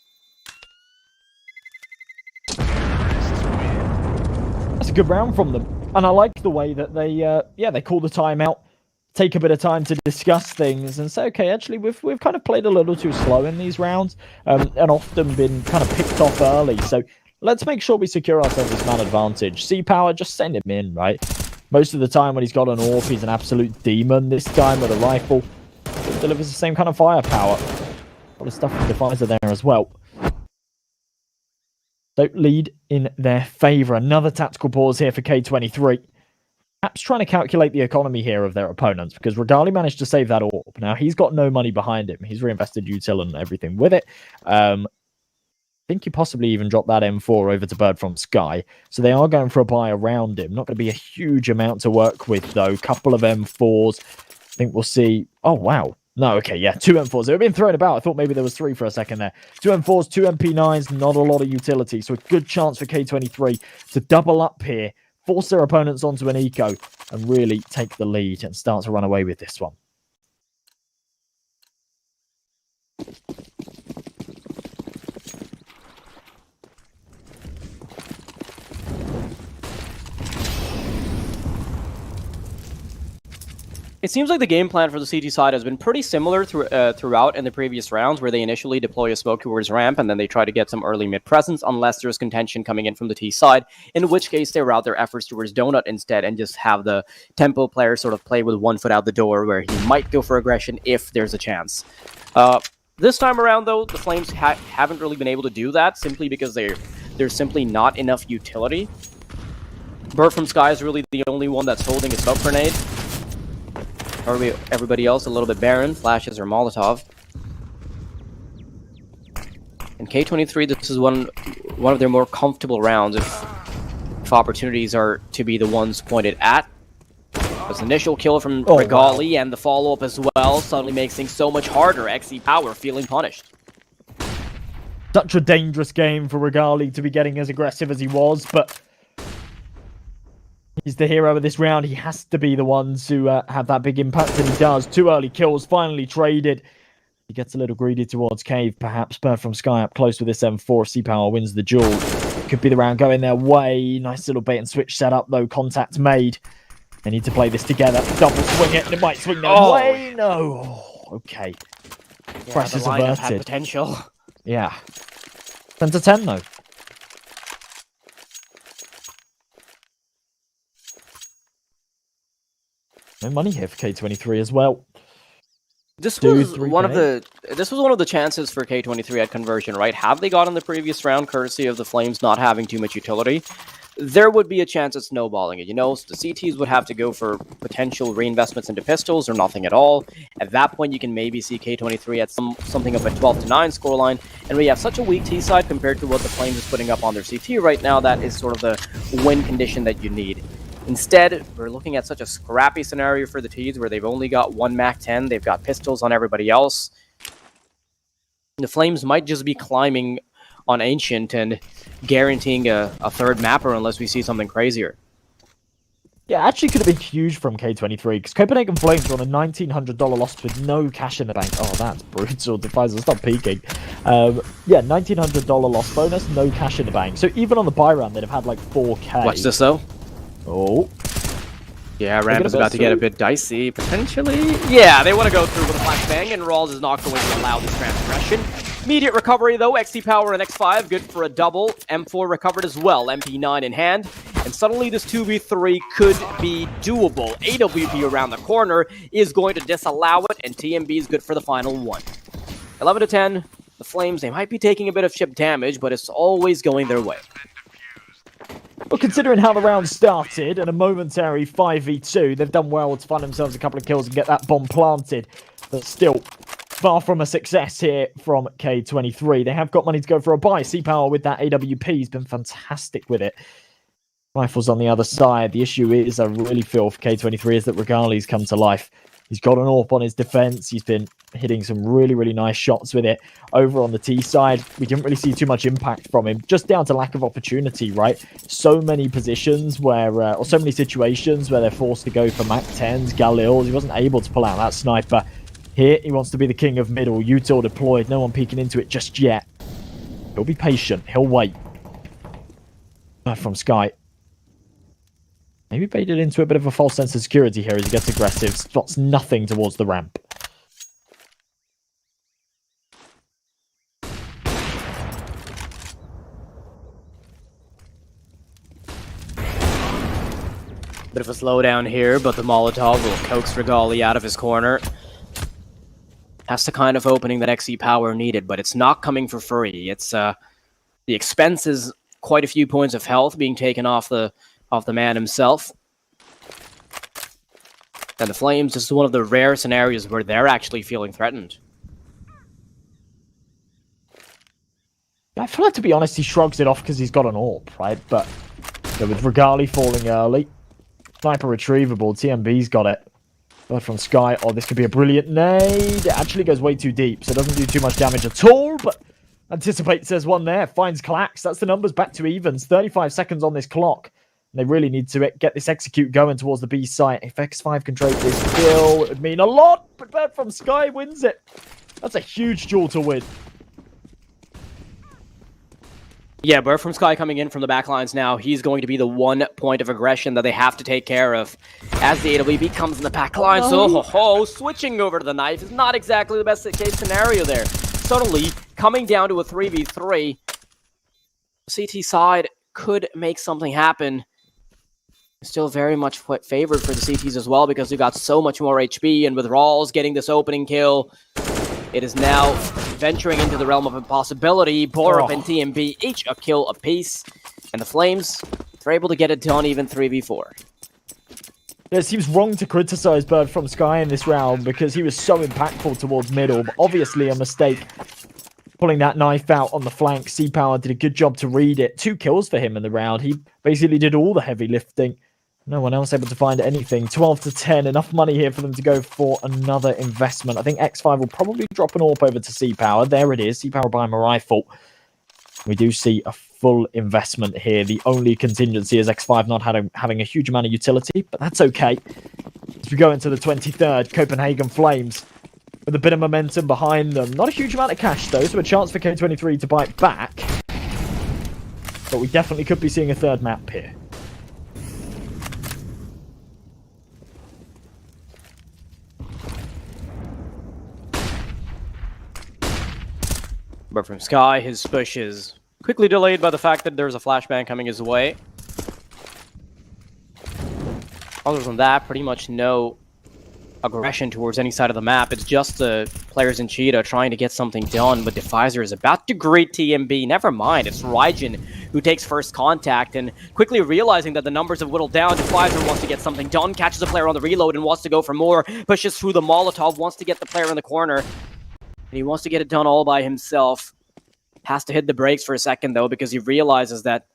That's a good round from them. And I like the way that they call the timeout. take a bit of time to discuss things and say, okay, actually, we've kind of played a little too slow in these rounds, and often been kind of picked off early. So let's make sure we secure ourselves this man advantage. C-Power, just send him in, right? Most of the time when he's got an AWP, he's an absolute demon. This time with a rifle, it delivers the same kind of firepower. A lot of stuff from Defizer there as well. So lead in their favour. Another tactical pause here for K23. Perhaps trying to calculate the economy here of their opponents, because Regali managed to save that AWP. Now, he's got no money behind him. He's reinvested util and everything with it. I think he possibly even dropped that M4 over to Bird from Sky. So they are going for a buy around him. Not going to be a huge amount to work with, though. Couple of M4s. I think we'll see... Oh, wow. No, okay, yeah, 2 M4s. They were being thrown about. I thought maybe there was 3 for a second there. 2 M4s, 2 MP9s, not a lot of utility. So a good chance for K23 to double up here, force their opponents onto an eco, and really take the lead and start to run away with this one. It seems like the game plan for the CT side has been pretty similar throughout in the previous rounds, where they initially deploy a smoke towards ramp and then they try to get some early mid presence, unless there's contention coming in from the T side, in which case they route their efforts towards Donut instead and just have the tempo player sort of play with 1 foot out the door, where he might go for aggression if there's a chance. This time around, though, the Flames haven't really been able to do that, simply because there's simply not enough utility. Bird from Sky is really the only one that's holding a smoke grenade. Everybody else a little bit barren, flashes or Molotov. And K23, this is one of their more comfortable rounds if opportunities are to be the ones pointed at. This initial kill from Regali, wow, and the follow-up as well suddenly makes things so much harder. XE Power feeling punished. Such a dangerous game for Regali to be getting as aggressive as he was, but he's the hero of this round. He has to be the ones who have that big impact, and he does. 2 early kills, finally traded. He gets a little greedy towards Cave, perhaps. Bird from Sky up close with this M4. C-Power wins the duel. Could be the round going their way. Nice little bait and switch setup, though. Contact made. They need to play this together. Double swing it, and it might swing their way. No. Oh, okay. Yeah, Crash is averted. Had potential. Yeah. 10 to 10, though. No money here for K23 as well. This was one of the chances for K23 at conversion, right? Have they gotten the previous round courtesy of the Flames not having too much utility? There would be a chance of snowballing it. You know, the CTs would have to go for potential reinvestments into pistols or nothing at all. At that point, you can maybe see K23 at something of a 12-9 scoreline. And we have such a weak T side compared to what the Flames is putting up on their CT right now. That is sort of the win condition that you need. Instead, we're looking at such a scrappy scenario for the T's where they've only got 1 MAC-10. They've got pistols on everybody else. The Flames might just be climbing on Ancient and guaranteeing a third mapper unless we see something crazier. Yeah, actually could have been huge from K23, because Copenhagen Flames were on a $1,900 loss with no cash in the bank. Oh, that's brutal. Defizer, stop peeking. Yeah, $1,900 loss bonus, no cash in the bank. So even on the buy round, they'd have had like 4K. Watch this, though. Oh. Yeah, Ramp is about to get a bit dicey, potentially. Yeah, they want to go through with a flashbang, and Rawls is not going to allow this transgression. Immediate recovery, though. XT Power and X5, good for a double. M4 recovered as well, MP9 in hand. And suddenly this 2v3 could be doable. AWP around the corner is going to disallow it, and TMB is good for the final one. 11 to 10, the Flames, they might be taking a bit of chip damage, but it's always going their way. Well, considering how the round started and a momentary 5v2, they've done well to find themselves a couple of kills and get that bomb planted. But still, far from a success here from K23. They have got money to go for a buy. C-Power with that AWP has been fantastic with it. Rifles on the other side. The issue is, I really feel for K23, is that Regali's come to life. He's got an AWP on his defense. He's been hitting some really, really nice shots with it. Over on the T side, we didn't really see too much impact from him, just down to lack of opportunity, right? So many positions where, or so many situations where they're forced to go for MAC-10s, Galils. He wasn't able to pull out that sniper. Here, he wants to be the king of middle. Util deployed. No one peeking into it just yet. He'll be patient. He'll wait. From Sky. Maybe baited into a bit of a false sense of security here as he gets aggressive. Spots nothing towards the ramp. Bit of a slowdown here, but the Molotov will coax Regali out of his corner. That's the kind of opening that XE Power needed, but it's not coming for free. It's the expense is quite a few points of health being taken off the man himself. And the Flames, this is one of the rare scenarios where they're actually feeling threatened. I feel like, to be honest, he shrugs it off because he's got an AWP, right? But with Regali falling early, sniper retrievable, TMB's got it. Bird from Sky, oh, this could be a brilliant nade. It actually goes way too deep, so it doesn't do too much damage at all, but anticipates there's one there. Finds Clax, that's the numbers back to evens. 35 seconds on this clock. And they really need to get this execute going towards the B site. If X5 can trade this kill, it would mean a lot, but Bird from Sky wins it. That's a huge duel to win. Yeah, Bird from Sky coming in from the backlines now. He's going to be the one point of aggression that they have to take care of as the AWB comes in the backline. So, switching over to the knife is not exactly the best case scenario there. Suddenly, coming down to a 3v3, CT side could make something happen. Still very much favored for the CTs as well because they got so much more HP, and with Rawls getting this opening kill, it is now venturing into the realm of impossibility. Borup and TMB each a kill apiece, and the Flames, they're able to get it done even 3v4. It seems wrong to criticize Bird from Sky in this round because he was so impactful towards middle, but obviously a mistake pulling that knife out on the flank. C-Power did a good job to read it. 2 kills for him in the round. He basically did all the heavy lifting. No one else able to find anything. 12 to 10. Enough money here for them to go for another investment. I think X5 will probably drop an AWP over to C-Power. There it is. C-Power buying a rifle. We do see a full investment here. The only contingency is X5 not having a huge amount of utility, but that's okay. As we go into the 23rd, Copenhagen Flames with a bit of momentum behind them. Not a huge amount of cash, though, so a chance for K23 to bite back. But we definitely could be seeing a third map here. But from Sky, his push is quickly delayed by the fact that there's a flashbang coming his way. Other than that, pretty much no aggression towards any side of the map. It's just the players in Cheetah trying to get something done, but Defizer is about to greet TMB. Never mind, it's Raijin who takes first contact, and quickly realizing that the numbers have whittled down, Defizer wants to get something done, catches a player on the reload and wants to go for more, pushes through the Molotov, wants to get the player in the corner. And he wants to get it done all by himself. Has to hit the brakes for a second, though, because he realizes that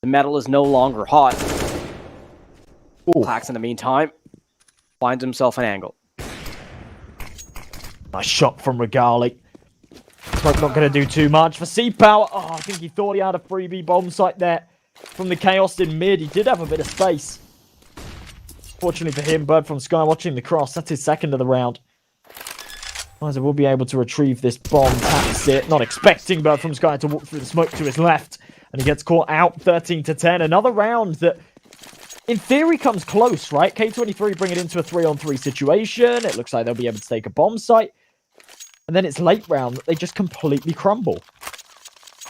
the metal is no longer hot. Clax, in the meantime, finds himself an angle. Nice shot from Regali. Not going to do too much for C-Power. Oh, I think he thought he had a freebie bomb site there from the Chaos in mid. He did have a bit of space. Fortunately for him, Bird from Sky watching the cross. That's his second of the round. Liza will be able to retrieve this bomb. That's it. Not expecting Bird from Sky to walk through the smoke to his left. And he gets caught out 13 to 10. Another round that, in theory, comes close, right? K23 bring it into a 3-on-3 situation. It looks like they'll be able to take a bomb site. And then it's late round that they just completely crumble.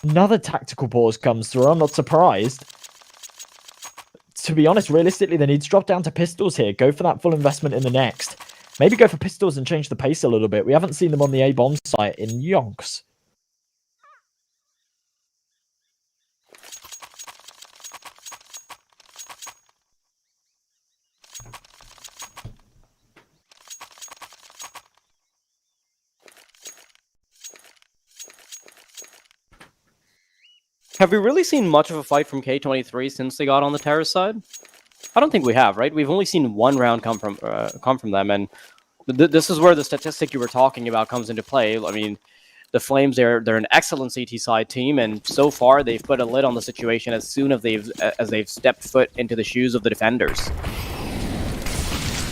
Another tactical pause comes through. I'm not surprised. To be honest, realistically, they need to drop down to pistols here. Go for that full investment in the next. Maybe go for pistols and change the pace a little bit. We haven't seen them on the A-bomb site in yonks. Have we really seen much of a fight from K23 since they got on the terrace side? I don't think we have, right? We've only seen one round come from them, and this is where the statistic you were talking about comes into play. I mean, the Flames, they're an excellent CT side team, and so far they've put a lid on the situation as soon as they've stepped foot into the shoes of the defenders.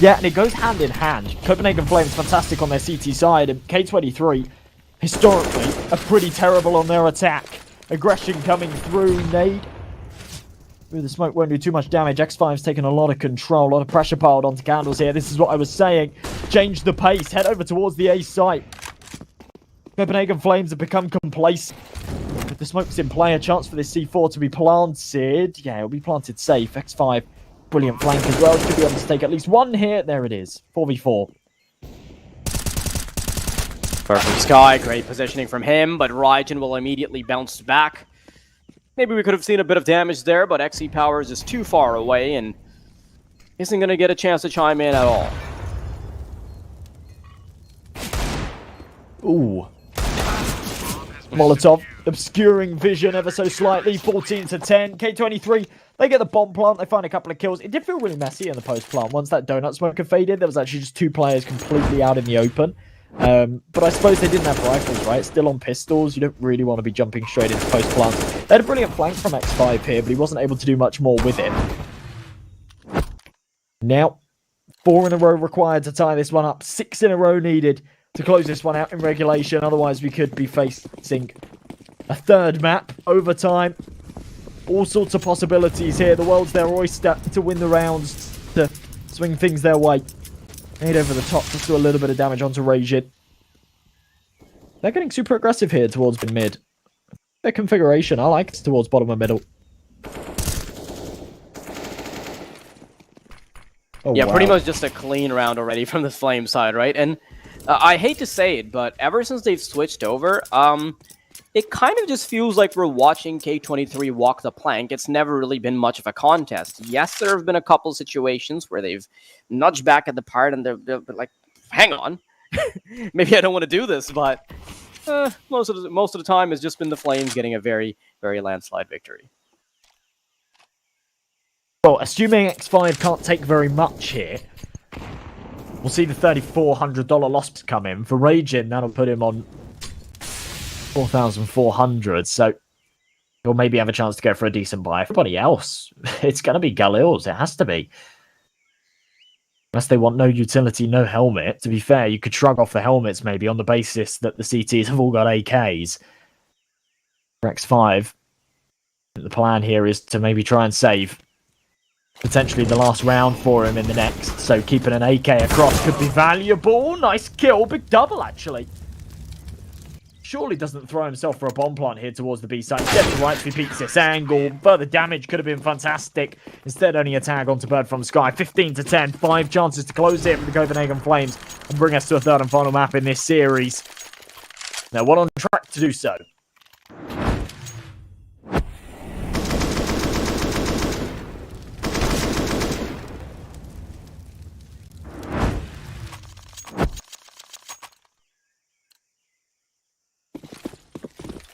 Yeah, and it goes hand in hand. Copenhagen Flames fantastic on their CT side, and K23 historically are pretty terrible on their attack. Aggression coming through, nade. Ooh, the smoke won't do too much damage. X5's taking a lot of control, a lot of pressure piled onto Candles here. This is what I was saying. Change the pace. Head over towards the A site. Copenhagen Flames have become complacent. With the smokes in play, a chance for this C4 to be planted. Yeah, it'll be planted safe. X5, brilliant flank as well. Should be able to take at least one hit. There it is. 4v4. Perfect Sky, great positioning from him, but Raijin will immediately bounce back. Maybe we could have seen a bit of damage there, but XE Powers is too far away and isn't going to get a chance to chime in at all. Ooh. Molotov obscuring vision ever so slightly. 14 to 10. K23, they get the bomb plant. They find a couple of kills. It did feel really messy in the post plant. Once that donut smoke had faded, there was actually just 2 players completely out in the open. But I suppose they didn't have rifles, right? Still on pistols. You don't really want to be jumping straight into post plant. They had a brilliant flank from X5 here, but he wasn't able to do much more with it. Now, 4 in a row required to tie this one up. 6 in a row needed to close this one out in regulation. Otherwise, we could be facing a third map, overtime. All sorts of possibilities here. The world's their oyster to win the rounds, to swing things their way. Made over the top, just do a little bit of damage onto Raijin. They're getting super aggressive here towards mid. Their configuration, I like it towards bottom and middle. Oh, yeah, wow. Pretty much just a clean round already from the Flame side, right? And I hate to say it, but ever since they've switched over, it kind of just feels like we're watching K23 walk the plank. It's never really been much of a contest. Yes, there have been a couple situations where they've nudged back at the part and they're like, hang on, maybe I don't want to do this, but most of the time it's just been the Flames getting a very, very landslide victory. Well, assuming X5 can't take very much here, we'll see the $3,400 loss come in. For Raijin, that'll put him on 4,400, so he'll maybe have a chance to go for a decent buy. Everybody else, it's going to be Galil's. It has to be. Unless they want no utility, no helmet. To be fair, you could shrug off the helmets maybe on the basis that the CTs have all got AKs. For X5, the plan here is to maybe try and save potentially the last round for him in the next. So keeping an AK across could be valuable. Nice kill. Big double, actually. Surely doesn't throw himself for a bomb plant here towards the B side. Definitely right if he peeks this angle. Further damage could have been fantastic. Instead, only a tag onto Bird from Sky. 15 to 10. 5 chances to close it for the Copenhagen Flames and bring us to a third and final map in this series. Now, one on track to do so.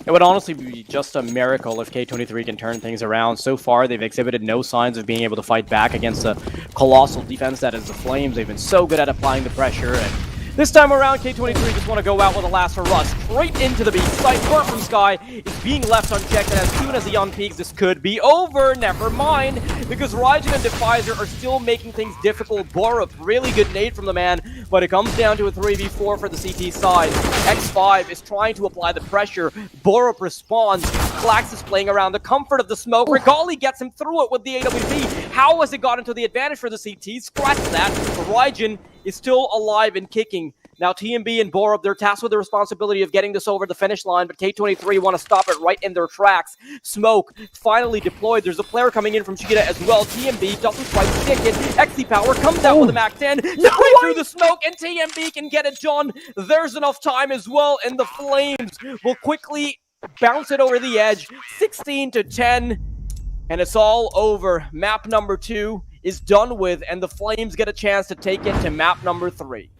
It would honestly be just a miracle if K23 can turn things around. So far, they've exhibited no signs of being able to fight back against the colossal defense that is the Flames. They've been so good at applying the pressure, and this time around, K23 just want to go out with a last hurrah straight into the B site. Bird from Sky is being left unchecked, and as soon as he unpeaks, this could be over. Never mind, because Raijin and Defizer are still making things difficult. Borup, really good nade from the man, but it comes down to a 3v4 for the CT side. X5 is trying to apply the pressure. Borup responds. Flax is playing around the comfort of the smoke. Regali gets him through it with the AWP. How has it gotten to the advantage for the CT? Scratch that. Raijin is still alive and kicking. Now TMB and Borup, they're tasked with the responsibility of getting this over the finish line, but K23 want to stop it right in their tracks. Smoke finally deployed. There's a player coming in from Chiquita as well. TMB doesn't quite stick it. XC Power comes out with a Mac 10. Through the smoke, and TMB can get it done. There's enough time as well, and the Flames will quickly bounce it over the edge. 16 to 10, and it's all over. Map number 2 is done with, and the Flames get a chance to take it to map number 3.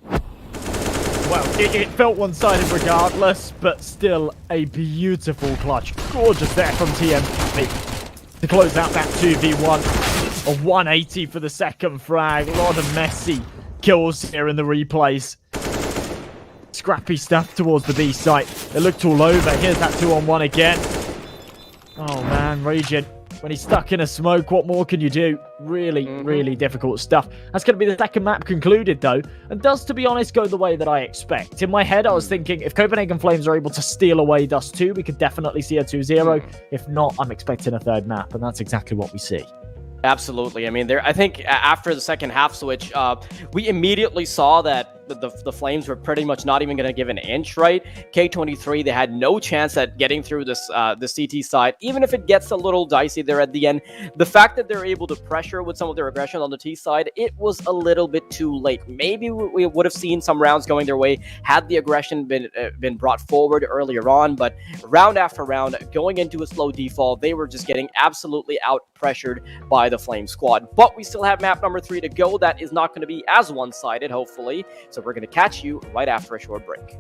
Well, it felt one-sided regardless, but still a beautiful clutch. Gorgeous there from TMB to close out that 2v1. A 180 for the second frag. A lot of messy kills here in the replays. Scrappy stuff towards the B site. It looked all over. Here's that 2-on-1 again. Oh man, Raijin when he's stuck in a smoke, what more can you do? Really, really difficult stuff. That's going to be the second map concluded, though, and does, to be honest, go the way that I expect. In my head, I was thinking if Copenhagen Flames are able to steal away Dust 2, we could definitely see a 2-0. If not, I'm expecting a third map, and that's exactly what we see. Absolutely. I mean, I think after the second half switch, we immediately saw that the Flames were pretty much not even going to give an inch, right? K23, they had no chance at getting through this the CT side, even if it gets a little dicey there at the end. The fact that they're able to pressure with some of their aggression on the T side, it was a little bit too late. Maybe we would have seen some rounds going their way had the aggression been brought forward earlier on, but round after round, going into a slow default, they were just getting absolutely out-pressured by the Flame squad. But we still have map number 3 to go. That is not going to be as one-sided, hopefully. So we're going to catch you right after a short break.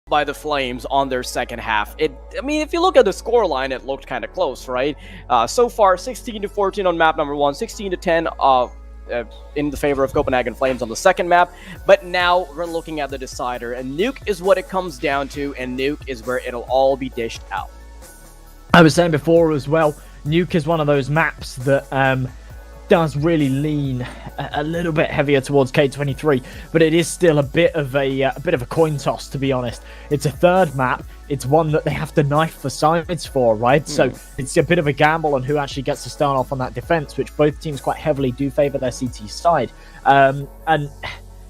by the Flames on their second half. I mean, if you look at the scoreline, it looked kind of close, right? So far, 16-14 on map number 1, 16-10 in the favor of Copenhagen Flames on the second map. But now we're looking at the decider, and Nuke is what it comes down to, and Nuke is where it'll all be dished out. I was saying before as well, Nuke is one of those maps that does really lean a little bit heavier towards K23, but it is still a bit of a coin toss, to be honest. It's a third map. It's one that they have to knife the sides for, right? So it's a bit of a gamble on who actually gets to start off on that defense, which both teams quite heavily do favor their CT side. And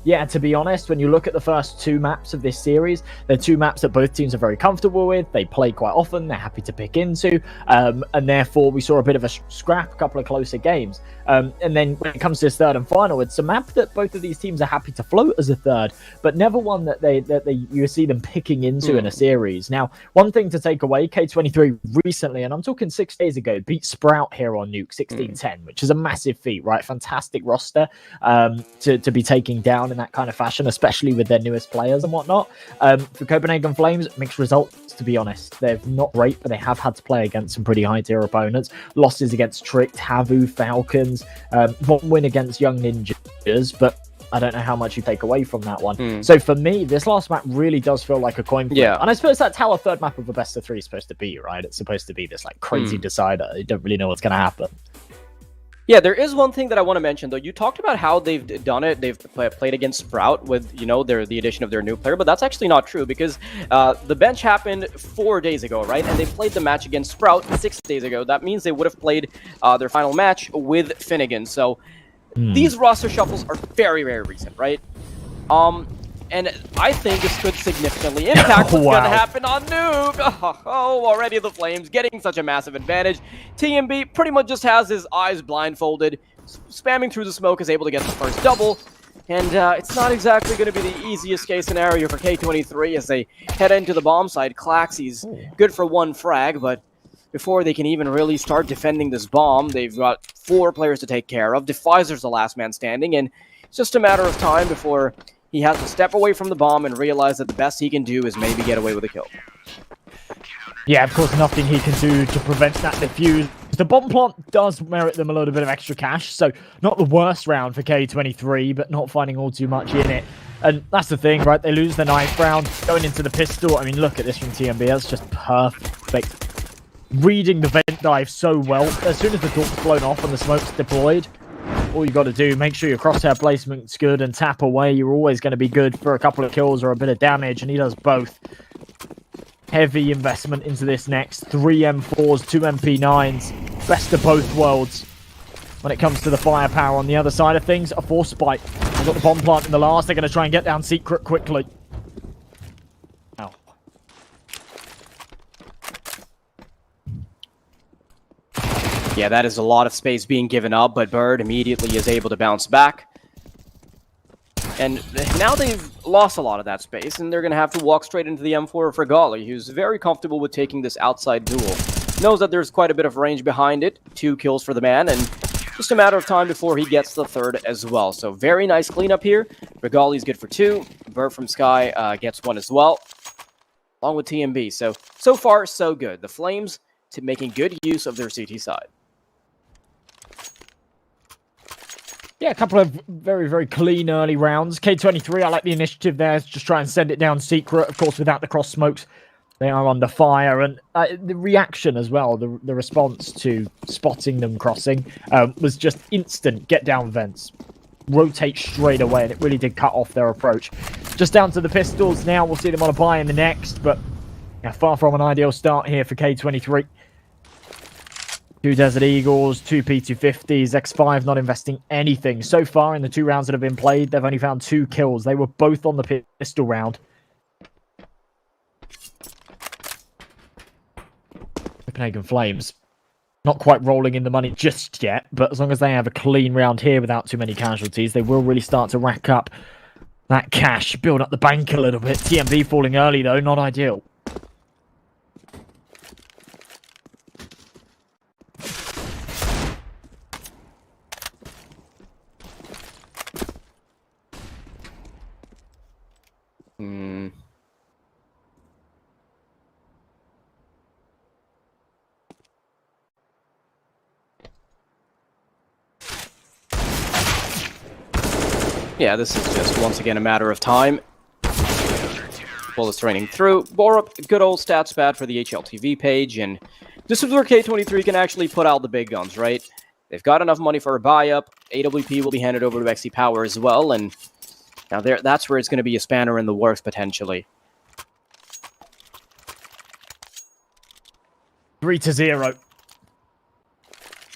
yeah, to be honest, when you look at the first two maps of this series, they're two maps that both teams are very comfortable with. They play quite often. They're happy to pick into. And therefore, we saw a bit of a scrap, a couple of closer games. And then when it comes to this third and final, it's a map that both of these teams are happy to float as a third, but never one that you see them picking into in a series. Now, one thing to take away, K23 recently, and I'm talking 6 days ago, beat Sprout here on Nuke 16-10, which is a massive feat, right? Fantastic roster to be taking down in that kind of fashion, especially with their newest players and whatnot. For Copenhagen Flames, mixed results, to be honest. They're not great, but they have had to play against some pretty high-tier opponents. Losses against Tricked, Havu, Falcons, one win against Young Ninjas, but I don't know how much you take away from that one. So for me, this last map really does feel like a coin flip. Yeah. And I suppose that's how a third map of a best of 3 is supposed to be, right? It's supposed to be this like crazy decider. You don't really know what's going to happen. Yeah, there is one thing that I want to mention, though. You talked about how they've done it. They've played against Sprout with, you know, the addition of their new player, but that's actually not true because the bench happened 4 days ago, right? And they played the match against Sprout 6 days ago. That means they would have played their final match with Finnegan. So these roster shuffles are very, very recent, right? And I think this could significantly impact what's going to happen on Nuke. Oh, already the Flames getting such a massive advantage. TMB pretty much just has his eyes blindfolded, spamming through the smoke, is able to get the first double. And it's not exactly going to be the easiest case scenario for K23 as they head into the bomb side. Claxy's good for 1 frag, but before they can even really start defending this bomb, they've got 4 players to take care of. Defiser's the last man standing, and it's just a matter of time before he has to step away from the bomb and realize that the best he can do is maybe get away with a kill. Yeah, of course, nothing he can do to prevent that defuse. The bomb plant does merit them a little bit of extra cash, so not the worst round for K23, but not finding all too much in it. And that's the thing, right? They lose the knife round, going into the pistol. I mean, look at this from TMB. That's just perfect. Reading the vent dive so well. As soon as the torch's blown off and the smoke's deployed, all you got to do, make sure your crosshair placement's good and tap away. You're always going to be good for a couple of kills or a bit of damage, and he does both. Heavy investment into this next. 3 M4s, 2 MP9s. Best of both worlds when it comes to the firepower. On the other side of things, a force spike. They've got the bomb plant in the last. They're going to try and get down Secret quickly. Ow. Yeah, that is a lot of space being given up, but Bird immediately is able to bounce back. And now they've lost a lot of that space, and they're going to have to walk straight into the M4 for Gali, who's very comfortable with taking this outside duel. Knows that there's quite a bit of range behind it. 2 kills for the man, and just a matter of time before he gets the third as well. So very nice cleanup here. Regali's good for 2. Bird from Sky gets 1 as well, along with TMB. So far, so good. The Flames making good use of their CT side. Yeah, a couple of very, very clean early rounds. K23, I like the initiative there. Just try and send it down Secret. Of course, without the cross smokes, they are under fire. And the reaction as well, the response to spotting them crossing was just instant. Get down vents. Rotate straight away. And it really did cut off their approach. Just down to the pistols now. We'll see them on a buy in the next. But yeah, far from an ideal start here for K23. 2 Desert Eagles, 2 P250s, X5 not investing anything. So far in the 2 rounds that have been played, they've only found 2 kills. They were both on the pistol round. Copenhagen Flames not quite rolling in the money just yet, but as long as they have a clean round here without too many casualties, they will really start to rack up that cash, build up the bank a little bit. TMB falling early though, not ideal. Yeah, this is just once again a matter of time. Bull is training through. Borup, good old stats pad for the HLTV page, and this is where K23 can actually put out the big guns, right? They've got enough money for a buy-up. AWP will be handed over to XC Power as well, and now that's where it's going to be a spanner in the works, potentially. 3-0.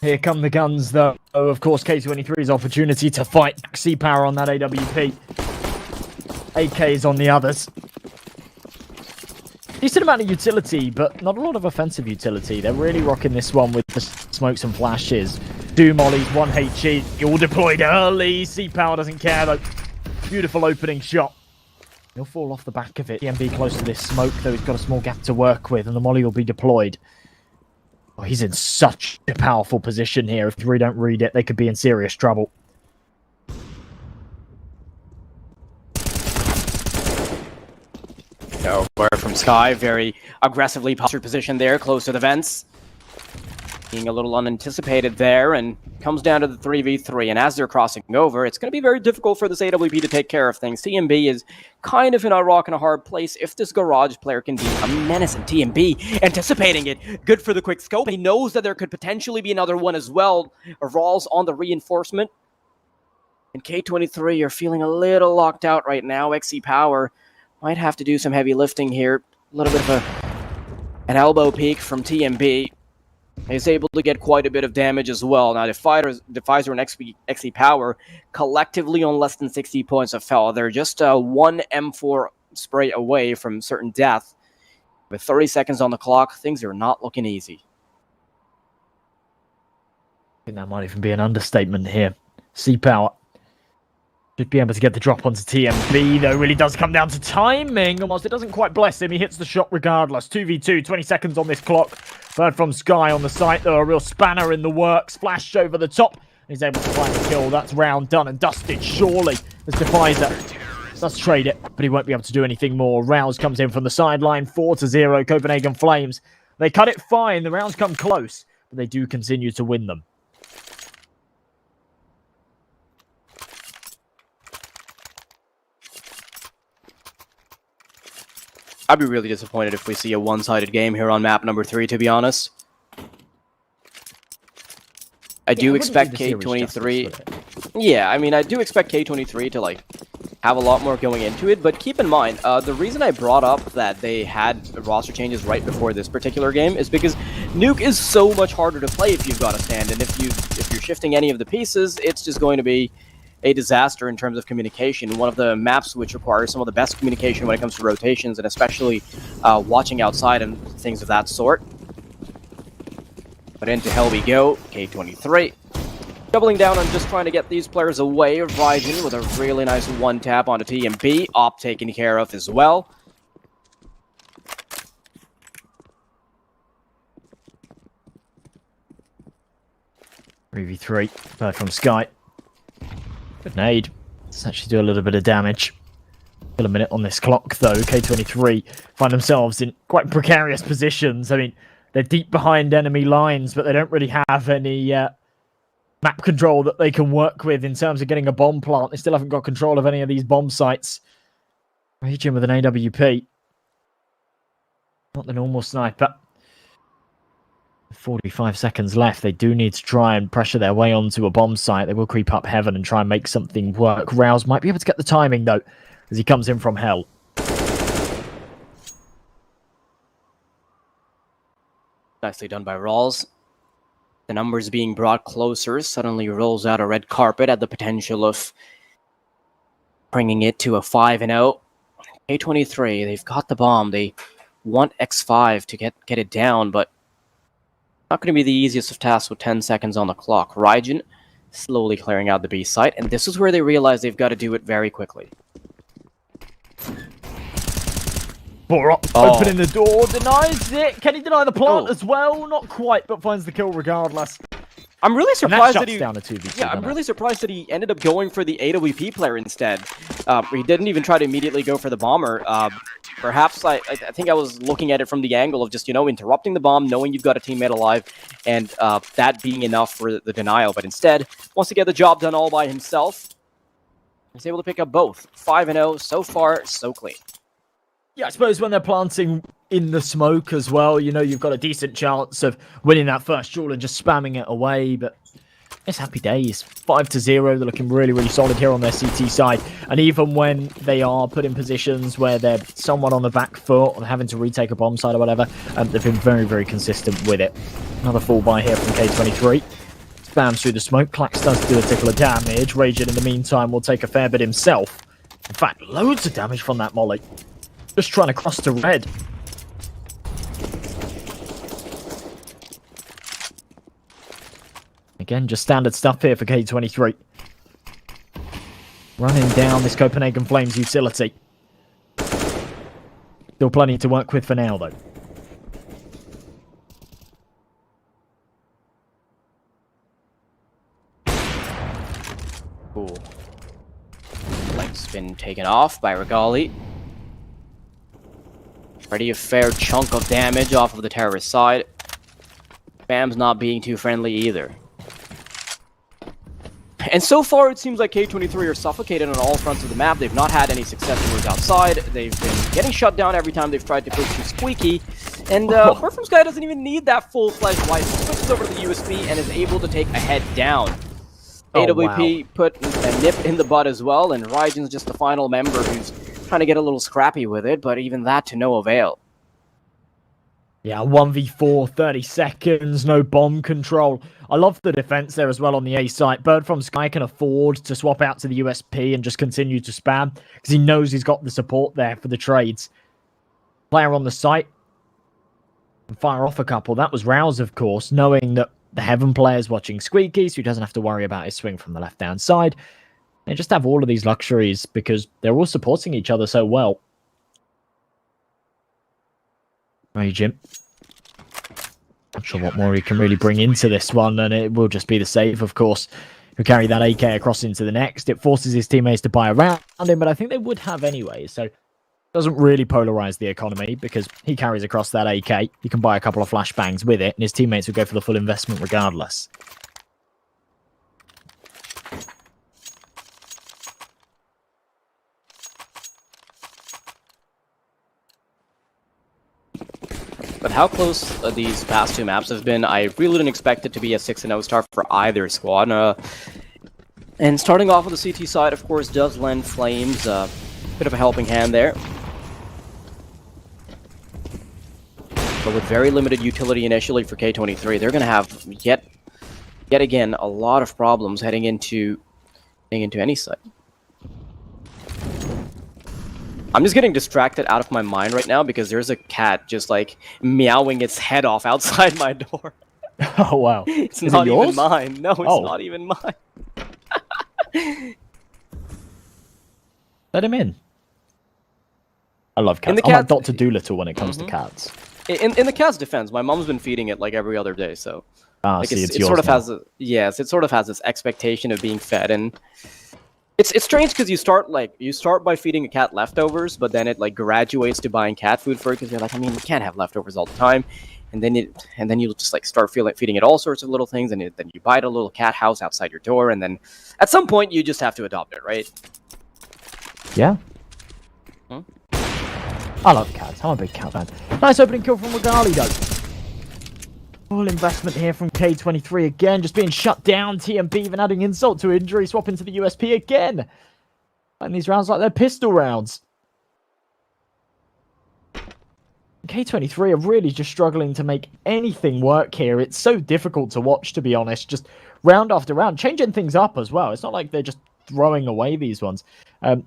Here come the guns, though. Of course, K23's opportunity to fight XC Power on that AWP. AK is on the others. Decent amount of utility, but not a lot of offensive utility. They're really rocking this one with the smokes and flashes. Do mollies, 1 HE, all deployed early. C-Power doesn't care, though. Beautiful opening shot. He'll fall off the back of it. TMB close to this smoke, though he's got a small gap to work with, and the molly will be deployed. Oh, he's in such a powerful position here. If we don't read it, they could be in serious trouble. No, word from Sky, very aggressively postured position there, close to the vents. Being a little unanticipated there, and comes down to the 3v3, and as they're crossing over, it's going to be very difficult for this AWP to take care of things. TMB is kind of in a rock and a hard place. If this Garage player can be a menace, and TMB anticipating it, good for the quick scope. He knows that there could potentially be another one as well. Rawls on the reinforcement. And K23 are feeling a little locked out right now. XC Power might have to do some heavy lifting here. A little bit of an elbow peek from TMB. He's able to get quite a bit of damage as well. Now, the Pfizer and XC Power collectively on less than 60 points of fell. They're just one M4 spray away from certain death. With 30 seconds on the clock, things are not looking easy. I think that might even be an understatement here. C-Power should be able to get the drop onto TMB, though. Really does come down to timing. Almost, it doesn't quite bless him. He hits the shot regardless. 2v2, 20 seconds on this clock. Third from Sky on the site, though. A real spanner in the works. Flashed over the top. He's able to find the kill. That's round done and dusted, surely. As Defizer does trade it, but he won't be able to do anything more. Rouse comes in from the sideline. 4-0, Copenhagen Flames. They cut it fine. The rounds come close, but they do continue to win them. I'd be really disappointed if we see a one-sided game here on map number 3, to be honest. I do expect K23... Yeah, I mean, I do expect K23 to, like, have a lot more going into it, but keep in mind, the reason I brought up that they had roster changes right before this particular game is because Nuke is so much harder to play if you've got a stand, and if you're shifting any of the pieces, it's just going to be a disaster in terms of communication. One of the maps which requires some of the best communication when it comes to rotations, and especially watching outside and things of that sort. But into hell we go. K23 doubling down on just trying to get these players away. Ryzen with a really nice one-tap onto TMB. Op taken care of as well. Three third from Sky. Good nade. Let's actually do a little bit of damage. Still a minute on this clock, though. K23 find themselves in quite precarious positions. I mean, they're deep behind enemy lines, but they don't really have any map control that they can work with in terms of getting a bomb plant. They still haven't got control of any of these bomb sites. Region with an AWP. Not the normal sniper. 45 seconds left. They do need to try and pressure their way onto a bomb site. They will creep up heaven and try and make something work. Rouse might be able to get the timing, though, as he comes in from hell. Nicely done by Rawls. The numbers being brought closer. Suddenly rolls out a red carpet at the potential of bringing it to a 5-0. K23, they've got the bomb. They want X5 to get it down, but not going to be the easiest of tasks with 10 seconds on the clock. Rygen slowly clearing out the B site, and this is where they realize they've got to do it very quickly. Opening the door, denies it. Can he deny the plant as well? Not quite, but finds the kill regardless. I'm really surprised that he... down a 2v2, yeah, I'm really surprised that he ended up going for the AWP player instead. He didn't even try to immediately go for the bomber. Perhaps I think I was looking at it from the angle of just, you know, interrupting the bomb, knowing you've got a teammate alive, and that being enough for the denial. But instead, wants to get the job done all by himself. He's able to pick up both. 5-0, so far, so clean. Yeah, I suppose when they're planting in the smoke as well, you know, you've got a decent chance of winning that first duel and just spamming it away, but it's happy days. 5-0, they're looking really, really solid here on their CT side. And even when they are put in positions where they're somewhat on the back foot or having to retake a bomb site or whatever, they've been very, very consistent with it. Another full buy here from K23. Spams through the smoke. Klax does do a tickle of damage. Raging in the meantime will take a fair bit himself. In fact, loads of damage from that molly. Just trying to cross to red. Again, just standard stuff here for K23. Running down this Copenhagen Flames utility. Still plenty to work with for now, though. Cool. Flank's been taken off by Regali. Already a fair chunk of damage off of the terrorist side. Bam's not being too friendly either. And so far, it seems like K23 are suffocated on all fronts of the map. They've not had any success towards outside. They've been getting shut down every time they've tried to push too squeaky. And Perfum Sky doesn't even need that full-fledged wipe. He switches over to the USB and is able to take a head down. Oh, AWP wow. put a nip in the bud as well, and Raijin's just the final member who's trying to get a little scrappy with it, but even that to no avail. Yeah, 1v4, 30 seconds, no bomb control. I love the defense there as well on the A site. Bird from Sky can afford to swap out to the USP and just continue to spam because he knows he's got the support there for the trades. Player on the site and fire off a couple. That was Rouse, of course, knowing that the Heaven player's watching Squeaky, so he doesn't have to worry about his swing from the left-hand side. They just have all of these luxuries because they're all supporting each other so well. Hey, Jim. Not sure what more he can really bring into this one, and it will just be the save, of course, who carry that AK across into the next. It forces his teammates to buy around him, but I think they would have anyway, so it doesn't really polarize the economy because he carries across that AK. He can buy a couple of flashbangs with it, and his teammates will go for the full investment regardless. But how close these past two maps have been, I really didn't expect it to be a 6-0 start for either squad. And starting off with the CT side, of course, does lend Flames a bit of a helping hand there. But with very limited utility initially for K23, they're going to have yet again a lot of problems heading into any site. I'm just getting distracted out of my mind right now because there's a cat just like meowing its head off outside my door. Oh, wow. It's Is not it even yours? mine. No, it's Oh. not even mine. Let him in. I love cats. In the I'm like cat- Dr. Doolittle when it comes to cats. In the cat's defense, my mom's been feeding it like every other day, so Ah, like see, it yours sort of now. has a, yes, it sort of has this expectation of being fed, and it's strange because you start by feeding a cat leftovers, but then it like graduates to buying cat food for it because you're like, I mean, you can't have leftovers all the time, and then you'll just like start feeding it all sorts of little things, and then you buy it a little cat house outside your door, and then at some point you just have to adopt it, right? Yeah. Hmm? I love cats. I'm a big cat fan. Nice opening kill from Regali, though. Full investment here from K23 again. Just being shut down. TMB even adding insult to injury. Swapping to the USP again. And these rounds like they're pistol rounds. K23 are really just struggling to make anything work here. It's so difficult to watch, to be honest. Just round after round. Changing things up as well. It's not like they're just throwing away these ones.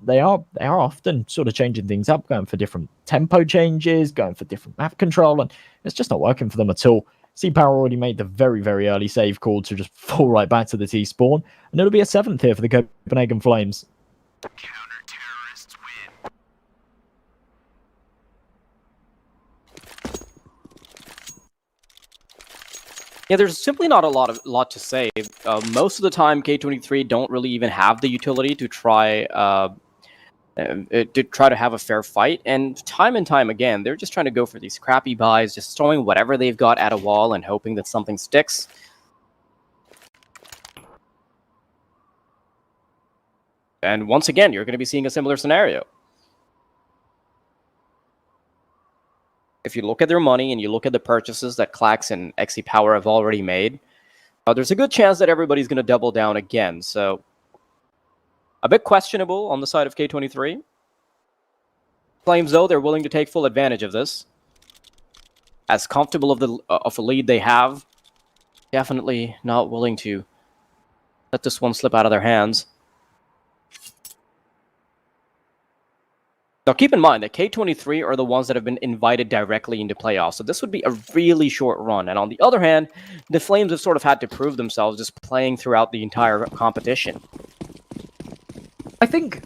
They are often sort of changing things up, going for different tempo changes, going for different map control, and it's just not working for them at all. C-Power already made the very, very early save call to just fall right back to the T-spawn, and it'll be a 7th here for the Copenhagen Flames. Counter-terrorists win. Yeah, there's simply not a lot to say. Most of the time, K23 don't really even have the utility to try to have a fair fight, and time again, they're just trying to go for these crappy buys, just throwing whatever they've got at a wall and hoping that something sticks. And once again, you're going to be seeing a similar scenario. If you look at their money and you look at the purchases that Klax and XE Power have already made, there's a good chance that everybody's going to double down again. So, a bit questionable on the side of K23. Flames, though, they're willing to take full advantage of this. As comfortable of a lead they have, definitely not willing to let this one slip out of their hands. Now, keep in mind that K23 are the ones that have been invited directly into playoffs, so this would be a really short run. And on the other hand, the Flames have sort of had to prove themselves just playing throughout the entire competition. I think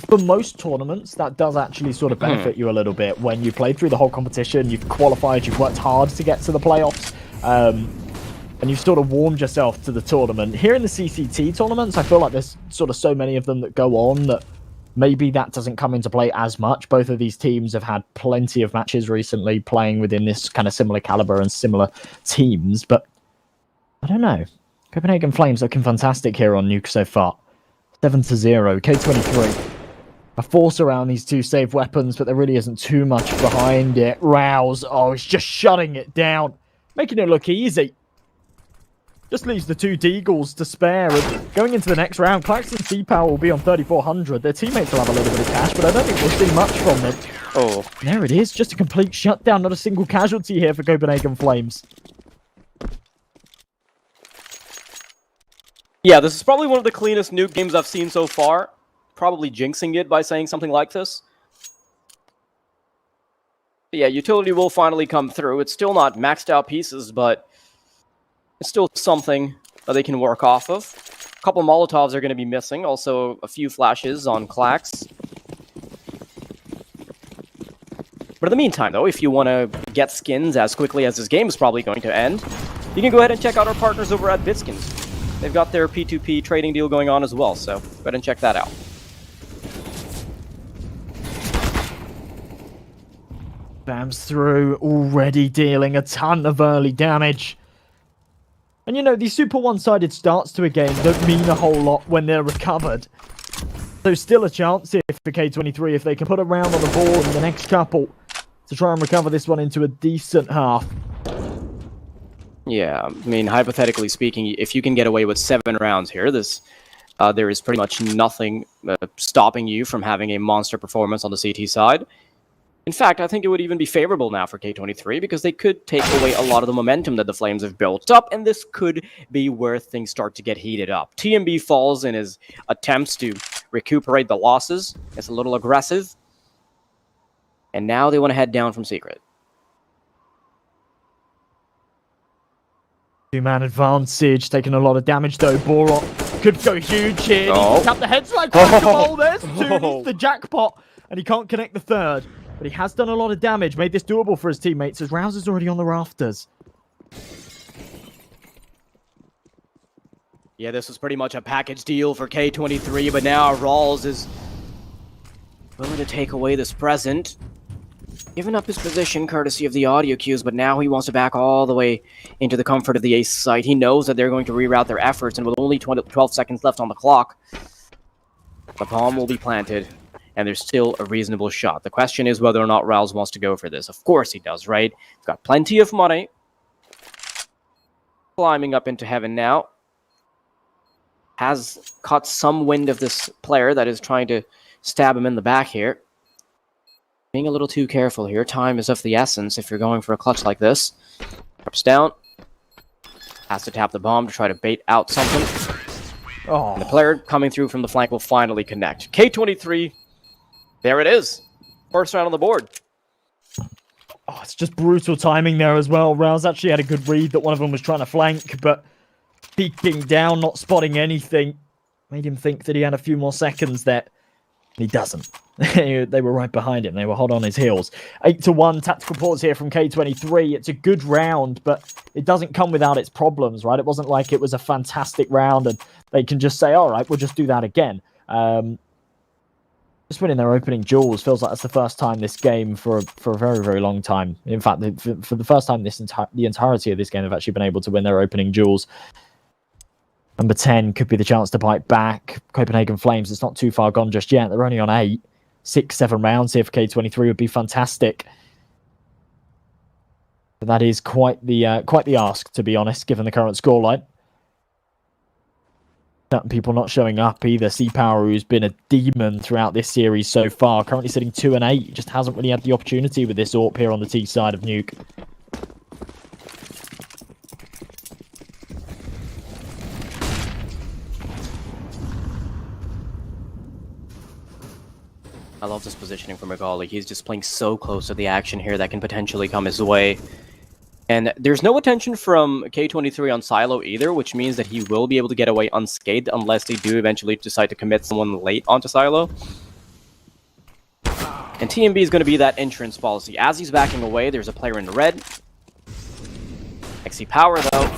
for most tournaments, that does actually sort of benefit you a little bit. When you played through the whole competition, you've qualified, you've worked hard to get to the playoffs, and you've sort of warmed yourself to the tournament. Here in the CCT tournaments, I feel like there's sort of so many of them that go on that maybe that doesn't come into play as much. Both of these teams have had plenty of matches recently playing within this kind of similar caliber and similar teams, but I don't know. Copenhagen Flames looking fantastic here on Nuke so far. 7-0. K23 a force around these two safe weapons, but there really isn't too much behind it. Rouse, oh, he's just shutting it down, making it look easy. Just leaves the two Deagles to spare. And going into the next round, Klaxon's C-Power will be on 3,400. Their teammates will have a little bit of cash, but I don't think we'll see much from them. Oh. And there it is, just a complete shutdown. Not a single casualty here for Copenhagen Flames. Yeah, this is probably one of the cleanest Nuke games I've seen so far. Probably jinxing it by saying something like this. But yeah, utility will finally come through. It's still not maxed out pieces, but it's still something that they can work off of. A couple Molotovs are going to be missing. Also, a few flashes on Klax. But in the meantime, though, if you want to get skins as quickly as this game is probably going to end, you can go ahead and check out our partners over at Bitskins. They've got their P2P trading deal going on as well, so go ahead and check that out. Bams through, already dealing a ton of early damage. And you know, these super one-sided starts to a game don't mean a whole lot when they're recovered. There's still a chance here for K23 if they can put a round on the board in the next couple to try and recover this one into a decent half. Yeah, I mean, hypothetically speaking, if you can get away with 7 rounds here, there is pretty much nothing stopping you from having a monster performance on the CT side. In fact, I think it would even be favorable now for K23 because they could take away a lot of the momentum that the Flames have built up, and this could be where things start to get heated up. TMB falls in his attempts to recuperate the losses. It's a little aggressive. And now they want to head down from Secret. Two-man advantage, taking a lot of damage though. Boron could go huge here. Oh. He can tap the heads like Whack-A-Mole. There's two. Needs the jackpot, and he can't connect the third. But he has done a lot of damage, made this doable for his teammates as Rouse is already on the rafters. Yeah, this was pretty much a package deal for K23, but now Rawls is willing to take away this present. Giving up his position courtesy of the audio cues, but now he wants to back all the way into the comfort of the ace site. He knows that they're going to reroute their efforts, and with only 12 seconds left on the clock, the bomb will be planted, and there's still a reasonable shot. The question is whether or not Rouse wants to go for this. Of course he does, right? He's got plenty of money. Climbing up into heaven now. Has caught some wind of this player that is trying to stab him in the back here. Being a little too careful here. Time is of the essence if you're going for a clutch like this. Drops down. Has to tap the bomb to try to bait out something. Oh. And the player coming through from the flank will finally connect. K23, there it is. First round on the board. Oh, it's just brutal timing there as well. Rouse actually had a good read that one of them was trying to flank, but peeking down, not spotting anything, made him think that he had a few more seconds there. He doesn't. They were right behind him. They were hot on his heels. 8-1 tactical pause here from K23. It's a good round, but it doesn't come without its problems, right? It wasn't like it was a fantastic round and they can just say, all right, we'll just do that again. Just winning their opening duels feels like that's the first time this game for a very, very long time. In fact, for the first time the entirety of this game, they've actually been able to win their opening duels. Number 10 could be the chance to bite back. Copenhagen Flames, it's not too far gone just yet. They're only on 8. 6, 7 rounds here for K23 would be fantastic. But that is quite the ask, to be honest, given the current scoreline. Certain people not showing up either. C-Power, who's been a demon throughout this series so far, currently sitting 2 and 8. Just hasn't really had the opportunity with this AWP here on the T side of Nuke. I love this positioning from Regali. He's just playing so close to the action here that can potentially come his way. And there's no attention from K23 on Silo either, which means that he will be able to get away unscathed unless they do eventually decide to commit someone late onto Silo. And TMB is going to be that insurance policy. As he's backing away, there's a player in red. XC Power, though,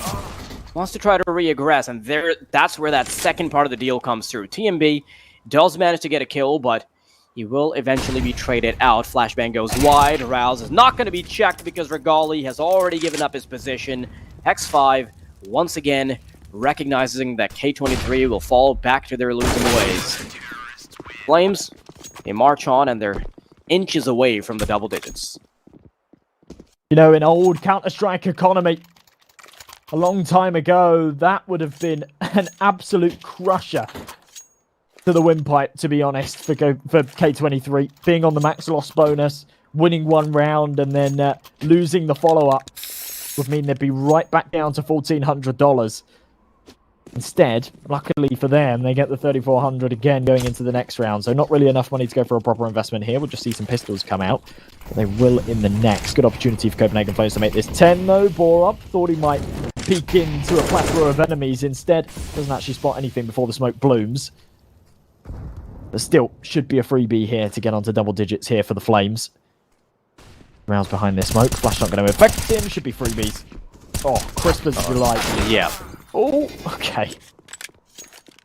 wants to try to re-aggress, and that's where that second part of the deal comes through. TMB does manage to get a kill, but he will eventually be traded out. Flashbang goes wide. Rouse is not going to be checked because Regali has already given up his position. X5, once again, recognizing that K23 will fall back to their losing ways. Flames, they march on, and they're inches away from the double digits. You know, in old Counter-Strike economy, a long time ago, that would have been an absolute crusher to the windpipe, to be honest, for K23. Being on the max loss bonus, winning one round, and then losing the follow-up would mean they'd be right back down to $1,400. Instead, luckily for them, they get the 3,400 again going into the next round. So not really enough money to go for a proper investment here. We'll just see some pistols come out. But they will in the next. Good opportunity for Copenhagen Flames to make this 10, though. Borup thought he might peek into a plethora of enemies. Instead, doesn't actually spot anything before the smoke blooms. But still, should be a freebie here to get onto double digits here for the Flames. Rouse behind this smoke. Flash not going to affect him. Should be freebies. Oh, crisp as you like. Yeah. Oh, okay.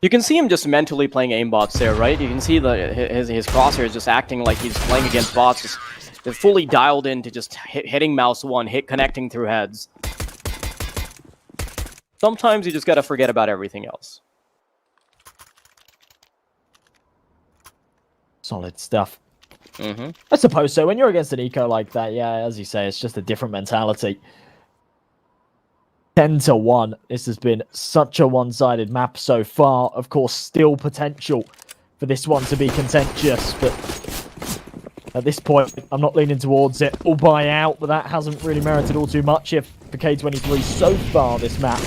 You can see him just mentally playing aimbots there, right? You can see his crosshairs just acting like he's playing against bots. Just, they're fully dialed into just hitting mouse one, connecting through heads. Sometimes you just gotta forget about everything else. Solid stuff. Mm-hmm. I suppose so. When you're against an eco like that, yeah, as you say, it's just a different mentality. 10-1. This has been such a one-sided map so far. Of course, still potential for this one to be contentious, but at this point, I'm not leaning towards it. All buy out, but that hasn't really merited all too much here for K23 so far this map.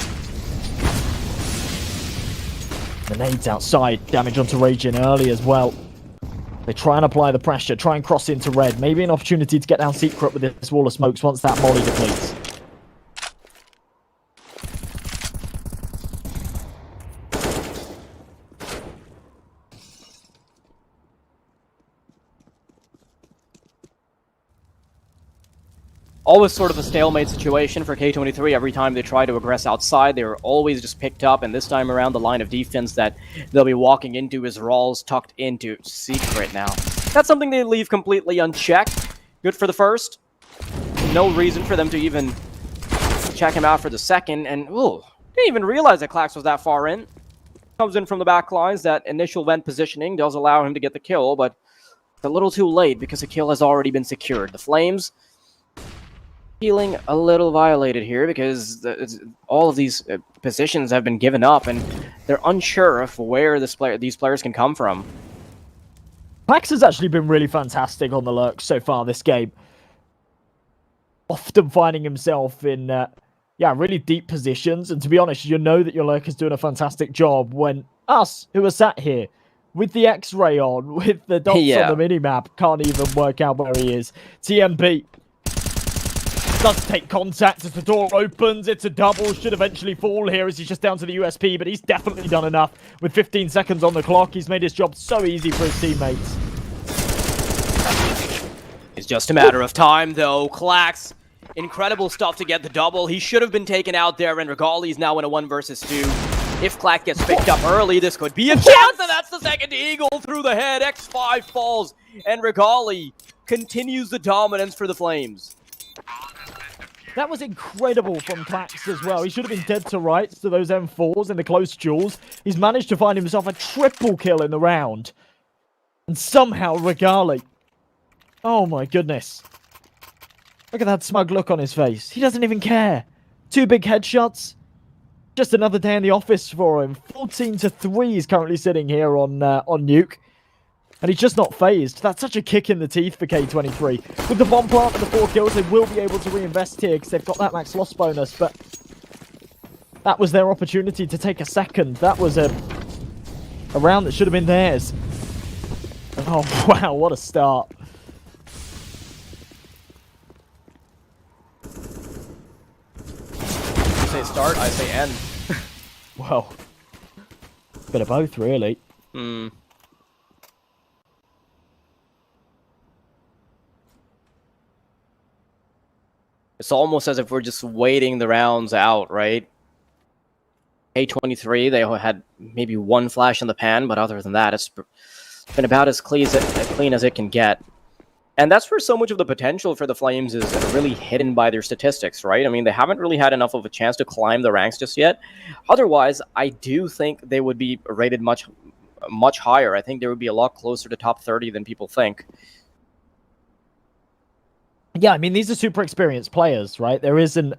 The nades outside, damage onto Raging early as well. They try and apply the pressure, try and cross into red. Maybe an opportunity to get down secret with this wall of smokes once that molly depletes. Always sort of a stalemate situation for K23. Every time they try to aggress outside, they're always just picked up, and this time around, the line of defense that they'll be walking into is Rawls tucked into secret now. That's something they leave completely unchecked. Good for the first. No reason for them to even check him out for the second, and ooh, didn't even realize that Klax was that far in. Comes in from the back lines. That initial vent positioning does allow him to get the kill, but it's a little too late because the kill has already been secured. The Flames feeling a little violated here because all of these positions have been given up, and they're unsure of where these players can come from. Klax has actually been really fantastic on the lurk so far this game. Often finding himself in really deep positions, and to be honest, you know that your lurk is doing a fantastic job when us, who are sat here with the X-ray on, with the dots on the minimap, can't even work out where he is. TMB does take contact as the door opens. It's a double. Should eventually fall here as he's just down to the USP, but he's definitely done enough. With 15 seconds on the clock, he's made his job so easy for his teammates. It's just a matter of time, though. Klax, incredible stuff to get the double. He should have been taken out there, and Regali's now in a 1 versus 2. If Klax gets picked up early, this could be a chance, and that's the second eagle through the head. X5 falls, and Regali continues the dominance for the Flames. That was incredible from Clax as well. He should have been dead to rights to those M4s in the close duels. He's managed to find himself a triple kill in the round. And somehow Regali. Oh my goodness. Look at that smug look on his face. He doesn't even care. 2 big headshots. Just another day in the office for him. 14-3 he's currently sitting here on Nuke. And he's just not phased. That's such a kick in the teeth for K23. With the bomb plant and the 4 kills, they will be able to reinvest here because they've got that max loss bonus. But that was their opportunity to take a second. That was a round that should have been theirs. And oh, wow, what a start. You say start, I say end. Well, a bit of both, really. It's almost as if we're just waiting the rounds out, right? K23, they had maybe 1 flash in the pan, but other than that, it's been about as clean as it can get. And that's where so much of the potential for the Flames is really hidden by their statistics, right? I mean, they haven't really had enough of a chance to climb the ranks just yet. Otherwise, I do think they would be rated much higher. I think they would be a lot closer to top 30 than people think. Yeah, I mean, these are super experienced players, right? There isn't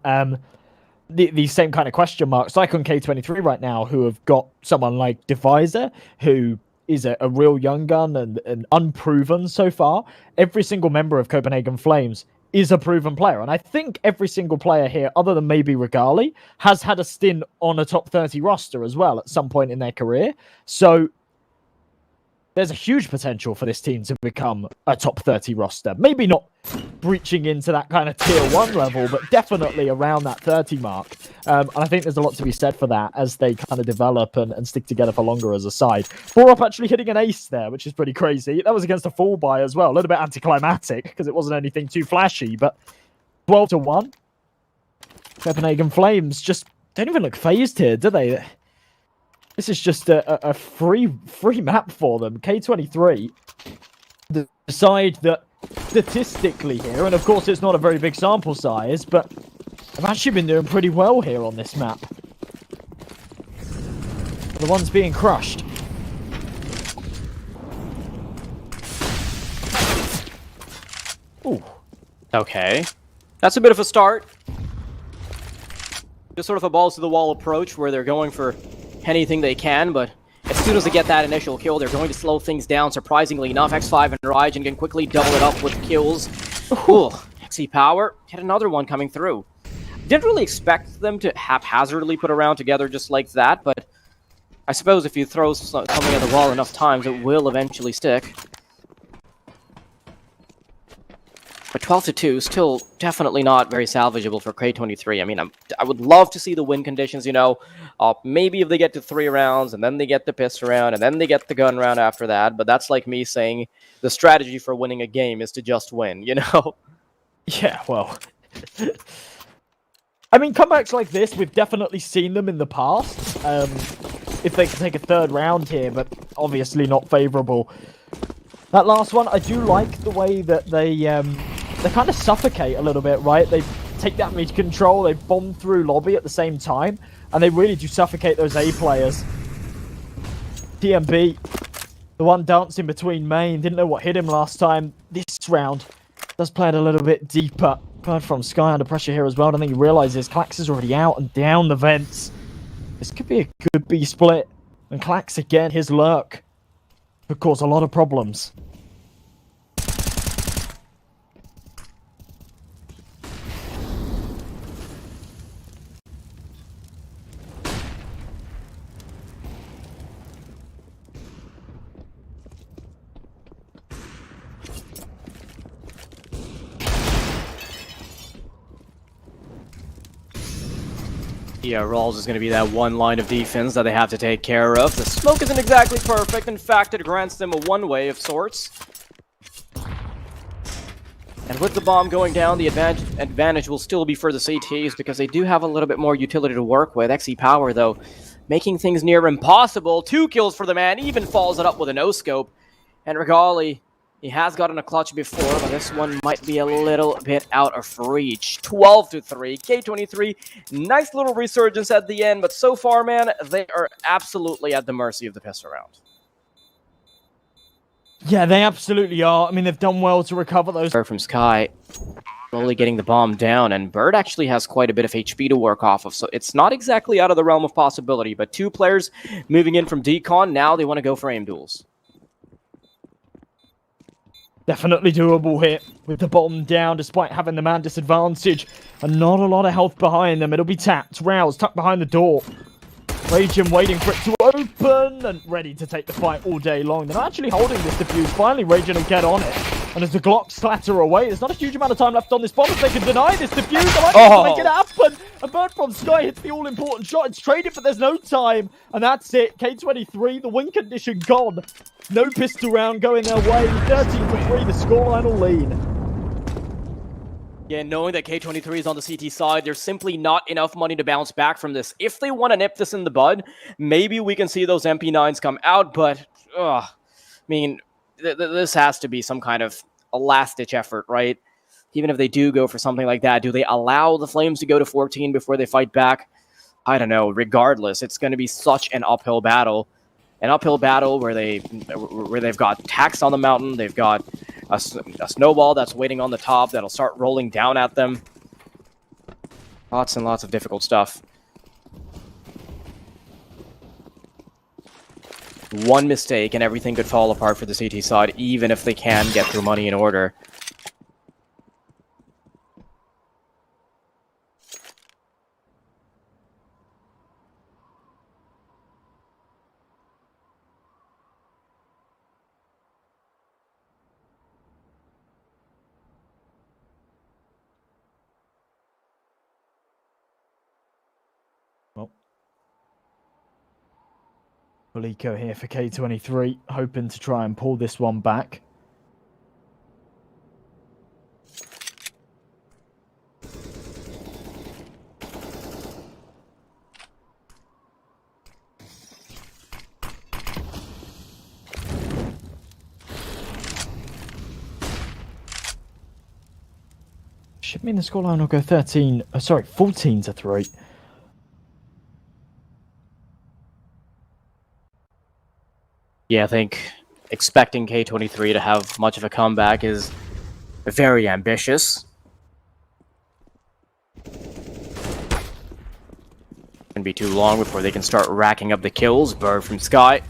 the same kind of question marks like on K23 right now, who have got someone like Divisor, who is a real young gun and unproven so far. Every single member of Copenhagen Flames is a proven player. And I think every single player here, other than maybe Regali, has had a stint on a top 30 roster as well at some point in their career. So there's a huge potential for this team to become a top 30 roster. Maybe not breaching into that kind of tier 1 level, but definitely around that 30 mark. And I think there's a lot to be said for that as they kind of develop and stick together for longer as a side. Borup actually hitting an ace there, which is pretty crazy. That was against a full buy as well. A little bit anticlimactic because it wasn't anything too flashy, but 12-1. Copenhagen Flames just don't even look phased here, do they? This is just a free map for them. K23 decide that statistically here, and of course it's not a very big sample size, but I've actually been doing pretty well here on this map. The ones being crushed. Ooh. Okay. That's a bit of a start. Just sort of a balls to the wall approach where they're going for anything they can, but as soon as they get that initial kill, they're going to slow things down. Surprisingly enough, X5 and Raijin can quickly double it up with kills. Ooh, XE Power, get another one coming through. Didn't really expect them to haphazardly put a round together just like that, but I suppose if you throw something at the wall enough times, it will eventually stick. But 12-2, still definitely not very salvageable for K23. I mean, I would love to see the win conditions, you know. Maybe if they get to 3 rounds, and then they get the piss round, and then they get the gun round after that. But that's like me saying the strategy for winning a game is to just win, you know? Yeah, well. I mean, comebacks like this, we've definitely seen them in the past. If they can take a 3rd round here, but obviously not favorable. That last one, I do like the way that they kind of suffocate a little bit, right? They take damage control, they bomb through lobby at the same time, and they really do suffocate those A players. TMB, the one dancing between main, didn't know what hit him last time. This round does play it a little bit deeper. Bird from Sky under pressure here as well. I don't think he realizes Clax is already out and down the vents. This could be a good B split. And Clax again, his lurk could cause a lot of problems. Yeah, Rawls is going to be that one line of defense that they have to take care of. The smoke isn't exactly perfect. In fact, it grants them a one-way of sorts. And with the bomb going down, the advantage will still be for the CTs because they do have a little bit more utility to work with. XE Power, though, making things near impossible. 2 kills for the man, even follows it up with a no-scope. And Regali He has gotten a clutch before, but this one might be a little bit out of reach. 12-3. K23, nice little resurgence at the end, but so far, man, they are absolutely at the mercy of the piss around. Yeah, they absolutely are. I mean, they've done well to recover those. From Sky, slowly getting the bomb down, and Bird actually has quite a bit of HP to work off of, so it's not exactly out of the realm of possibility, but two players moving in from Decon, now they want to go for aim duels. Definitely doable here with the bomb down despite having the man disadvantage and not a lot of health behind them. It'll be tapped. Rouse tucked behind the door. Raging waiting for it to open and ready to take the fight all day long. They're not actually holding this defuse. Finally, Raging will get on it. And as the Glocks clatter away, there's not a huge amount of time left on this bomb. If they can deny this defuse, they might be able to make it happen. A Bird from Sky hits the all-important shot. It's traded, but there's no time. And that's it. K23, the win condition gone. No pistol round going their way. 13-3, the scoreline will lean. Yeah, knowing that K23 is on the CT side, there's simply not enough money to bounce back from this. If they want to nip this in the bud, maybe we can see those MP9s come out, but, I mean, this has to be some kind of a last-ditch effort, right? Even if they do go for something like that, do they allow the Flames to go to 14 before they fight back? I don't know. Regardless, it's going to be such an uphill battle. An uphill battle where they've got Tax on the mountain, they've got a snowball that's waiting on the top that'll start rolling down at them. Lots and lots of difficult stuff. One mistake and everything could fall apart for the CT side, even if they can get their money in order. Eco here for K23, hoping to try and pull this one back. Should mean the scoreline will go 14-3. Yeah, I think expecting K23 to have much of a comeback is very ambitious. Shouldn't be too long before they can start racking up the kills. Bird from Sky.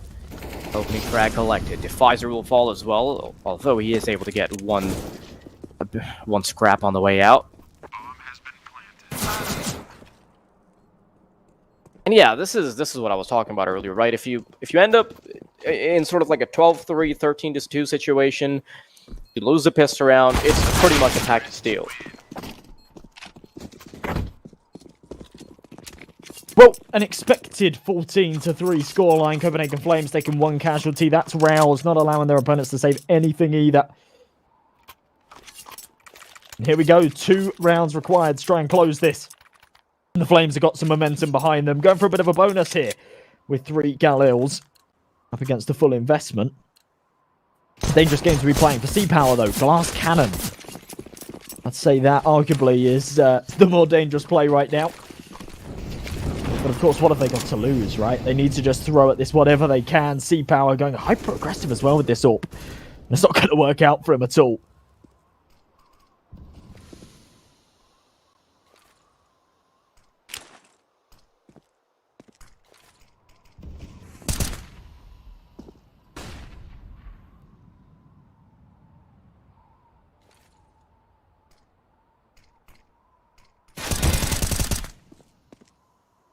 Opening frag collected. Defizer will fall as well, although he is able to get one scrap on the way out. And yeah, this is what I was talking about earlier, right? If you end up in sort of like a 12-3, 13-2 situation, you lose the pistol round, it's pretty much a pack to steal. Well, an expected 14-3 scoreline. Copenhagen Flames taking one casualty. That's Rouse, not allowing their opponents to save anything either. And here we go, 2 rounds required to try and close this. And the Flames have got some momentum behind them. Going for a bit of a bonus here with 3 Galils up against the full investment. Dangerous game to be playing for C-Power, though. Glass Cannon. I'd say that arguably is the more dangerous play right now. But of course, what have they got to lose, right? They need to just throw at this whatever they can. C-Power going hyper-aggressive as well with this AWP. It's not going to work out for him at all.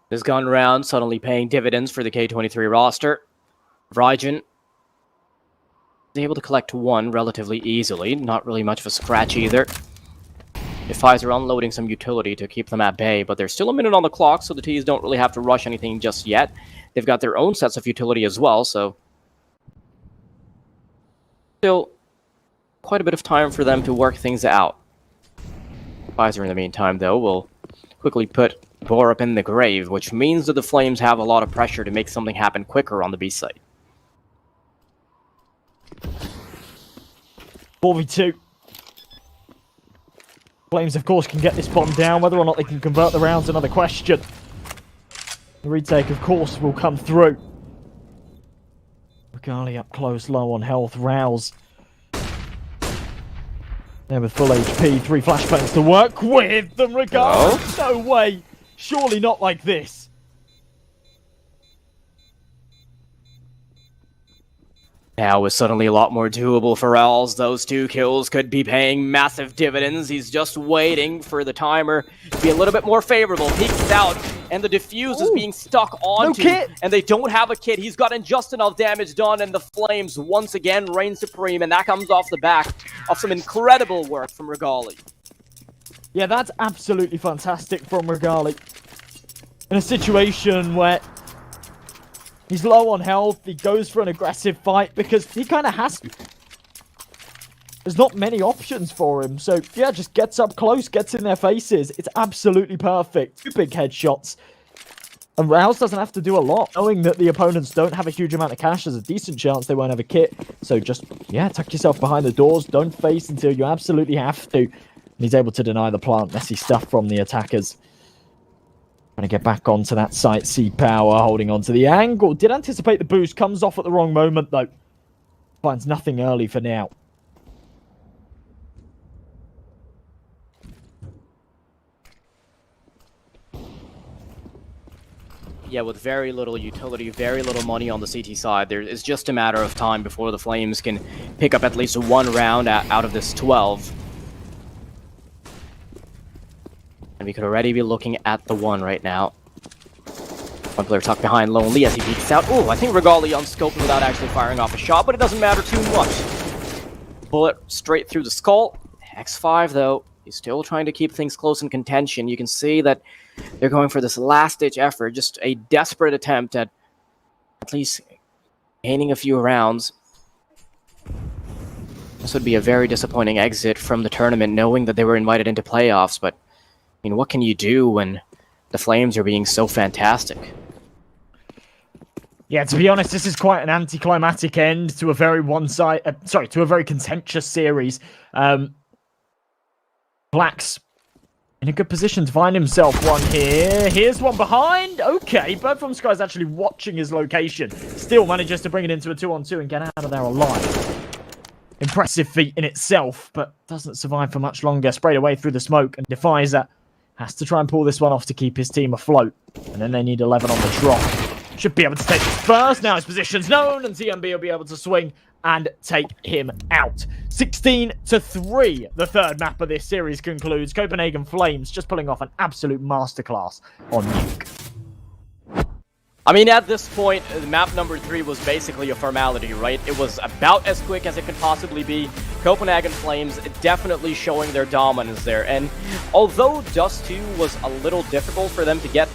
This gun round suddenly paying dividends for the K23 roster. Rygen is able to collect 1 relatively easily. Not really much of a scratch either. Defies are unloading some utility to keep them at bay, but there's still a minute on the clock, so the T's don't really have to rush anything just yet. They've got their own sets of utility as well, so still quite a bit of time for them to work things out. Pfizer, in the meantime, though, will quickly put Bore up in the grave, which means that the Flames have a lot of pressure to make something happen quicker on the B side. 4v2. Flames, of course, can get this bomb down. Whether or not they can convert the round's another question. The retake, of course, will come through. Regali up close, low on health. Rouse there with full HP. 3 flashbangs to work with. The Regali. No way. Surely not like this. Now is suddenly a lot more doable for Els. Those 2 kills could be paying massive dividends. He's just waiting for the timer to be a little bit more favorable. Peeks out, and the defuse is being stuck onto, and they don't have a kit. He's gotten just enough damage done, and the Flames once again reign supreme, and that comes off the back of some incredible work from Regali. Yeah, that's absolutely fantastic from Regali. In a situation where he's low on health, he goes for an aggressive fight because he kind of has to. There's not many options for him, so yeah, just gets up close, gets in their faces. It's absolutely perfect. 2 big headshots. And Rouse doesn't have to do a lot. Knowing that the opponents don't have a huge amount of cash, there's a decent chance they won't have a kit. So just, yeah, tuck yourself behind the doors. Don't face until you absolutely have to. And he's able to deny the plant. Messy stuff from the attackers. Trying to get back onto that site. C-Power holding onto the angle. Did anticipate the boost. Comes off at the wrong moment, though. Finds nothing early for now. Yeah, with very little utility, very little money on the CT side, there is just a matter of time before the Flames can pick up at least 1 round out of this 12. And we could already be looking at the 1 right now. One player tucked behind Lonely as he peeks out. Oh, I think Regali unscoped without actually firing off a shot, but it doesn't matter too much. Bullet straight through the skull. X5, though, he's still trying to keep things close in contention. You can see that they're going for this last-ditch effort, just a desperate attempt at least gaining a few rounds. This would be a very disappointing exit from the tournament, knowing that they were invited into playoffs, but I mean, what can you do when the Flames are being so fantastic? Yeah, to be honest, this is quite an anticlimactic end to a very to a very contentious series. Black's in a good position to find himself one here. Here's one behind. Okay, Bird from Sky is actually watching his location. Still manages to bring it into a 2-on-2 and get out of there alive. Impressive feat in itself, but doesn't survive for much longer. Sprayed away through the smoke, and Defizer has to try and pull this one off to keep his team afloat. And then they need 11 on the drop. Should be able to take this first. Now his position's known, and TMB will be able to swing and take him out. 16-3, the 3rd map of this series concludes. Copenhagen Flames just pulling off an absolute masterclass on Nuke. I mean, at this point, map number 3 was basically a formality, right? It was about as quick as it could possibly be. Copenhagen Flames definitely showing their dominance there. And although Dust 2 was a little difficult for them to get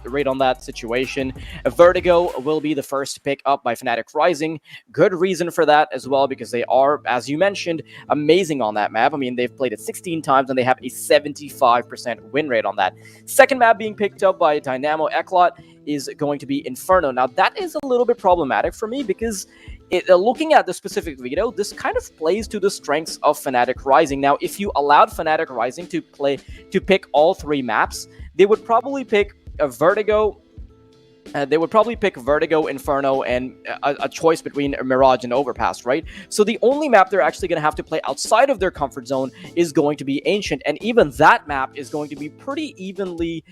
rate on that situation. Vertigo will be the first pick up by Fnatic Rising. Good reason for that as well, because they are, as you mentioned, amazing on that map. I mean, they've played it 16 times and they have a 75% win rate on that. Second map being picked up by DYNAMO ECLOT is going to be Inferno. Now, that is a little bit problematic for me because looking at the specific veto, this kind of plays to the strengths of Fnatic Rising. Now, if you allowed Fnatic Rising to pick all 3 maps, they would probably pick Vertigo. They would probably pick Vertigo, Inferno, and a choice between Mirage and Overpass, right? So the only map they're actually going to have to play outside of their comfort zone is going to be Ancient, and even that map is going to be pretty evenly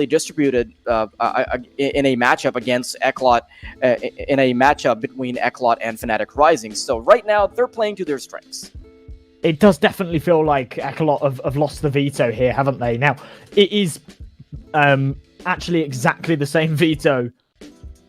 distributed in a matchup against ECLOT, in a matchup between ECLOT and Fnatic Rising. So right now, they're playing to their strengths. It does definitely feel like ECLOT have lost the veto here, haven't they? Now, it is actually exactly the same veto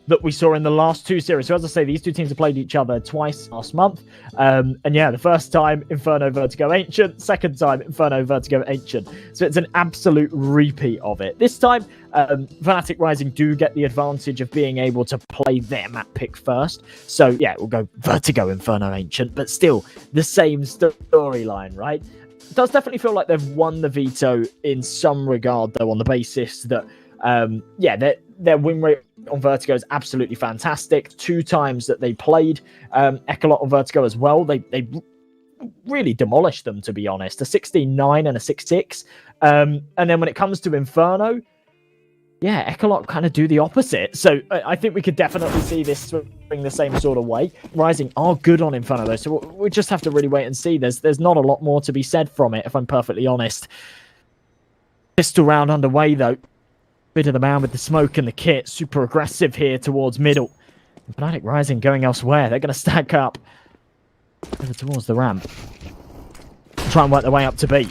that we saw in the last 2 series. So as I say, these 2 teams have played each other twice last month. And yeah, the first time, Inferno, Vertigo, Ancient. Second time, Inferno, Vertigo, Ancient. So it's an absolute repeat of it. This time, Fnatic Rising do get the advantage of being able to play their map pick first. So yeah, we'll go Vertigo, Inferno, Ancient, but still the same storyline, right? It does definitely feel like they've won the veto in some regard, though, on the basis that yeah, their win rate on Vertigo is absolutely fantastic. 2 times that they played ECLOT on Vertigo as well, they really demolished them, to be honest. A 16-9 and a 6-6. And then when it comes to Inferno, yeah, ECLOT kind of do the opposite. So I think we could definitely see this swing the same sort of way. Rising are good on Inferno, though, so we just have to really wait and see. There's not a lot more to be said from it, if I'm perfectly honest. Pistol round underway, though. Bit of the man with the smoke and the kit. Super aggressive here towards middle. Fnatic Rising going elsewhere. They're going to stack up over towards the ramp. Try and work their way up to B.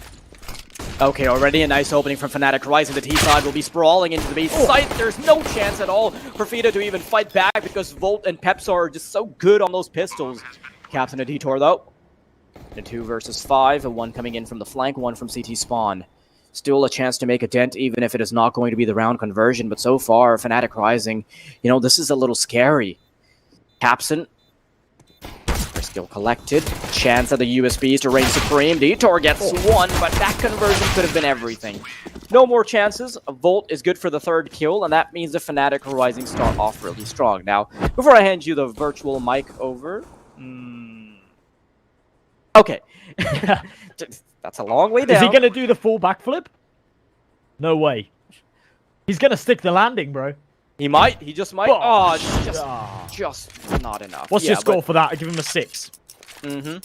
Okay, already a nice opening from Fnatic Rising. The T side will be sprawling into the B site. There's no chance at all for Veto to even fight back because Volt and Pepsar are just so good on those pistols. Captain a detour, though. A 2 versus 5. A 1 coming in from the flank, 1 from CT spawn. Still a chance to make a dent, even if it is not going to be the round conversion. But so far, Fnatic Rising, you know, this is a little scary. Capson, still collected. Chance at the USBs to reign supreme. Detour gets 1, but that conversion could have been everything. No more chances. Volt is good for the 3rd kill, and that means the Fnatic Rising start off really strong. Now, before I hand you the virtual mic over... Okay. That's a long way down. Is he going to do the full backflip? No way. He's going to stick the landing, bro. He might. He just might. Oh, just not enough. What's your score for that? I give him a 6. Maybe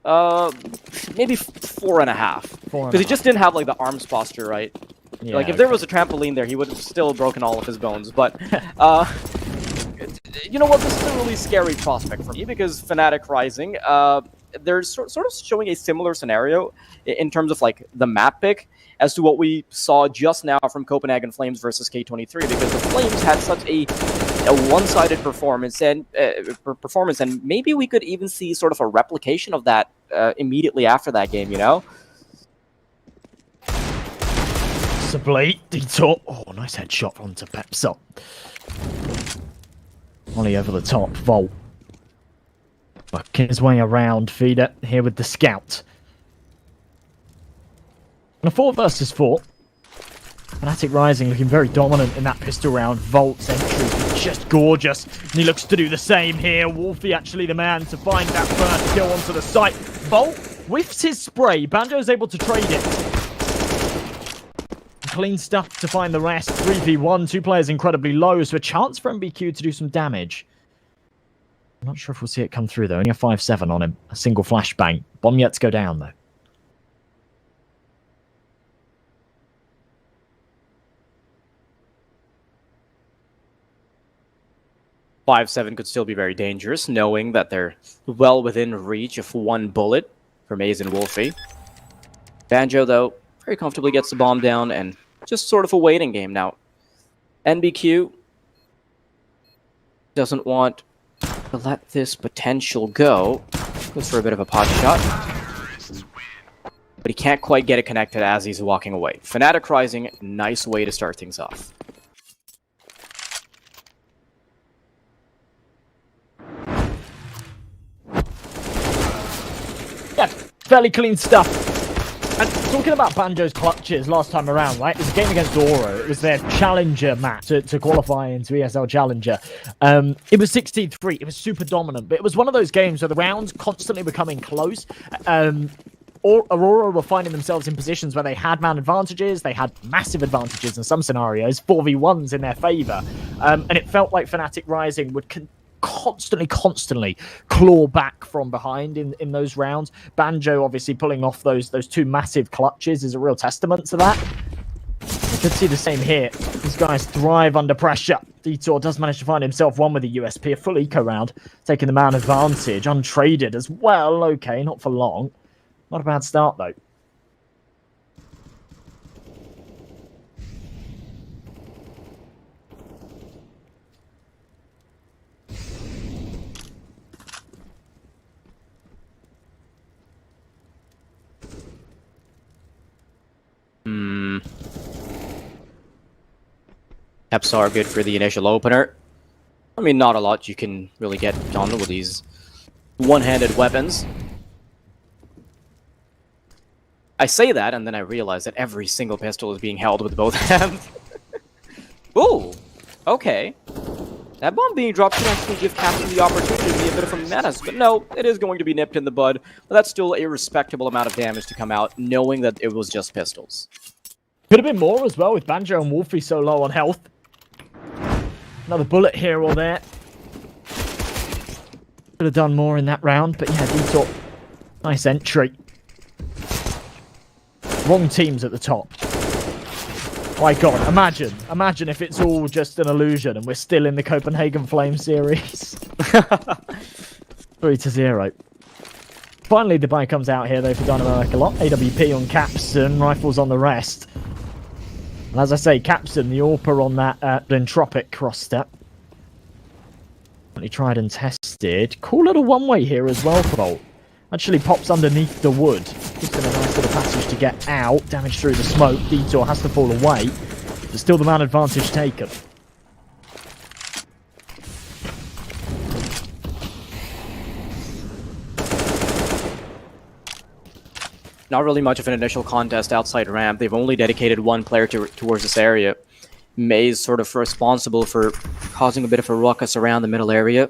4.5. Because he just didn't have like the arms posture right. Yeah, like if there was a trampoline there, he would have still broken all of his bones. But you know what? This is a really scary prospect for me because Fnatic Rising, they're sort of showing a similar scenario in terms of like the map pick as to what we saw just now from Copenhagen Flames versus K23, because the Flames had such a one-sided performance, and maybe we could even see sort of a replication of that immediately after that game, you know? Sublate, detour. Oh, nice headshot onto Pepsar. Ollie over the top, Vol. Working his way around, Feeder here with the scout. And a 4 versus 4. Fnatic Rising looking very dominant in that pistol round. Volt's entry is just gorgeous. And he looks to do the same here. Wolfie actually the man to find that first kill onto the site. Volt whiffs his spray. Banjo's able to trade it. Clean stuff to find the rest. 3v1, 2 players incredibly low, so a chance for MBQ to do some damage. I'm not sure if we'll see it come through, though. Only a 5-7 on him. A single flashbang. Bomb yet to go down, though. .57 could still be very dangerous, knowing that they're well within reach of 1 bullet from Maze and Wolfie. Banjo, though, very comfortably gets the bomb down and just sort of a waiting game now. NBQ doesn't want to let this potential go. Goes for a bit of a pot shot. but he can't quite get it connected as he's walking away. Fnatic Rising, nice way to start things off. Yeah, fairly clean stuff. And talking about Banjo's clutches last time around, right? It was a game against Oro. It was their challenger match to qualify into ESL Challenger. It was 16-3. It was super dominant, but it was one of those games where the rounds constantly becoming close. Aurora were finding themselves in positions where they had man advantages, they had massive advantages in some scenarios, 4v1s in their favour. And it felt like Fnatic Rising would constantly claw back from behind in those rounds. Banjo obviously pulling off those two massive clutches is a real testament to that. You could see the same here. These guys thrive under pressure. Detour does manage to find himself one with the USP, a full eco round, taking the man advantage, untraded as well. Okay, not for long. Not a bad start, though. Caps are good for the initial opener. I mean, not a lot you can really get done with these one-handed weapons. I say that, and then I realize that every single pistol is being held with both hands. Ooh, okay. That bomb being dropped should actually give Captain the opportunity to be a bit of a menace, but no, it is going to be nipped in the bud. But that's still a respectable amount of damage to come out, knowing that it was just pistols. Could have been more as well with Banjo and Wolfie so low on health. Another bullet here or there. Could have done more in that round, but yeah, Detour. Nice entry. Wrong teams at the top. My God, imagine if it's all just an illusion and we're still in the Copenhagen Flames series. 3-0. Finally, the buy comes out here though for DYNAMO ECLOT. AWP on Capson, rifles on the rest. And as I say, Capson, the AWPer on that Entropic cross step. He tried and tested. Cool little one-way here as well for Volt. Actually pops underneath the wood. Gives him a nice little passage to get out. Damage through the smoke. Detour has to fall away. But still the man advantage taken. Not really much of an initial contest outside ramp. They've only dedicated one player towards this area. May's sort of responsible for causing a bit of a ruckus around the middle area.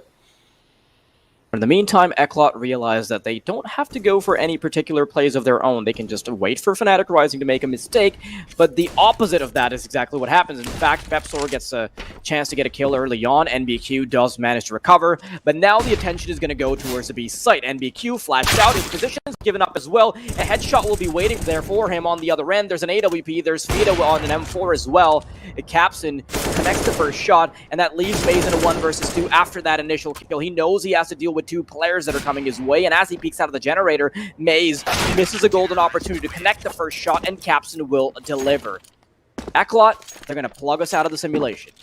In the meantime, ECLOT realized that they don't have to go for any particular plays of their own. They can just wait for Fnatic Rising to make a mistake, but the opposite of that is exactly what happens. In fact, Pepsor gets a chance to get a kill early on. NBQ does manage to recover, but now the attention is going to go towards the B site. NBQ flashed out, his position is given up as well. A headshot will be waiting there for him on the other end. There's an AWP, there's veto on an M4 as well. Capson connects the first shot, and that leaves Maze in a 1 versus 2 after that initial kill. He knows he has to deal with 2 players that are coming his way, and as he peeks out of the generator, Maze misses a golden opportunity to connect the first shot, and Capson will deliver. ECLOT, they're going to plug us out of the simulation.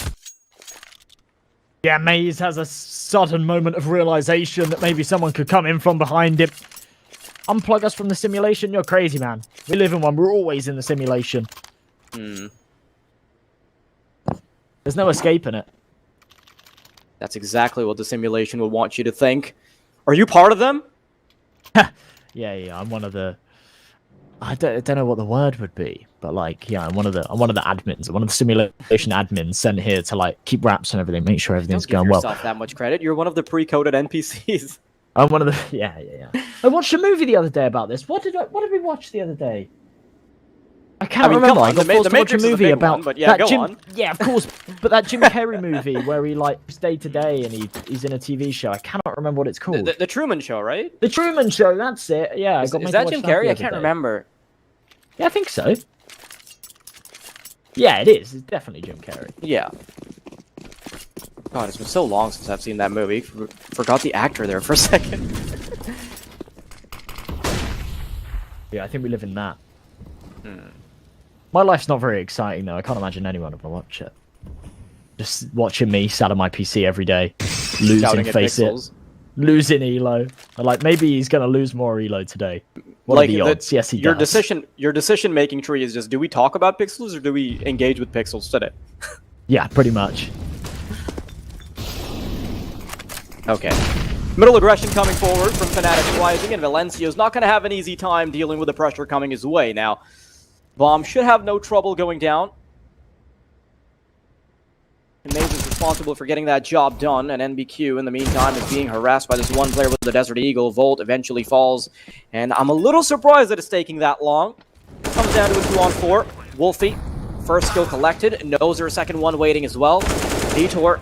Yeah, Maze has a sudden moment of realization that maybe someone could come in from behind him. Unplug us from the simulation? You're crazy, man. We live in one. We're always in the simulation. There's no escaping it. That's exactly what the simulation will want you to think. Are you part of them? Yeah, I'm one of the... I don't know what the word would be, but like, yeah, I'm one of the admins, one of the simulation admins sent here to like keep wraps and everything, make sure everything's going well. Don't give yourself that much credit. You're one of the pre-coded NPCs. I'm one of the... Yeah. I watched a movie the other day about this. What did we watch the other day? I can't remember. I got forced to watch a movie about one, but yeah, that go on. Yeah, of course. But that Jim Carrey movie where he like day to day and he's in a TV show. I cannot remember what it's called. The Truman Show, right? The Truman Show. That's it. Yeah, Is that Jim Carrey? I can't remember. Yeah, I think so. Yeah, it is. It's definitely Jim Carrey. Yeah. God, it's been so long since I've seen that movie. Forgot the actor there for a second. Yeah, I think we live in that. My life's not very exciting, though. I can't imagine anyone would watch it. Just watching me sat on my PC every day, losing face it, losing elo. Like, maybe he's going to lose more elo today. What are the odds? Yes, he does. Your decision-making tree is just, do we talk about pixels or do we engage with pixels today? Yeah, pretty much. Okay. Middle aggression coming forward from Fnatic Rising, and Valencio's not going to have an easy time dealing with the pressure coming his way. Now, Bomb should have no trouble going down. And Maze is responsible for getting that job done, and NBQ, in the meantime, is being harassed by this one player with the Desert Eagle. Volt eventually falls, and I'm a little surprised that it's taking that long. Comes down to a 2-on-4. Wolfie, first kill collected, knows there's a second one waiting as well. Detour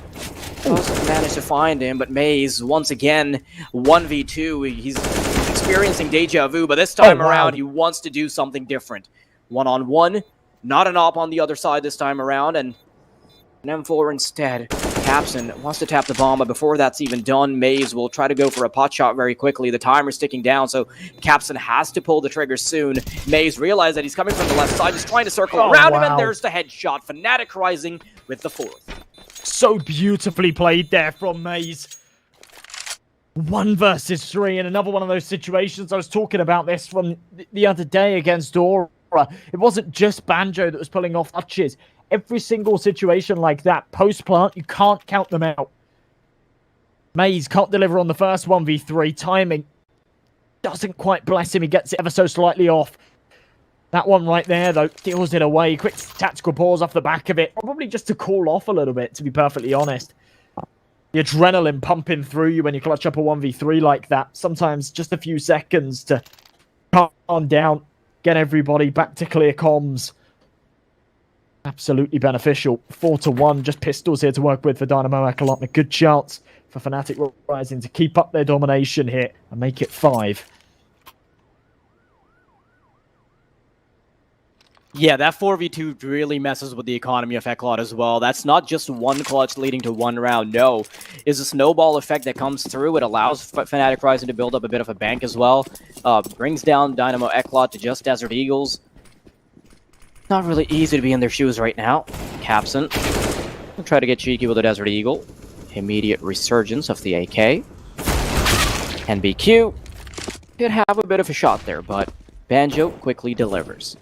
doesn't manage to find him, but Maze, once again, 1v2. He's experiencing deja vu, but this time around, he wants to do something different. 1-on-1, not an op on the other side this time around, and an M4 instead. Capson wants to tap the bomb, but before that's even done, Maze will try to go for a pot shot very quickly. The timer's ticking down, so Capson has to pull the trigger soon. Maze realized that he's coming from the left side, just trying to circle around him, and there's the headshot. Fnatic Rising with the 4th. So beautifully played there from Maze. 1 versus 3, and another one of those situations. I was talking about this from the other day against Aura. It wasn't just Banjo that was pulling off touches. Every single situation like that, post-plant, you can't count them out. Maze can't deliver on the first 1v3. Timing doesn't quite bless him. He gets it ever so slightly off. That one right there, though, deals it away. Quick tactical pause off the back of it. Probably just to cool off a little bit, to be perfectly honest. The adrenaline pumping through you when you clutch up a 1v3 like that. Sometimes just a few seconds to calm down, get everybody back to clear comms. Absolutely beneficial. 4-1, just pistols here to work with for DYNAMO ECLOT. A good chance for Fnatic Rising to keep up their domination here and make it 5. Yeah, that 4v2 really messes with the economy of ECLOT as well. That's not just one clutch leading to one round, no. It's a snowball effect that comes through. It allows Fnatic Rising to build up a bit of a bank as well. Brings down DYNAMO ECLOT to just Desert Eagles. Not really easy to be in their shoes right now. Capson will try to get cheeky with a Desert Eagle. Immediate resurgence of the AK. NBQ could have a bit of a shot there, but Banjo quickly delivers.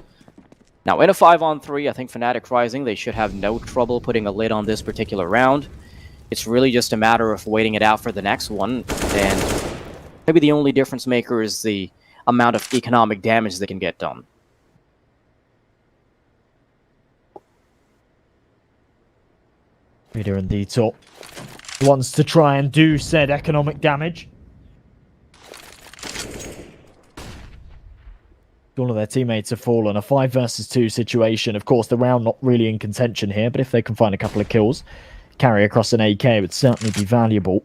Now, in a 5-on-3, I think Fnatic Rising, they should have no trouble putting a lid on this particular round. It's really just a matter of waiting it out for the next one, and maybe the only difference maker is the amount of economic damage that can get done. Reader and Detour wants to try and do said economic damage. All of their teammates have fallen. A 5 versus 2 situation. Of course, the round not really in contention here, but if they can find a couple of kills, carry across an AK would certainly be valuable.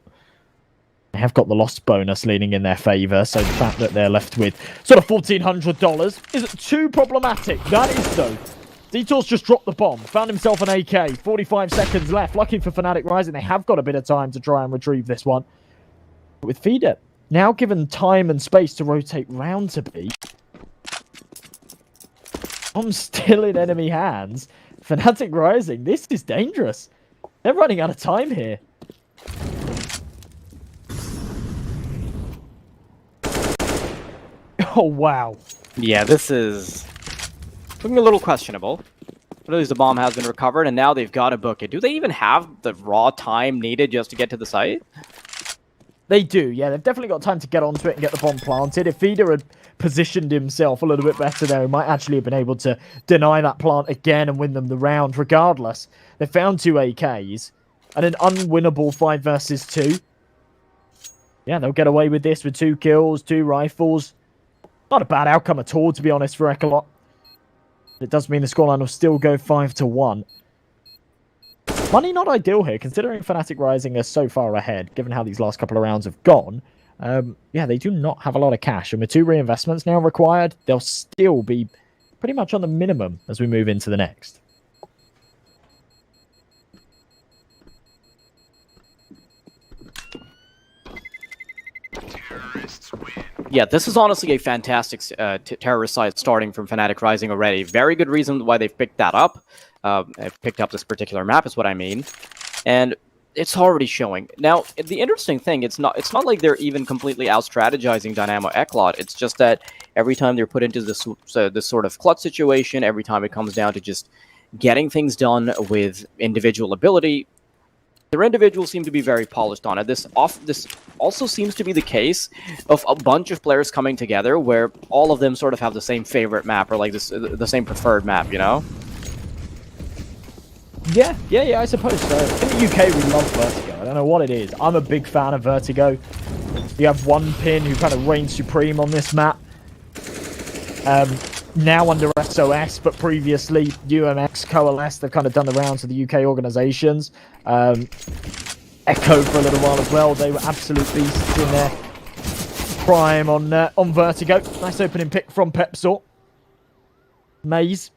They have got the loss bonus leaning in their favour, so the fact that they're left with sort of $1,400 isn't too problematic. That is, though. Detour's just dropped the bomb, found himself an AK, 45 seconds left. Lucky for Fnatic Rising, they have got a bit of time to try and retrieve this one. But with Feeder now given time and space to rotate round to B, bomb's still in enemy hands. Fnatic Rising, this is dangerous. They're running out of time here. Oh, wow. Yeah, this is looking a little questionable. But at least the bomb has been recovered, and now they've got to book it. Do they even have the raw time needed just to get to the site? They do, yeah. They've definitely got time to get onto it and get the bomb planted. If Feeder had positioned himself a little bit better there, he might actually have been able to deny that plant again and win them the round. Regardless, they found 2 AKs and an unwinnable 5 versus 2. Yeah, they'll get away with this with 2 kills, 2 rifles. Not a bad outcome at all, to be honest, for ECLOT. It does mean the scoreline will still go 5-1. Money not ideal here, considering Fnatic Rising are so far ahead, given how these last couple of rounds have gone. Yeah, they do not have a lot of cash, and with 2 reinvestments now required, they'll still be pretty much on the minimum as we move into the next. Yeah, this is honestly a fantastic terrorist site starting from Fnatic Rising already. Very good reason why they've picked that up. Picked up this particular map is what I mean. And it's already showing. Now, the interesting thing, it's not like they're even completely out-strategizing DYNAMO ECLOT. It's just that every time they're put into this sort of clutch situation, every time it comes down to just getting things done with individual ability, their individuals seem to be very polished on it. This also seems to be the case of a bunch of players coming together where all of them sort of have the same favorite map, or like the same preferred map, you know? Yeah, I suppose so. In the UK, we love Vertigo. I don't know what it is. I'm a big fan of Vertigo. You have one pin who kind of reigns supreme on this map. Now under SOS, but previously UMX, Coalesce, they've kind of done the rounds of the UK organisations. Echo for a little while as well. They were absolute beasts in their prime on Vertigo. Nice opening pick from Pepsor. Maze.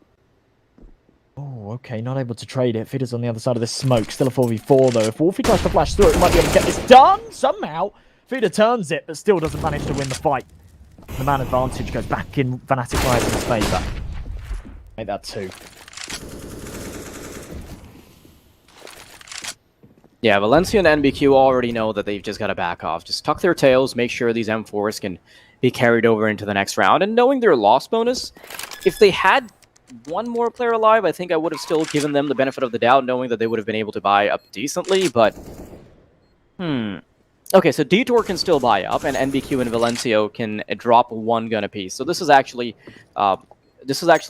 Oh, okay, not able to trade it. Fidder's on the other side of this smoke. Still a 4v4, though. If Wolfie tries to flash through it, he might be able to get this done somehow. Fidder turns it, but still doesn't manage to win the fight. The man advantage goes back in Fnatic Rising's favour. Make that 2. Yeah, Valencia and NBQ already know that they've just got to back off. Just tuck their tails, make sure these M4s can be carried over into the next round. And knowing their loss bonus, if they had one more player alive, I think I would have still given them the benefit of the doubt, knowing that they would have been able to buy up decently, but... Okay, so Detour can still buy up, and NBQ and Valencio can drop 1 gun apiece. So this is actually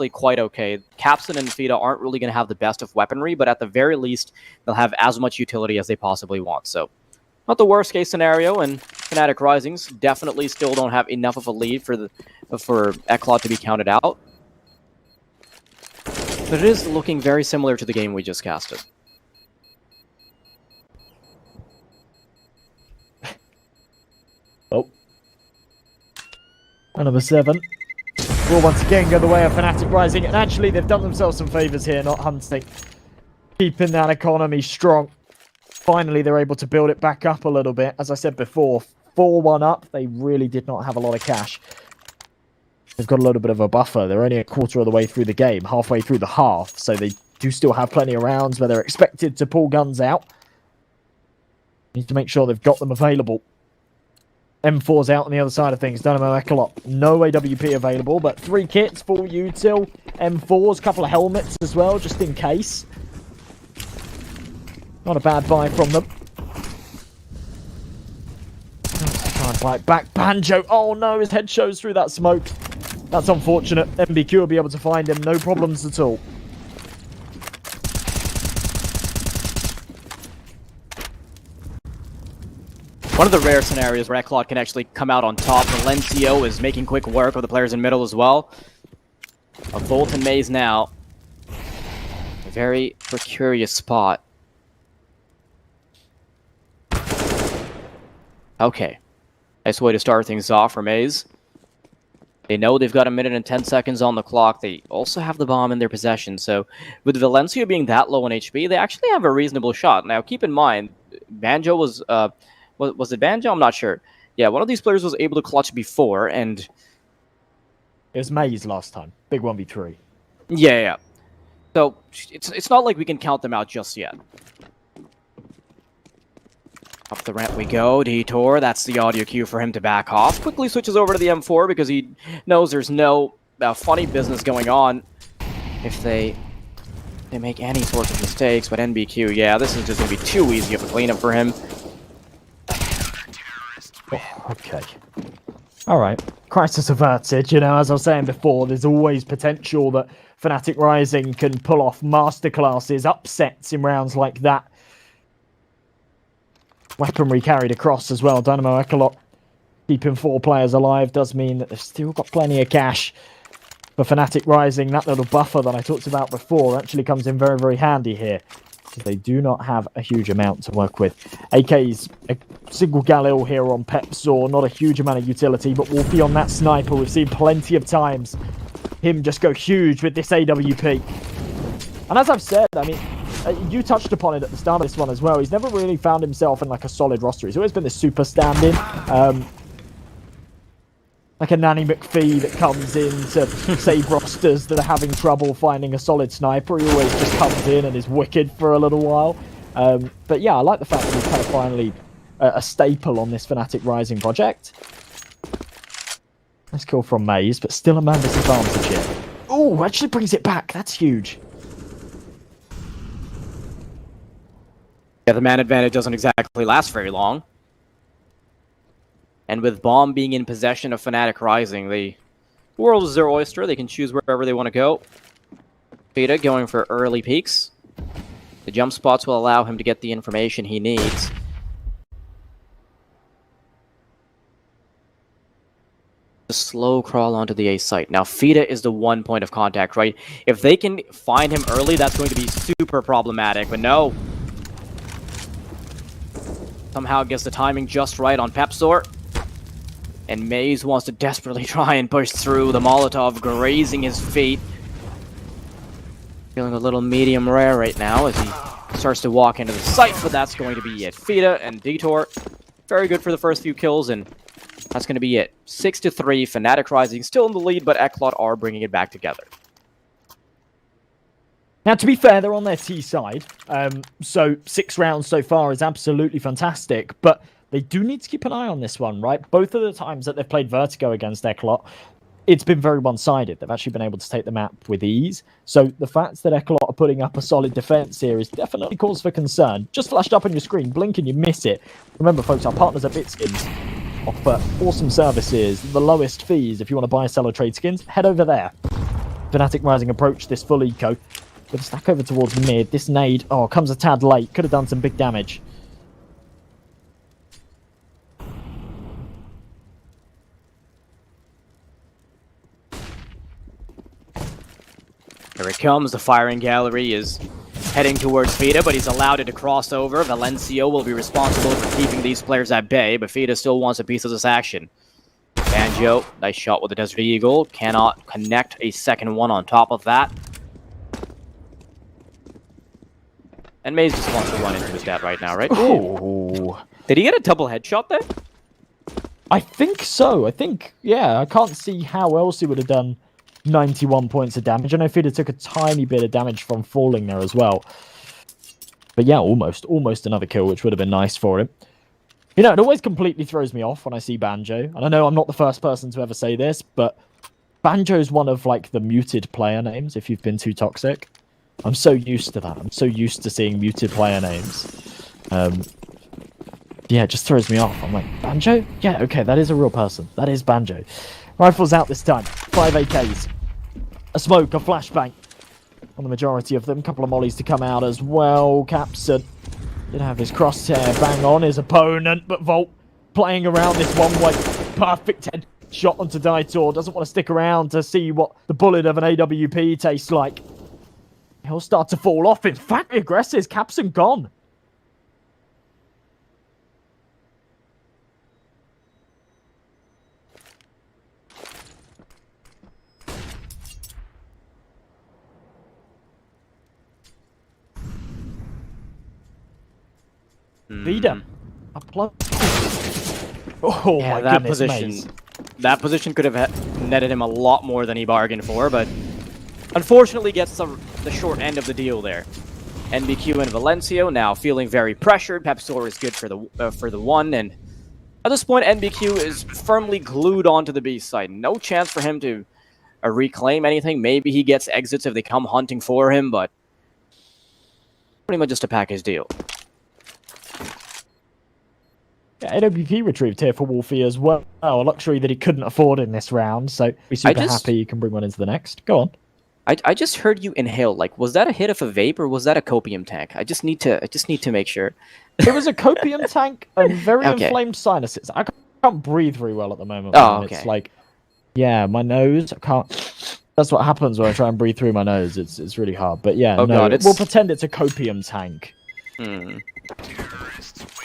quite okay. Capson and Fida aren't really going to have the best of weaponry, but at the very least, they'll have as much utility as they possibly want. So, not the worst case scenario, and Fnatic Risings definitely still don't have enough of a lead for ECLOT to be counted out. But it is looking very similar to the game we just casted. Oh. And number 7. Will once again go the way of Fnatic Rising. And actually, they've done themselves some favours here, not hunting. Keeping that economy strong. Finally, they're able to build it back up a little bit. As I said before, 4-1 up. They really did not have a lot of cash. They've got a little bit of a buffer. They're only a quarter of the way through the game, halfway through the half. So they do still have plenty of rounds where they're expected to pull guns out. Need to make sure they've got them available. M4's out on the other side of things. DYNAMO ECLOT. No AWP available, but 3 kits, full util. M4's, couple of helmets as well, just in case. Not a bad buy from them. Try and fight back. Banjo. Oh no, his head shows through that smoke. That's unfortunate. NBQ will be able to find him. No problems at all. One of the rare scenarios where ECLOT can actually come out on top. Valencio is making quick work of the players in middle as well. A Volt and Maze now. A very precarious spot. Okay. Nice way to start things off for Maze. They know they've got 1 minute and 10 seconds on the clock. They also have the bomb in their possession. So with Valencio being that low on HP, they actually have a reasonable shot. Now keep in mind, Banjo was it Banjo? I'm not sure. Yeah, one of these players was able to clutch before, and it was Maze last time. Big 1v3. Yeah. So it's not like we can count them out just yet. Up the ramp we go. Detour, that's the audio cue for him to back off. Quickly switches over to the M4 because he knows there's no funny business going on if they make any sorts of mistakes. But NBQ, yeah, this is just going to be too easy of a cleanup for him. Oh, okay. Alright. Crisis averted. You know, as I was saying before, there's always potential that Fnatic Rising can pull off masterclasses, upsets in rounds like that. Weaponry carried across as well. DYNAMO ECLOT keeping 4 players alive does mean that they've still got plenty of cash. For Fnatic Rising, that little buffer that I talked about before actually comes in very, very handy here. Because they do not have a huge amount to work with. AK's a single Galil here on Pepsor, not a huge amount of utility, but Wolfie on that sniper. We've seen plenty of times him just go huge with this AWP. And as I've said, I mean, you touched upon it at the start of this one as well. He's never really found himself in like a solid roster. He's always been this super stand-in. Like a Nanny McPhee that comes in to save rosters that are having trouble finding a solid sniper. He always just comes in and is wicked for a little while. But yeah, I like the fact that he's kind of finally a staple on this Fnatic Rising project. Nice kill from Maze, but still a man disadvantage here. Oh, actually brings it back. That's huge. Yeah, the man advantage doesn't exactly last very long. And with Bomb being in possession of Fnatic Rising, the world is their oyster. They can choose wherever they want to go. Vita going for early peaks. The jump spots will allow him to get the information he needs. A slow crawl onto the A site. Now, Fita is the one point of contact, right? If they can find him early, that's going to be super problematic. But no. Somehow gets the timing just right on Pepsor. And Maze wants to desperately try and push through. The Molotov grazing his feet. Feeling a little medium rare right now as he starts to walk into the site, but that's going to be it. Fita and Detour, very good for the first few kills, and that's going to be it. 6-3, Fnatic Rising still in the lead, but ECLOT are bringing it back together. Now, to be fair, they're on their T side, so 6 rounds so far is absolutely fantastic, but they do need to keep an eye on this one, right? Both of the times that they've played Vertigo against ECLOT, it's been very one-sided. They've actually been able to take the map with ease. So the fact that ECLOT are putting up a solid defense here is definitely cause for concern. Just flashed up on your screen, blink and you miss it. Remember, folks, our partners at Bitskins offer awesome services, the lowest fees. If you want to buy, sell, or trade skins, head over there. Fnatic Rising approach this full eco. With a stack over towards mid. This nade, oh, comes a tad late. Could have done some big damage. Here it comes. The firing gallery is heading towards Fita, but he's allowed it to cross over. Valencio will be responsible for keeping these players at bay, but Fita still wants a piece of this action. Banjo, nice shot with the Desert Eagle. Cannot connect a second one on top of that. And Maze just wants to run into his dad right now, right? Oh. Did he get a double headshot there? I think so. I think, yeah. I can't see how else he would have done 91 points of damage. I know Fida took a tiny bit of damage from falling there as well. But yeah, almost another kill, which would have been nice for him. You know, it always completely throws me off when I see Banjo. And I know I'm not the first person to ever say this, but Banjo's one of, like, the muted player names, if you've been too toxic. I'm so used to that. I'm so used to seeing muted player names. Yeah, it just throws me off. I'm like, Banjo? Yeah, okay, that is a real person. That is Banjo. Rifles out this time. 5 AKs. A smoke, a flashbang on the majority of them. A couple of mollies to come out as well. Capson did have his crosshair bang on his opponent, but Volt playing around this one way. Perfect head shot onto Daitor. Doesn't want to stick around to see what the bullet of an AWP tastes like. He'll start to fall off. In fact, the aggressors, Capson gone. Vida. Oh yeah, my that goodness, position. Maze. That position could have netted him a lot more than he bargained for, but unfortunately gets the short end of the deal there. NBQ and Valencio now feeling very pressured. Pepsor is good for the one, and at this point, NBQ is firmly glued onto the B side. No chance for him to reclaim anything. Maybe he gets exits if they come hunting for him, but pretty much just a package deal. Yeah, AWP retrieved here for Wolfie as well. A luxury that he couldn't afford in this round, so we're super happy you can bring one into the next. Go on. I just heard you inhale. Like, was that a hit of a vape or was that a copium tank? I just need to make sure. It was a copium tank and very inflamed sinuses. I can't breathe very well at the moment. Oh, okay. It's like, yeah, my nose. I can't. That's what happens when I try and breathe through my nose. It's really hard. But yeah, we'll pretend it's a copium tank.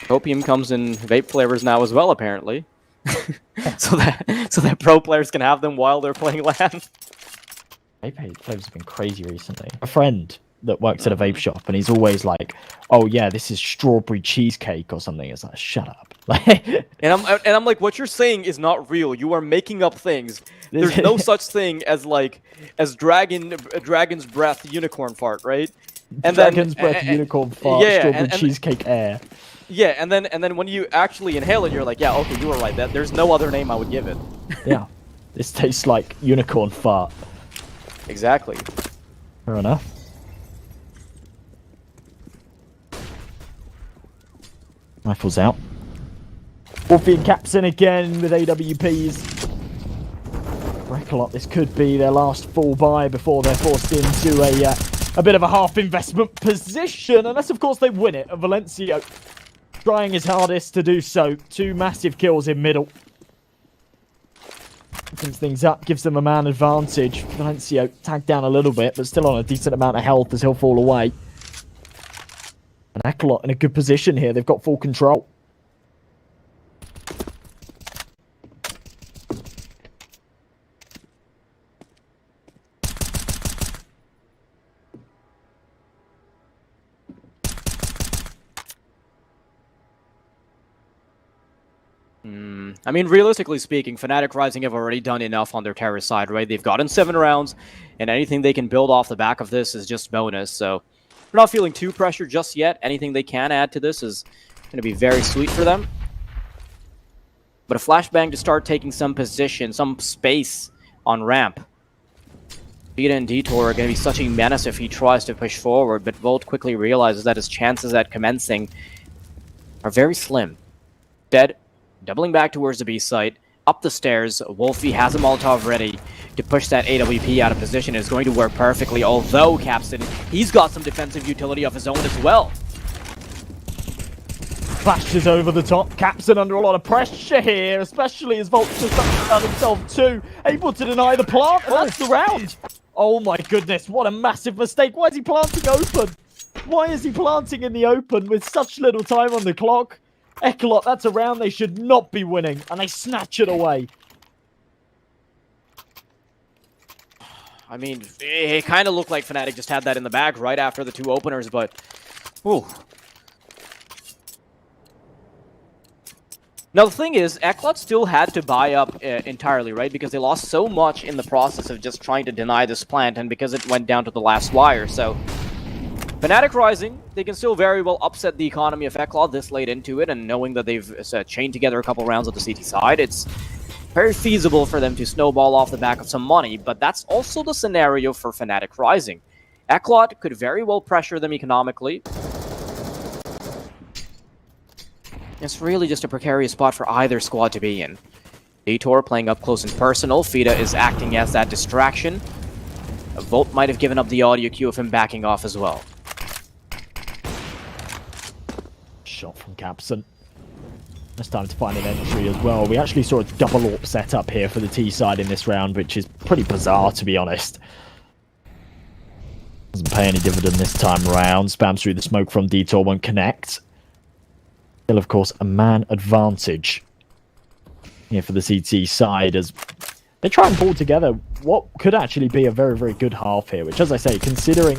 Copium comes in vape flavors now as well, apparently. so that pro players can have them while they're playing LAN. Vape flavors have been crazy recently. A friend that works at a vape shop, and he's always like, "Oh yeah, this is strawberry cheesecake or something." It's like, shut up. and I'm like, what you're saying is not real. You are making up things. There's no such thing as dragon's breath unicorn fart, right? And Dragon's then, breath, unicorn fart, strawberry cheesecake air. Yeah, and then when you actually inhale it, you're like, yeah, okay, you were right. There's no other name I would give it. Yeah, this tastes like unicorn fart. Exactly. Fair enough. Rifles out. Wolfie and Capson again with AWPs. For ECLOT, this could be their last full buy before they're forced into a bit of a half investment position, unless of course they win it. And Valencio trying his hardest to do so. 2 massive kills in middle. Opens things up, gives them a man advantage. Valencio tagged down a little bit, but still on a decent amount of health as he'll fall away. And ECLOT in a good position here. They've got full control. I mean, realistically speaking, Fnatic Rising have already done enough on their terrorist side, right? They've gotten 7 rounds, and anything they can build off the back of this is just bonus. So we're not feeling too pressured just yet. Anything they can add to this is going to be very sweet for them. But a flashbang to start taking some position, some space on ramp. Vita and Detour are going to be such a menace if he tries to push forward, but Volt quickly realizes that his chances at commencing are very slim. Dead. Doubling back towards the B site, up the stairs, Wolfie has a Molotov ready to push that AWP out of position. It's going to work perfectly, although Capson, he's got some defensive utility of his own as well. Flashes over the top, Capson under a lot of pressure here, especially as Volt just found himself too, able to deny the plant, and that's the round. Oh my goodness, what a massive mistake. Why is he planting open? Why is he planting in the open with such little time on the clock? ECLOT, that's a round they should not be winning, and they snatch it away. I mean, it kind of looked like Fnatic just had that in the bag right after the 2 openers, but... Ooh. Now, the thing is, ECLOT still had to buy up entirely, right? Because they lost so much in the process of just trying to deny this plant, and because it went down to the last wire, so... Fnatic Rising, they can still very well upset the economy of ECLOT this late into it, and knowing that they've chained together a couple rounds on the CT side, it's very feasible for them to snowball off the back of some money, but that's also the scenario for Fnatic Rising. ECLOT could very well pressure them economically. It's really just a precarious spot for either squad to be in. Detour playing up close and personal, Fida is acting as that distraction. Volt might have given up the audio cue of him backing off as well. Shot from Capson. It's time to find an entry as well. We actually saw a double AWP setup here for the T side in this round, which is pretty bizarre, to be honest. Doesn't pay any dividend this time around. Spams through the smoke from Detour, won't connect. Still, of course, a man advantage here for the CT side as they try and pull together what could actually be a very, very good half here, which, as I say, considering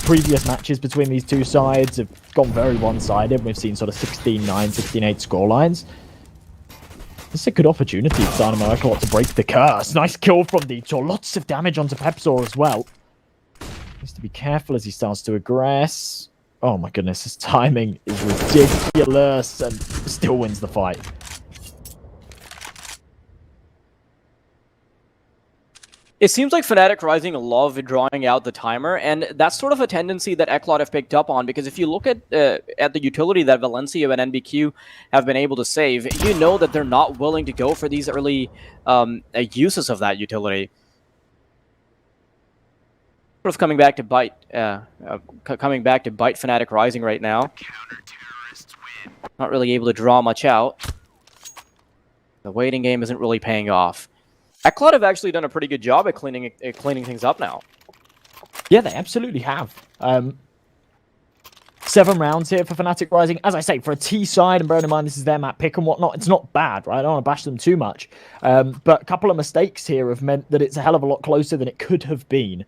previous matches between these two sides have gone very one-sided. We've seen sort of 16-9, 16-8 scorelines. This is a good opportunity for DYNAMO ECLOT to break the curse. Nice kill from Detour. Lots of damage onto Pepsor as well. Needs to be careful as he starts to aggress. Oh my goodness, his timing is ridiculous and still wins the fight. It seems like Fnatic Rising love drawing out the timer, and that's sort of a tendency that ECLOT have picked up on, because if you look at the utility that Valencio and NBQ have been able to save, you know that they're not willing to go for these early uses of that utility. Sort of coming back to bite Fnatic Rising right now. Not really able to draw much out. The waiting game isn't really paying off. ECLOT have actually done a pretty good job at cleaning things up now. Yeah, they absolutely have. 7 rounds here for Fnatic Rising. As I say, for a T side, and bearing in mind this is their map pick and whatnot, it's not bad, right? I don't want to bash them too much. But a couple of mistakes here have meant that it's a hell of a lot closer than it could have been.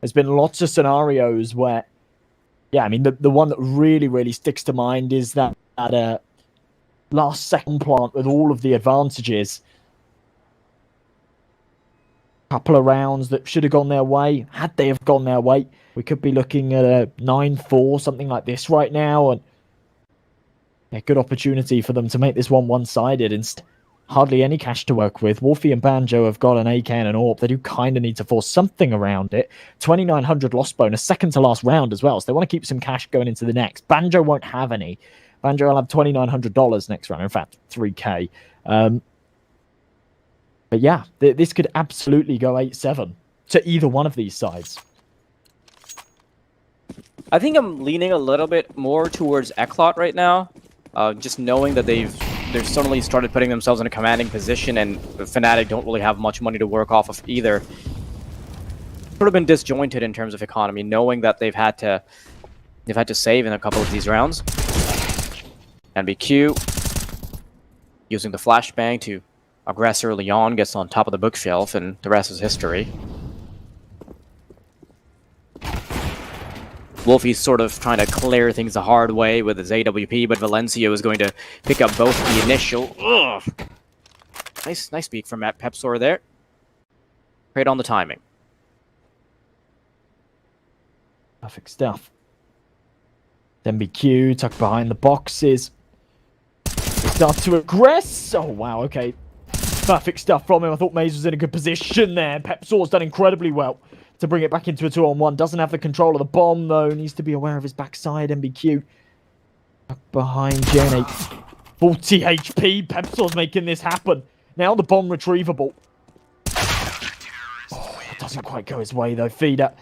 There's been lots of scenarios where, yeah, I mean, the one that really, really sticks to mind is that last second plant with all of the advantages. Couple of rounds that should have gone their way. Had they have gone their way, we could be looking at a 9-4, something like this right now. And a good opportunity for them to make this one one-sided. Instead, hardly any cash to work with. Wolfie and Banjo have got an AK and an AWP. They do kind of need to force something around it. 2,900 loss bonus, second to last round as well. So they want to keep some cash going into the next. Banjo won't have any. Banjo will have $2,900 next round. In fact, 3K. But yeah, this could absolutely go 8-7 to either one of these sides. I think I'm leaning a little bit more towards ECLOT right now. Just knowing that they've suddenly started putting themselves in a commanding position, and Fnatic don't really have much money to work off of either. Sort of been disjointed in terms of economy, knowing that they've had to save in a couple of these rounds. NBQ using the flashbang to aggressor Leon gets on top of the bookshelf, and the rest is history. Wolfie's sort of trying to clear things the hard way with his AWP, but Valencio is going to pick up both the initial. Ugh. Nice peek from Matt Pepsor there. Great on the timing. Perfect stuff. MBQ tucked behind the boxes. They start to aggress. Oh wow, okay. Perfect stuff from him. I thought Maze was in a good position there. Pepsor's done incredibly well to bring it back into a 2-on-1. Doesn't have the control of the bomb, though. Needs to be aware of his backside. MBQ behind Gen 8. 40 HP. Pepsor's making this happen. Now the bomb retrievable. Oh, it doesn't quite go his way, though. Feeder